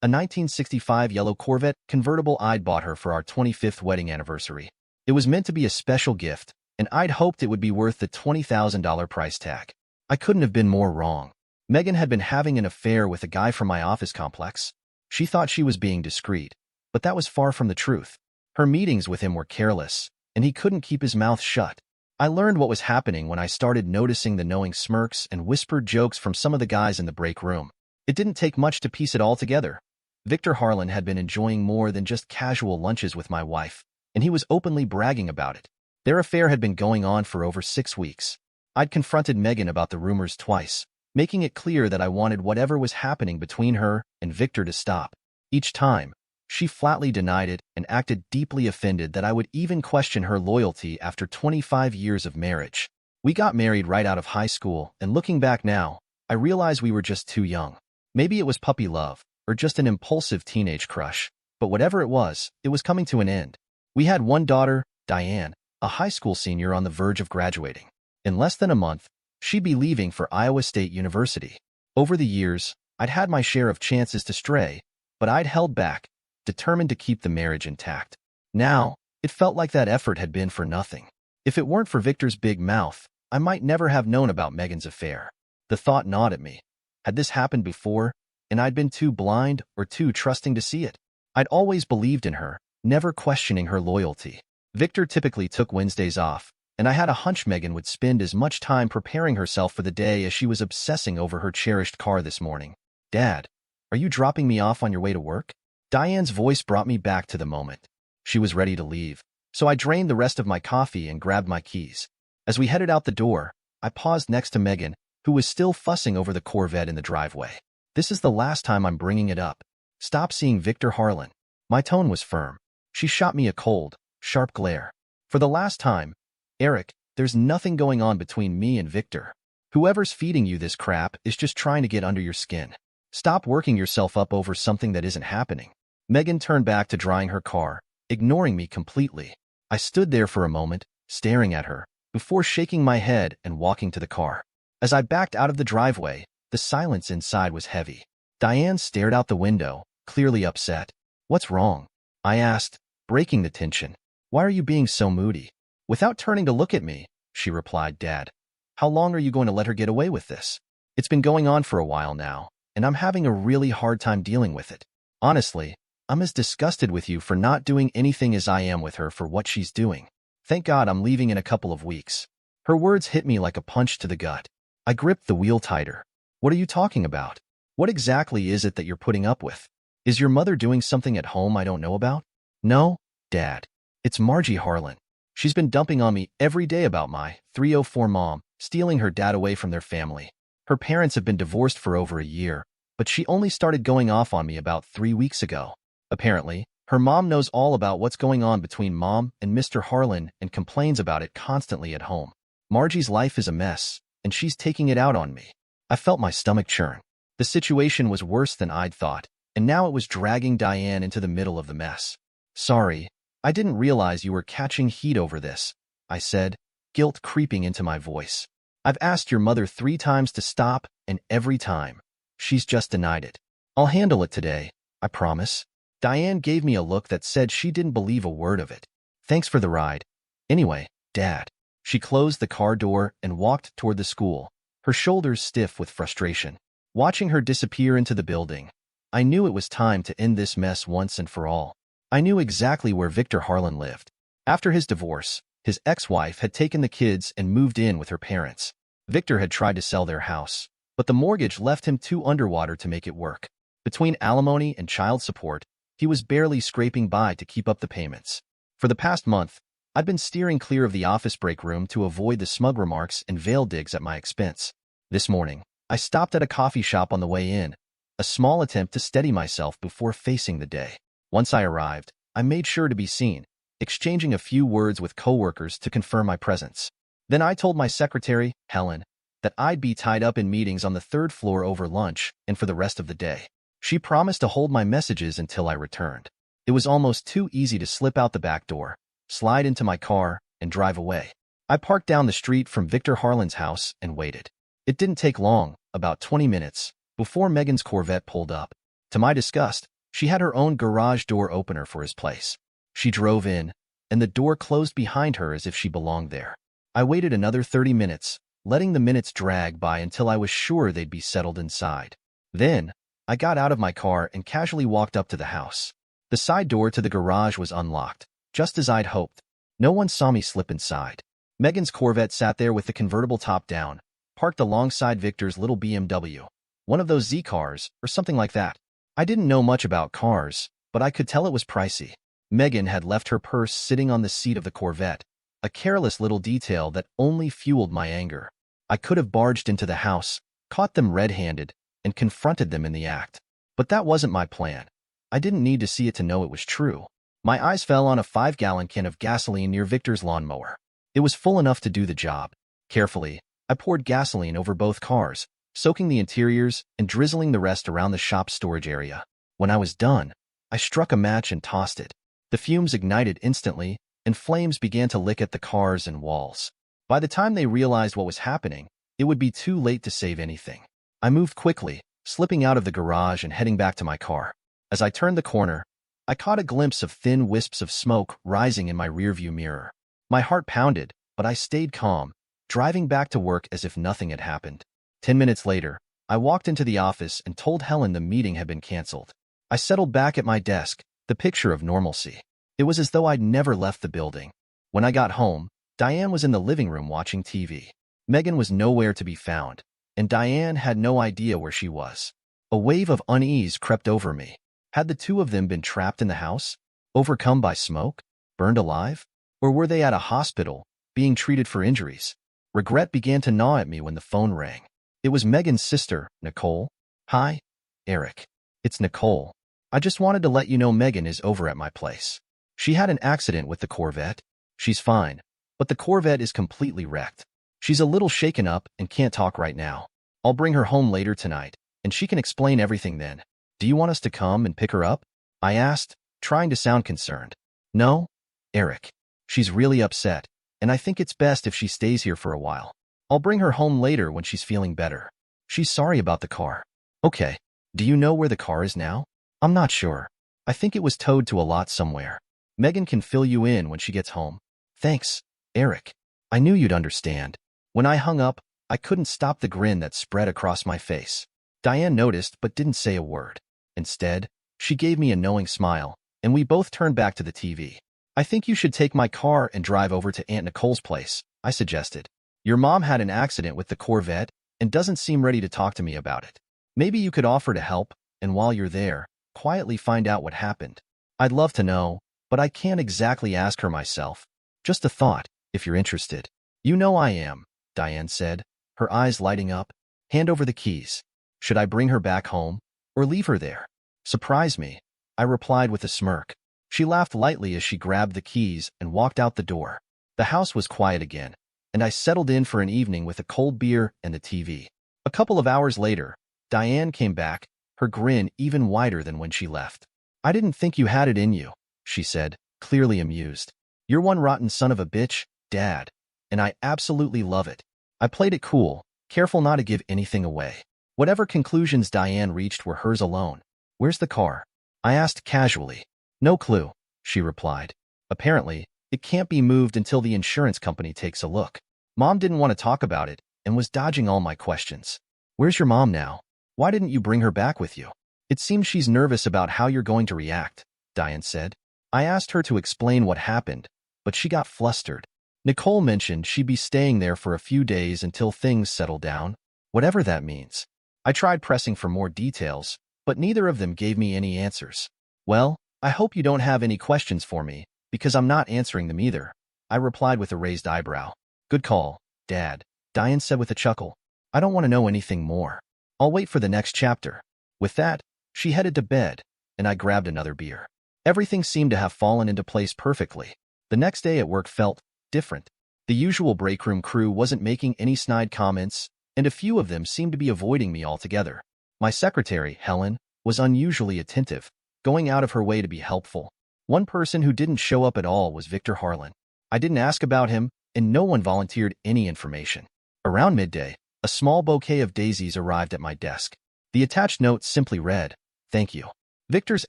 A 1965 yellow Corvette convertible I'd bought her for our 25th wedding anniversary. It was meant to be a special gift, and I'd hoped it would be worth the $20,000 price tag. I couldn't have been more wrong. Megan had been having an affair with a guy from my office complex. She thought she was being discreet, but that was far from the truth. Her meetings with him were careless, and he couldn't keep his mouth shut. I learned what was happening when I started noticing the knowing smirks and whispered jokes from some of the guys in the break room. It didn't take much to piece it all together. Victor Harlan had been enjoying more than just casual lunches with my wife, and he was openly bragging about it. Their affair had been going on for over 6 weeks. I'd confronted Megan about the rumors twice, making it clear that I wanted whatever was happening between her and Victor to stop. Each time, she flatly denied it and acted deeply offended that I would even question her loyalty after 25 years of marriage. We got married right out of high school, and looking back now, I realize we were just too young. Maybe it was puppy love, or just an impulsive teenage crush, but whatever it was coming to an end. We had one daughter, Diane, a high school senior on the verge of graduating. In less than a month, she'd be leaving for Iowa State University. Over the years, I'd had my share of chances to stray, but I'd held back, determined to keep the marriage intact. Now, it felt like that effort had been for nothing. If it weren't for Victor's big mouth, I might never have known about Megan's affair. The thought gnawed at me. Had this happened before, and I'd been too blind or too trusting to see it? I'd always believed in her, never questioning her loyalty. Victor typically took Wednesdays off, and I had a hunch Megan would spend as much time preparing herself for the day as she was obsessing over her cherished car this morning. "Dad, are you dropping me off on your way to work?" Diane's voice brought me back to the moment. She was ready to leave, so I drained the rest of my coffee and grabbed my keys. As we headed out the door, I paused next to Megan, who was still fussing over the Corvette in the driveway. "This is the last time I'm bringing it up. Stop seeing Victor Harlan." My tone was firm. She shot me a cold, sharp glare. "For the last time, Eric, there's nothing going on between me and Victor. Whoever's feeding you this crap is just trying to get under your skin. Stop working yourself up over something that isn't happening." Megan turned back to drying her car, ignoring me completely. I stood there for a moment, staring at her, before shaking my head and walking to the car. As I backed out of the driveway, the silence inside was heavy. Diane stared out the window, clearly upset. "What's wrong?" I asked, breaking the tension. "Why are you being so moody?" Without turning to look at me, she replied, "Dad, how long are you going to let her get away with this? It's been going on for a while now, and I'm having a really hard time dealing with it. Honestly, I'm as disgusted with you for not doing anything as I am with her for what she's doing. Thank God I'm leaving in a couple of weeks." Her words hit me like a punch to the gut. I gripped the wheel tighter. "What are you talking about? What exactly is it that you're putting up with? Is your mother doing something at home I don't know about?" No, Dad. It's Margie Harlan. She's been dumping on me every day about my 304 mom stealing her dad away from their family. Her parents have been divorced for over a year, but she only started going off on me about 3 weeks ago. Apparently, her mom knows all about what's going on between Mom and Mr. Harlan and complains about it constantly at home. Margie's life is a mess, and she's taking it out on me. I felt my stomach churn. The situation was worse than I'd thought, and now it was dragging Diane into the middle of the mess. Sorry, I didn't realize you were catching heat over this, I said, guilt creeping into my voice. I've asked your mother 3 times to stop, and every time, she's just denied it. I'll handle it today, I promise. Diane gave me a look that said she didn't believe a word of it. Thanks for the ride. Anyway, Dad. She closed the car door and walked toward the school, her shoulders stiff with frustration. Watching her disappear into the building, I knew it was time to end this mess once and for all. I knew exactly where Victor Harlan lived. After his divorce, his ex-wife had taken the kids and moved in with her parents. Victor had tried to sell their house, but the mortgage left him too underwater to make it work. Between alimony and child support, he was barely scraping by to keep up the payments. For the past month, I'd been steering clear of the office break room to avoid the smug remarks and veil digs at my expense. This morning, I stopped at a coffee shop on the way in, a small attempt to steady myself before facing the day. Once I arrived, I made sure to be seen, exchanging a few words with coworkers to confirm my presence. Then I told my secretary, Helen, that I'd be tied up in meetings on the 3rd floor over lunch and for the rest of the day. She promised to hold my messages until I returned. It was almost too easy to slip out the back door, slide into my car, and drive away. I parked down the street from Victor Harlan's house and waited. It didn't take long, about 20 minutes, before Megan's Corvette pulled up. To my disgust, she had her own garage door opener for his place. She drove in, and the door closed behind her as if she belonged there. I waited another 30 minutes, letting the minutes drag by until I was sure they'd be settled inside. Then, I got out of my car and casually walked up to the house. The side door to the garage was unlocked, just as I'd hoped. No one saw me slip inside. Megan's Corvette sat there with the convertible top down, parked alongside Victor's little BMW, one of those Z cars, or something like that. I didn't know much about cars, but I could tell it was pricey. Megan had left her purse sitting on the seat of the Corvette, a careless little detail that only fueled my anger. I could have barged into the house, caught them red-handed, and confronted them in the act. But that wasn't my plan. I didn't need to see it to know it was true. My eyes fell on a 5-gallon can of gasoline near Victor's lawnmower. It was full enough to do the job. Carefully, I poured gasoline over both cars, soaking the interiors and drizzling the rest around the shop's storage area. When I was done, I struck a match and tossed it. The fumes ignited instantly, and flames began to lick at the cars and walls. By the time they realized what was happening, it would be too late to save anything. I moved quickly, slipping out of the garage and heading back to my car. As I turned the corner, I caught a glimpse of thin wisps of smoke rising in my rearview mirror. My heart pounded, but I stayed calm, driving back to work as if nothing had happened. 10 minutes later, I walked into the office and told Helen the meeting had been canceled. I settled back at my desk, the picture of normalcy. It was as though I'd never left the building. When I got home, Diane was in the living room watching TV. Megan was nowhere to be found, and Diane had no idea where she was. A wave of unease crept over me. Had the two of them been trapped in the house, overcome by smoke, burned alive? Or were they at a hospital, being treated for injuries? Regret began to gnaw at me when the phone rang. It was Megan's sister, Nicole. Hi, Eric. It's Nicole. I just wanted to let you know Megan is over at my place. She had an accident with the Corvette. She's fine, but the Corvette is completely wrecked. She's a little shaken up and can't talk right now. I'll bring her home later tonight, and she can explain everything then. Do you want us to come and pick her up? I asked, trying to sound concerned. No, Eric. She's really upset, and I think it's best if she stays here for a while. I'll bring her home later when she's feeling better. She's sorry about the car. Okay. Do you know where the car is now? I'm not sure. I think it was towed to a lot somewhere. Megan can fill you in when she gets home. Thanks, Eric. I knew you'd understand. When I hung up, I couldn't stop the grin that spread across my face. Diane noticed but didn't say a word. Instead, she gave me a knowing smile, and we both turned back to the TV. I think you should take my car and drive over to Aunt Nicole's place, I suggested. Your mom had an accident with the Corvette and doesn't seem ready to talk to me about it. Maybe you could offer to help, and while you're there, quietly find out what happened. I'd love to know, but I can't exactly ask her myself. Just a thought, if you're interested. You know I am, Diane said, her eyes lighting up. Hand over the keys. Should I bring her back home, or leave her there? Surprise me, I replied with a smirk. She laughed lightly as she grabbed the keys and walked out the door. The house was quiet again, and I settled in for an evening with a cold beer and the TV. A couple of hours later, Diane came back, her grin even wider than when she left. I didn't think you had it in you, she said, clearly amused. You're one rotten son of a bitch, Dad, and I absolutely love it. I played it cool, careful not to give anything away. Whatever conclusions Diane reached were hers alone. Where's the car? I asked casually. No clue, she replied. Apparently, it can't be moved until the insurance company takes a look. Mom didn't want to talk about it and was dodging all my questions. Where's your mom now? Why didn't you bring her back with you? It seems she's nervous about how you're going to react, Diane said. I asked her to explain what happened, but she got flustered. Nicole mentioned she'd be staying there for a few days until things settle down, whatever that means. I tried pressing for more details, but neither of them gave me any answers. Well, I hope you don't have any questions for me, because I'm not answering them either, I replied with a raised eyebrow. Good call, Dad, Diane said with a chuckle. I don't want to know anything more. I'll wait for the next chapter. With that, she headed to bed, and I grabbed another beer. Everything seemed to have fallen into place perfectly. The next day at work felt different. The usual breakroom crew wasn't making any snide comments, and a few of them seemed to be avoiding me altogether. My secretary, Helen, was unusually attentive, going out of her way to be helpful. One person who didn't show up at all was Victor Harlan. I didn't ask about him, and no one volunteered any information. Around midday, a small bouquet of daisies arrived at my desk. The attached note simply read, "Thank you." Victor's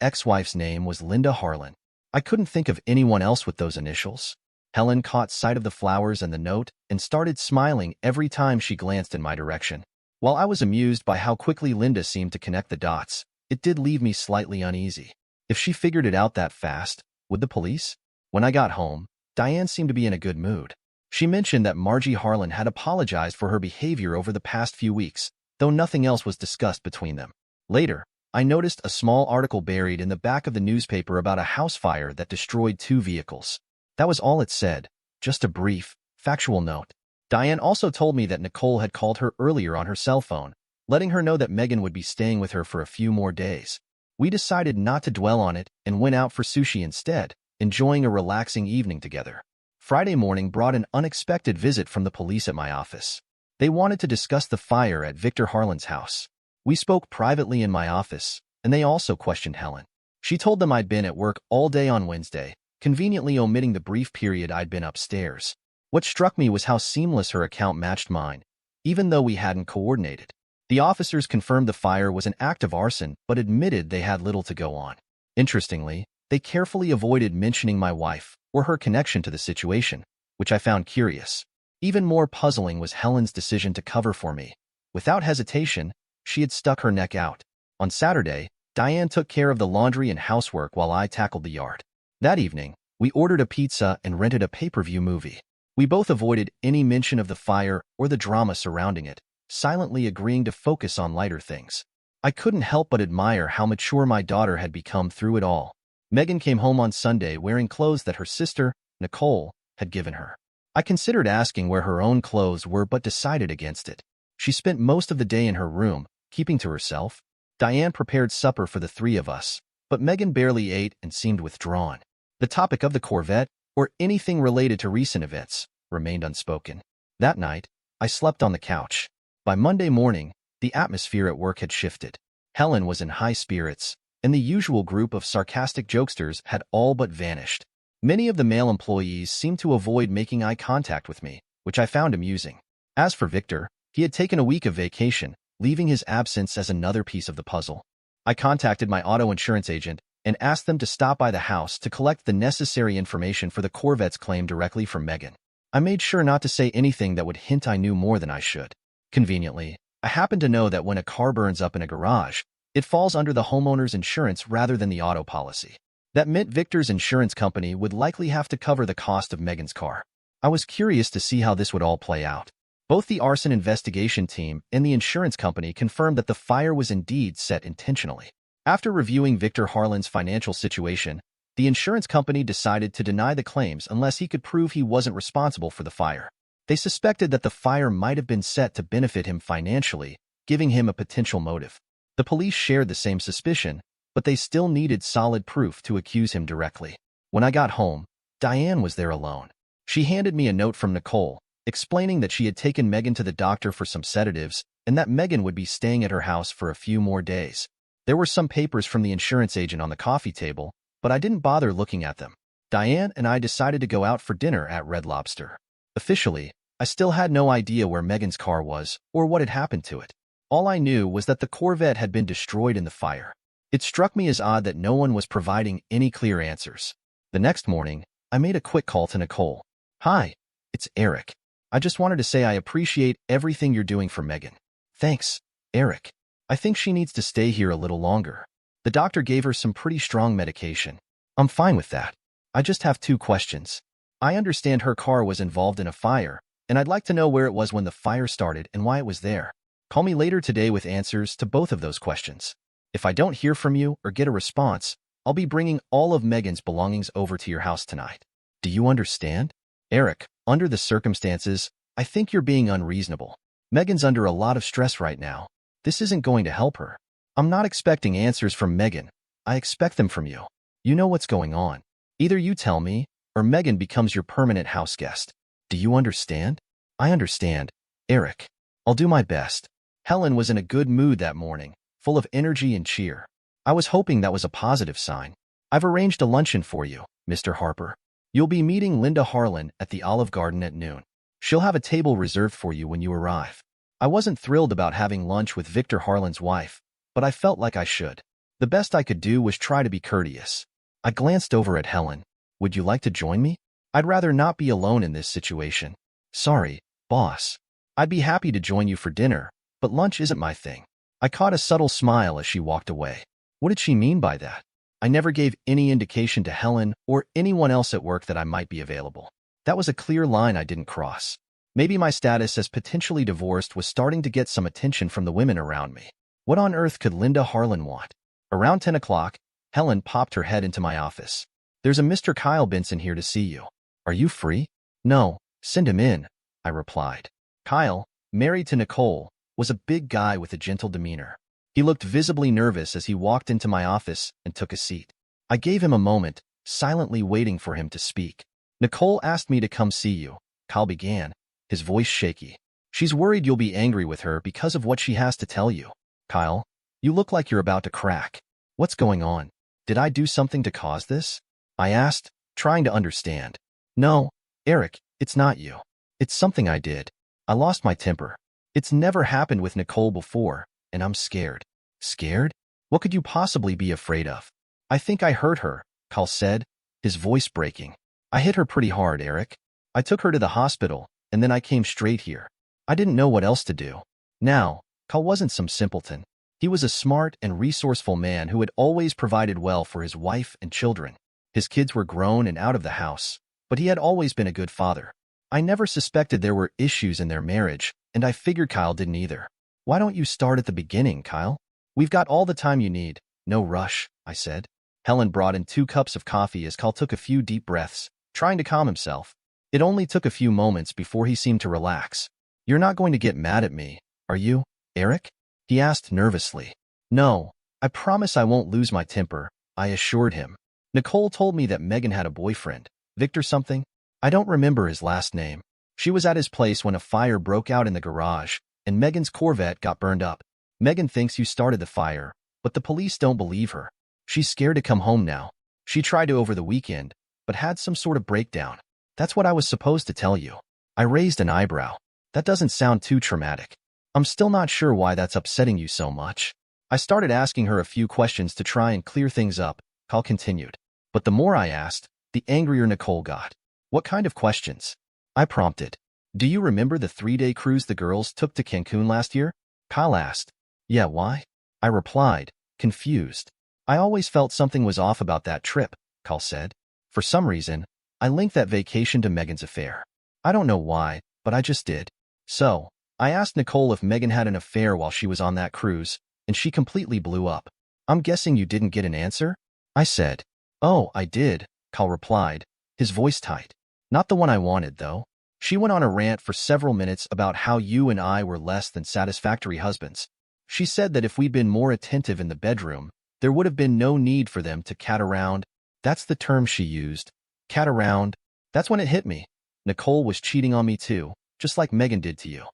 ex-wife's name was Linda Harlan. I couldn't think of anyone else with those initials. Helen caught sight of the flowers and the note and started smiling every time she glanced in my direction. While I was amused by how quickly Linda seemed to connect the dots, it did leave me slightly uneasy. If she figured it out that fast, would the police? When I got home, Diane seemed to be in a good mood. She mentioned that Margie Harlan had apologized for her behavior over the past few weeks, though nothing else was discussed between them. Later, I noticed a small article buried in the back of the newspaper about a house fire that destroyed 2 vehicles. That was all it said, just a brief, factual note. Diane also told me that Nicole had called her earlier on her cell phone, letting her know that Megan would be staying with her for a few more days. We decided not to dwell on it and went out for sushi instead, enjoying a relaxing evening together. Friday morning brought an unexpected visit from the police at my office. They wanted to discuss the fire at Victor Harlan's house. We spoke privately in my office, and they also questioned Helen. She told them I'd been at work all day on Wednesday, conveniently omitting the brief period I'd been upstairs. What struck me was how seamless her account matched mine, even though we hadn't coordinated. The officers confirmed the fire was an act of arson, but admitted they had little to go on. Interestingly, they carefully avoided mentioning my wife or her connection to the situation, which I found curious. Even more puzzling was Helen's decision to cover for me. Without hesitation, she had stuck her neck out. On Saturday, Diane took care of the laundry and housework while I tackled the yard. That evening, we ordered a pizza and rented a pay-per-view movie. We both avoided any mention of the fire or the drama surrounding it, silently agreeing to focus on lighter things. I couldn't help but admire how mature my daughter had become through it all. Megan came home on Sunday wearing clothes that her sister, Nicole, had given her. I considered asking where her own clothes were but decided against it. She spent most of the day in her room, keeping to herself. Diane prepared supper for the 3 of us, but Megan barely ate and seemed withdrawn. The topic of the Corvette, or anything related to recent events, remained unspoken. That night, I slept on the couch. By Monday morning, the atmosphere at work had shifted. Helen was in high spirits, and the usual group of sarcastic jokesters had all but vanished. Many of the male employees seemed to avoid making eye contact with me, which I found amusing. As for Victor, he had taken a week of vacation, leaving his absence as another piece of the puzzle. I contacted my auto insurance agent and asked them to stop by the house to collect the necessary information for the Corvette's claim directly from Megan. I made sure not to say anything that would hint I knew more than I should. Conveniently, I happen to know that when a car burns up in a garage, it falls under the homeowner's insurance rather than the auto policy. That meant Victor's insurance company would likely have to cover the cost of Megan's car. I was curious to see how this would all play out. Both the arson investigation team and the insurance company confirmed that the fire was indeed set intentionally. After reviewing Victor Harlan's financial situation, The insurance company decided to deny the claims unless he could prove he wasn't responsible for the fire. They suspected that the fire might have been set to benefit him financially, giving him a potential motive. The police shared the same suspicion, but they still needed solid proof to accuse him directly. When I got home, Diane was there alone. She handed me a note from Nicole, explaining that she had taken Megan to the doctor for some sedatives and that Megan would be staying at her house for a few more days. There were some papers from the insurance agent on the coffee table, but I didn't bother looking at them. Diane and I decided to go out for dinner at Red Lobster. Officially, I still had no idea where Megan's car was or what had happened to it. All I knew was that the Corvette had been destroyed in the fire. It struck me as odd that no one was providing any clear answers. The next morning, I made a quick call to Nicole. "Hi, it's Eric. I just wanted to say I appreciate everything you're doing for Megan." "Thanks, Eric. I think she needs to stay here a little longer. The doctor gave her some pretty strong medication." "I'm fine with that. I just have 2 questions. I understand her car was involved in a fire, and I'd like to know where it was when the fire started and why it was there. Call me later today with answers to both of those questions. If I don't hear from you or get a response, I'll be bringing all of Megan's belongings over to your house tonight. Do you understand?" "Eric, under the circumstances, I think you're being unreasonable. Megan's under a lot of stress right now. This isn't going to help her. I'm not expecting answers from Megan. I expect them from you. You know what's going on. Either you tell me, or Megan becomes your permanent house guest. Do you understand?" "I understand, Eric. I'll do my best." Helen was in a good mood that morning, full of energy and cheer. I was hoping that was a positive sign. "I've arranged a luncheon for you, Mr. Harper. You'll be meeting Linda Harlan at the Olive Garden at noon. She'll have a table reserved for you when you arrive." I wasn't thrilled about having lunch with Victor Harlan's wife, but I felt like I should. The best I could do was try to be courteous. I glanced over at Helen. "Would you like to join me? I'd rather not be alone in this situation." "Sorry, boss. I'd be happy to join you for dinner, but lunch isn't my thing." I caught a subtle smile as she walked away. What did she mean by that? I never gave any indication to Helen or anyone else at work that I might be available. That was a clear line I didn't cross. Maybe my status as potentially divorced was starting to get some attention from the women around me. What on earth could Linda Harlan want? Around 10 o'clock, Helen popped her head into my office. "There's a Mr. Kyle Benson here to see you. Are you free?" "No, send him in," I replied. Kyle, married to Nicole, was a big guy with a gentle demeanor. He looked visibly nervous as he walked into my office and took a seat. I gave him a moment, silently waiting for him to speak. "Nicole asked me to come see you," Kyle began, his voice shaky. "She's worried you'll be angry with her because of what she has to tell you." "Kyle, you look like you're about to crack. What's going on? Did I do something to cause this?" I asked, trying to understand. "No, Eric, it's not you. It's something I did. I lost my temper. It's never happened with Nicole before, and I'm scared." "Scared? What could you possibly be afraid of?" "I think I hurt her," Kyle said, his voice breaking. "I hit her pretty hard, Eric. I took her to the hospital, and then I came straight here. I didn't know what else to do." Now, Kyle wasn't some simpleton. He was a smart and resourceful man who had always provided well for his wife and children. His kids were grown and out of the house, but he had always been a good father. I never suspected there were issues in their marriage, and I figured Kyle didn't either. "Why don't you start at the beginning, Kyle? We've got all the time you need. No rush," I said. Helen brought in 2 cups of coffee as Kyle took a few deep breaths, trying to calm himself. It only took a few moments before he seemed to relax. "You're not going to get mad at me, are you, Eric?" he asked nervously. "No, I promise I won't lose my temper," I assured him. "Nicole told me that Megan had a boyfriend, Victor something. I don't remember his last name. She was at his place when a fire broke out in the garage, and Megan's Corvette got burned up. Megan thinks you started the fire, but the police don't believe her. She's scared to come home now. She tried to over the weekend, but had some sort of breakdown. That's what I was supposed to tell you." I raised an eyebrow. "That doesn't sound too traumatic. I'm still not sure why that's upsetting you so much." I started asking her a few questions to try and clear things up, Kyle continued. But the more I asked, the angrier Nicole got. "What kind of questions?" I prompted. "Do you remember the 3-day cruise the girls took to Cancun last year?" Kyle asked. "Yeah, why?" I replied, confused. "I always felt something was off about that trip," Kyle said. "For some reason, I linked that vacation to Megan's affair. I don't know why, but I just did." So, I asked Nicole if Megan had an affair while she was on that cruise, and she completely blew up. "I'm guessing you didn't get an answer?" I said. Oh, I did, Kyle replied, his voice tight. Not the one I wanted, though. She went on a rant for several minutes about how you and I were less than satisfactory husbands. She said that if we'd been more attentive in the bedroom, there would have been no need for them to cat around. That's the term she used. Cat around. That's when it hit me. Nicole was cheating on me too, just like Megan did to you.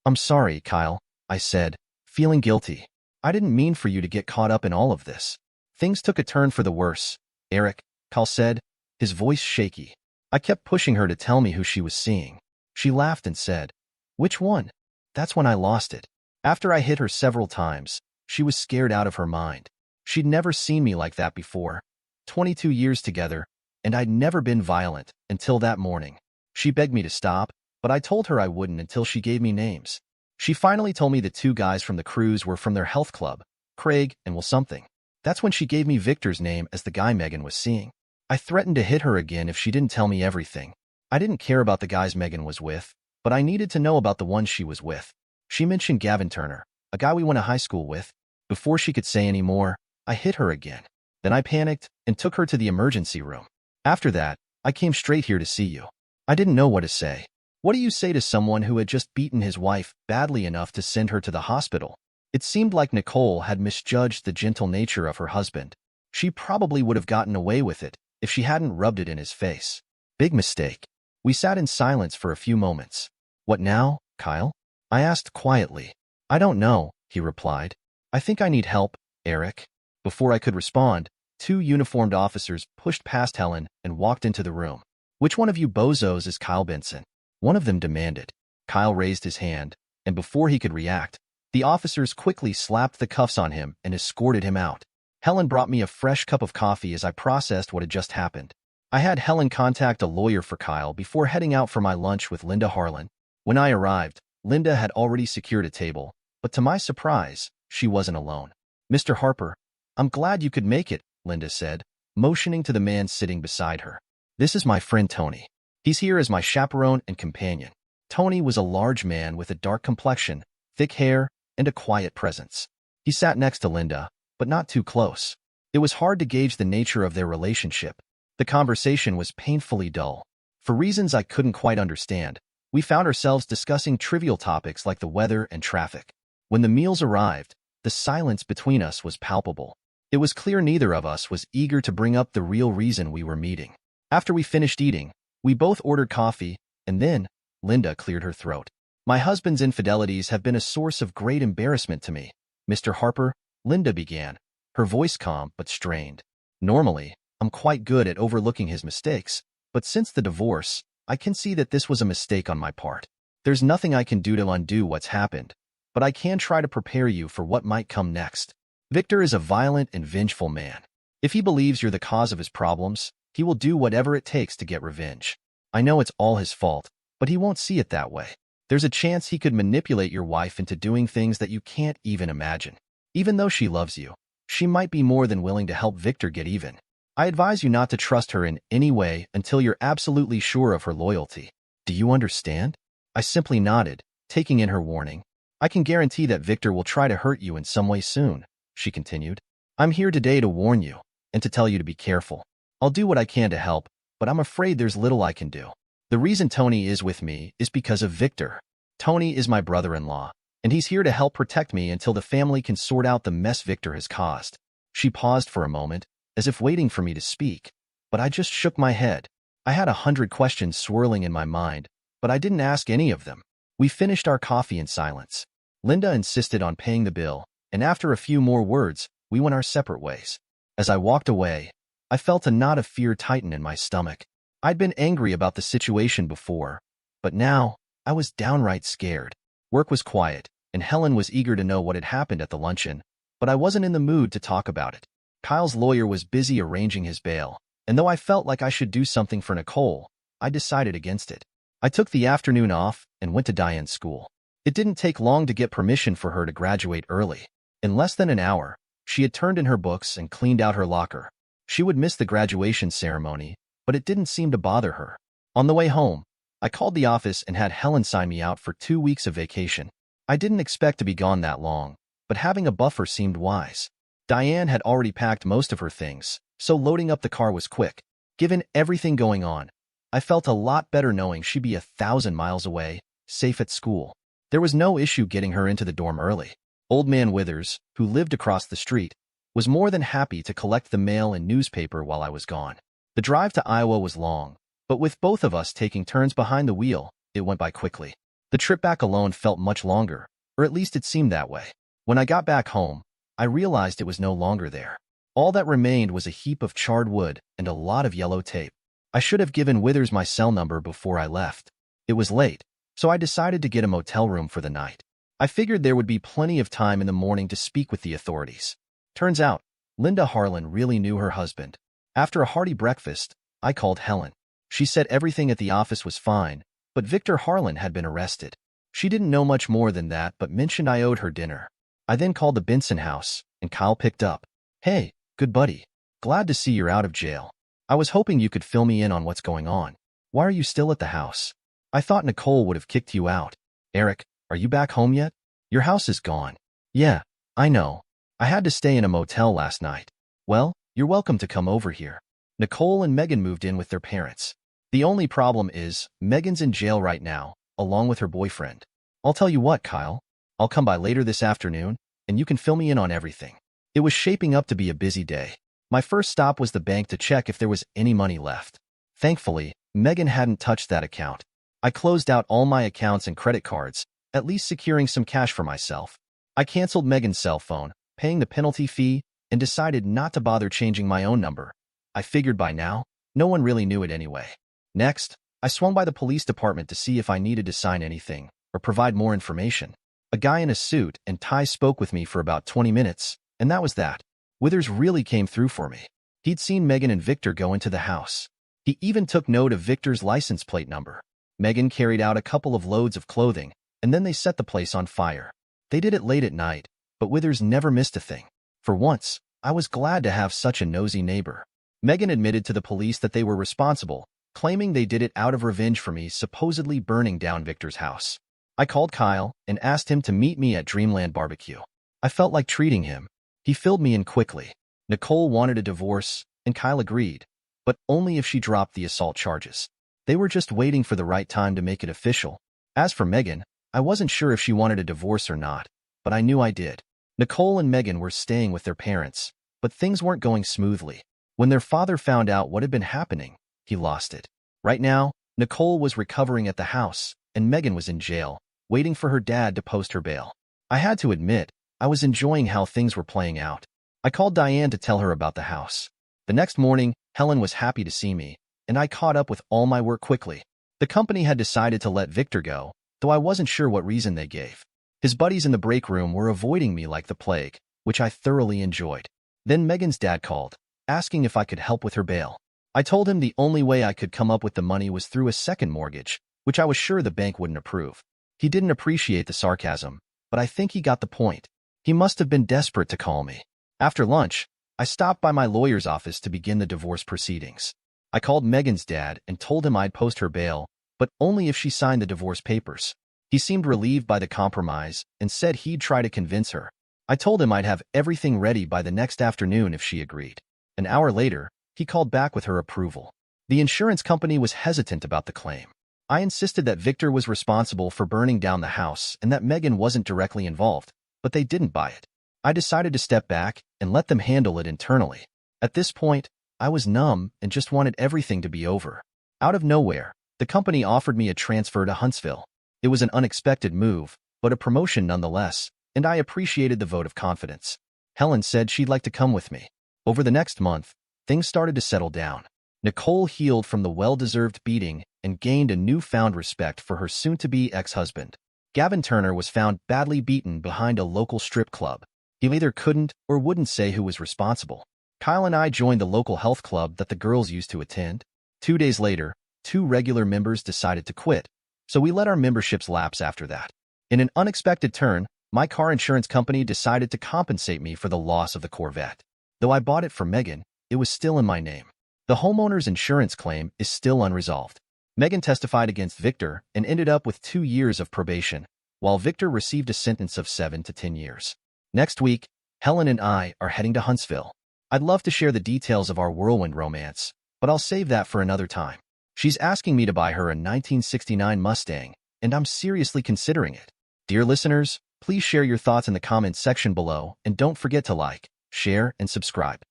I'm sorry, Kyle, I said, feeling guilty. I didn't mean for you to get caught up in all of this. Things took a turn for the worse, Eric, Kyle said, his voice shaky. I kept pushing her to tell me who she was seeing. She laughed and said, "Which one?" That's when I lost it. After I hit her several times, she was scared out of her mind. She'd never seen me like that before. 22 years together, and I'd never been violent until that morning. She begged me to stop, but I told her I wouldn't until she gave me names. She finally told me the two guys from the cruise were from their health club, Craig and Will something. That's when she gave me Victor's name as the guy Megan was seeing. I threatened to hit her again if she didn't tell me everything. I didn't care about the guys Megan was with, but I needed to know about the ones she was with. She mentioned Gavin Turner, a guy we went to high school with. Before she could say any more, I hit her again. Then I panicked and took her to the emergency room. After that, I came straight here to see you. I didn't know what to say. What do you say to someone who had just beaten his wife badly enough to send her to the hospital? It seemed like Nicole had misjudged the gentle nature of her husband. She probably would have gotten away with it if she hadn't rubbed it in his face. Big mistake. We sat in silence for a few moments. What now, Kyle? I asked quietly. I don't know, he replied. I think I need help, Eric. Before I could respond, two uniformed officers pushed past Helen and walked into the room. Which one of you bozos is Kyle Benson? One of them demanded. Kyle raised his hand, and before he could react, the officers quickly slapped the cuffs on him and escorted him out. Helen brought me a fresh cup of coffee as I processed what had just happened. I had Helen contact a lawyer for Kyle before heading out for my lunch with Linda Harlan. When I arrived, Linda had already secured a table, but to my surprise, she wasn't alone. Mr. Harper, I'm glad you could make it, Linda said, motioning to the man sitting beside her. This is my friend Tony. He's here as my chaperone and companion. Tony was a large man with a dark complexion, thick hair, and a quiet presence. He sat next to Linda, but not too close. It was hard to gauge the nature of their relationship. The conversation was painfully dull. For reasons I couldn't quite understand, we found ourselves discussing trivial topics like the weather and traffic. When the meals arrived, the silence between us was palpable. It was clear neither of us was eager to bring up the real reason we were meeting. After we finished eating, we both ordered coffee, and then Linda cleared her throat. My husband's infidelities have been a source of great embarrassment to me. Mr. Harper, Linda began, her voice calm but strained. Normally, I'm quite good at overlooking his mistakes, but since the divorce, I can see that this was a mistake on my part. There's nothing I can do to undo what's happened, but I can try to prepare you for what might come next. Victor is a violent and vengeful man. If he believes you're the cause of his problems, he will do whatever it takes to get revenge. I know it's all his fault, but he won't see it that way. There's a chance he could manipulate your wife into doing things that you can't even imagine. Even though she loves you, she might be more than willing to help Victor get even. I advise you not to trust her in any way until you're absolutely sure of her loyalty. Do you understand? I simply nodded, taking in her warning. I can guarantee that Victor will try to hurt you in some way soon, she continued. I'm here today to warn you and to tell you to be careful. I'll do what I can to help, but I'm afraid there's little I can do. The reason Tony is with me is because of Victor. Tony is my brother-in-law, and he's here to help protect me until the family can sort out the mess Victor has caused. She paused for a moment, as if waiting for me to speak, but I just shook my head. I had 100 questions swirling in my mind, but I didn't ask any of them. We finished our coffee in silence. Linda insisted on paying the bill, and after a few more words, we went our separate ways. As I walked away, I felt a knot of fear tighten in my stomach. I'd been angry about the situation before, but now I was downright scared. Work was quiet, and Helen was eager to know what had happened at the luncheon, but I wasn't in the mood to talk about it. Kyle's lawyer was busy arranging his bail, and though I felt like I should do something for Nicole, I decided against it. I took the afternoon off and went to Diane's school. It didn't take long to get permission for her to graduate early. In less than an hour, she had turned in her books and cleaned out her locker. She would miss the graduation ceremony, but it didn't seem to bother her. On the way home, I called the office and had Helen sign me out for 2 weeks of vacation. I didn't expect to be gone that long, but having a buffer seemed wise. Diane had already packed most of her things, so loading up the car was quick. Given everything going on, I felt a lot better knowing she'd be 1,000 miles away, safe at school. There was no issue getting her into the dorm early. Old Man Withers, who lived across the street, was more than happy to collect the mail and newspaper while I was gone. The drive to Iowa was long, but with both of us taking turns behind the wheel, it went by quickly. The trip back alone felt much longer, or at least it seemed that way. When I got back home, I realized it was no longer there. All that remained was a heap of charred wood and a lot of yellow tape. I should have given Withers my cell number before I left. It was late, so I decided to get a motel room for the night. I figured there would be plenty of time in the morning to speak with the authorities. Turns out, Linda Harlan really knew her husband. After a hearty breakfast, I called Helen. She said everything at the office was fine, but Victor Harlan had been arrested. She didn't know much more than that, but mentioned I owed her dinner. I then called the Benson house, and Kyle picked up. "Hey, good buddy. Glad to see you're out of jail. I was hoping you could fill me in on what's going on. Why are you still at the house? I thought Nicole would have kicked you out. Eric, are you back home yet? Your house is gone." "Yeah, I know. I had to stay in a motel last night." "Well, you're welcome to come over here." Nicole and Megan moved in with their parents. The only problem is, Megan's in jail right now, along with her boyfriend. "I'll tell you what, Kyle. I'll come by later this afternoon, and you can fill me in on everything." It was shaping up to be a busy day. My first stop was the bank to check if there was any money left. Thankfully, Megan hadn't touched that account. I closed out all my accounts and credit cards, at least securing some cash for myself. I canceled Megan's cell phone, paying the penalty fee, and decided not to bother changing my own number. I figured by now, no one really knew it anyway. Next, I swung by the police department to see if I needed to sign anything or provide more information. A guy in a suit and tie spoke with me for about 20 minutes, and that was that. Withers really came through for me. He'd seen Megan and Victor go into the house. He even took note of Victor's license plate number. Megan carried out a couple of loads of clothing, and then they set the place on fire. They did it late at night, but Withers never missed a thing. For once, I was glad to have such a nosy neighbor. Megan admitted to the police that they were responsible, claiming they did it out of revenge for me supposedly burning down Victor's house. I called Kyle and asked him to meet me at Dreamland Barbecue. I felt like treating him. He filled me in quickly. Nicole wanted a divorce, and Kyle agreed, but only if she dropped the assault charges. They were just waiting for the right time to make it official. As for Megan, I wasn't sure if she wanted a divorce or not, but I knew I did. Nicole and Megan were staying with their parents, but things weren't going smoothly. When their father found out what had been happening, he lost it. Right now, Nicole was recovering at the house, and Megan was in jail, waiting for her dad to post her bail. I had to admit, I was enjoying how things were playing out. I called Diane to tell her about the house. The next morning, Helen was happy to see me, and I caught up with all my work quickly. The company had decided to let Victor go, though I wasn't sure what reason they gave. His buddies in the break room were avoiding me like the plague, which I thoroughly enjoyed. Then Megan's dad called, asking if I could help with her bail. I told him the only way I could come up with the money was through a second mortgage, which I was sure the bank wouldn't approve. He didn't appreciate the sarcasm, but I think he got the point. He must have been desperate to call me. After lunch, I stopped by my lawyer's office to begin the divorce proceedings. I called Megan's dad and told him I'd post her bail, but only if she signed the divorce papers. He seemed relieved by the compromise and said he'd try to convince her. I told him I'd have everything ready by the next afternoon if she agreed. An hour later, he called back with her approval. The insurance company was hesitant about the claim. I insisted that Victor was responsible for burning down the house and that Megan wasn't directly involved, but they didn't buy it. I decided to step back and let them handle it internally. At this point, I was numb and just wanted everything to be over. Out of nowhere, the company offered me a transfer to Huntsville. It was an unexpected move, but a promotion nonetheless, and I appreciated the vote of confidence. Helen said she'd like to come with me. Over the next month, things started to settle down. Nicole healed from the well-deserved beating and gained a newfound respect for her soon-to-be ex-husband. Gavin Turner was found badly beaten behind a local strip club. He either couldn't or wouldn't say who was responsible. Kyle and I joined the local health club that the girls used to attend. 2 days later, 2 regular members decided to quit, so we let our memberships lapse after that. In an unexpected turn, my car insurance company decided to compensate me for the loss of the Corvette. Though I bought it for Megan, it was still in my name. The homeowner's insurance claim is still unresolved. Megan testified against Victor and ended up with 2 years of probation, while Victor received a sentence of 7 to 10 years. Next week, Helen and I are heading to Huntsville. I'd love to share the details of our whirlwind romance, but I'll save that for another time. She's asking me to buy her a 1969 Mustang, and I'm seriously considering it. Dear listeners, please share your thoughts in the comments section below, and don't forget to like, share, and subscribe.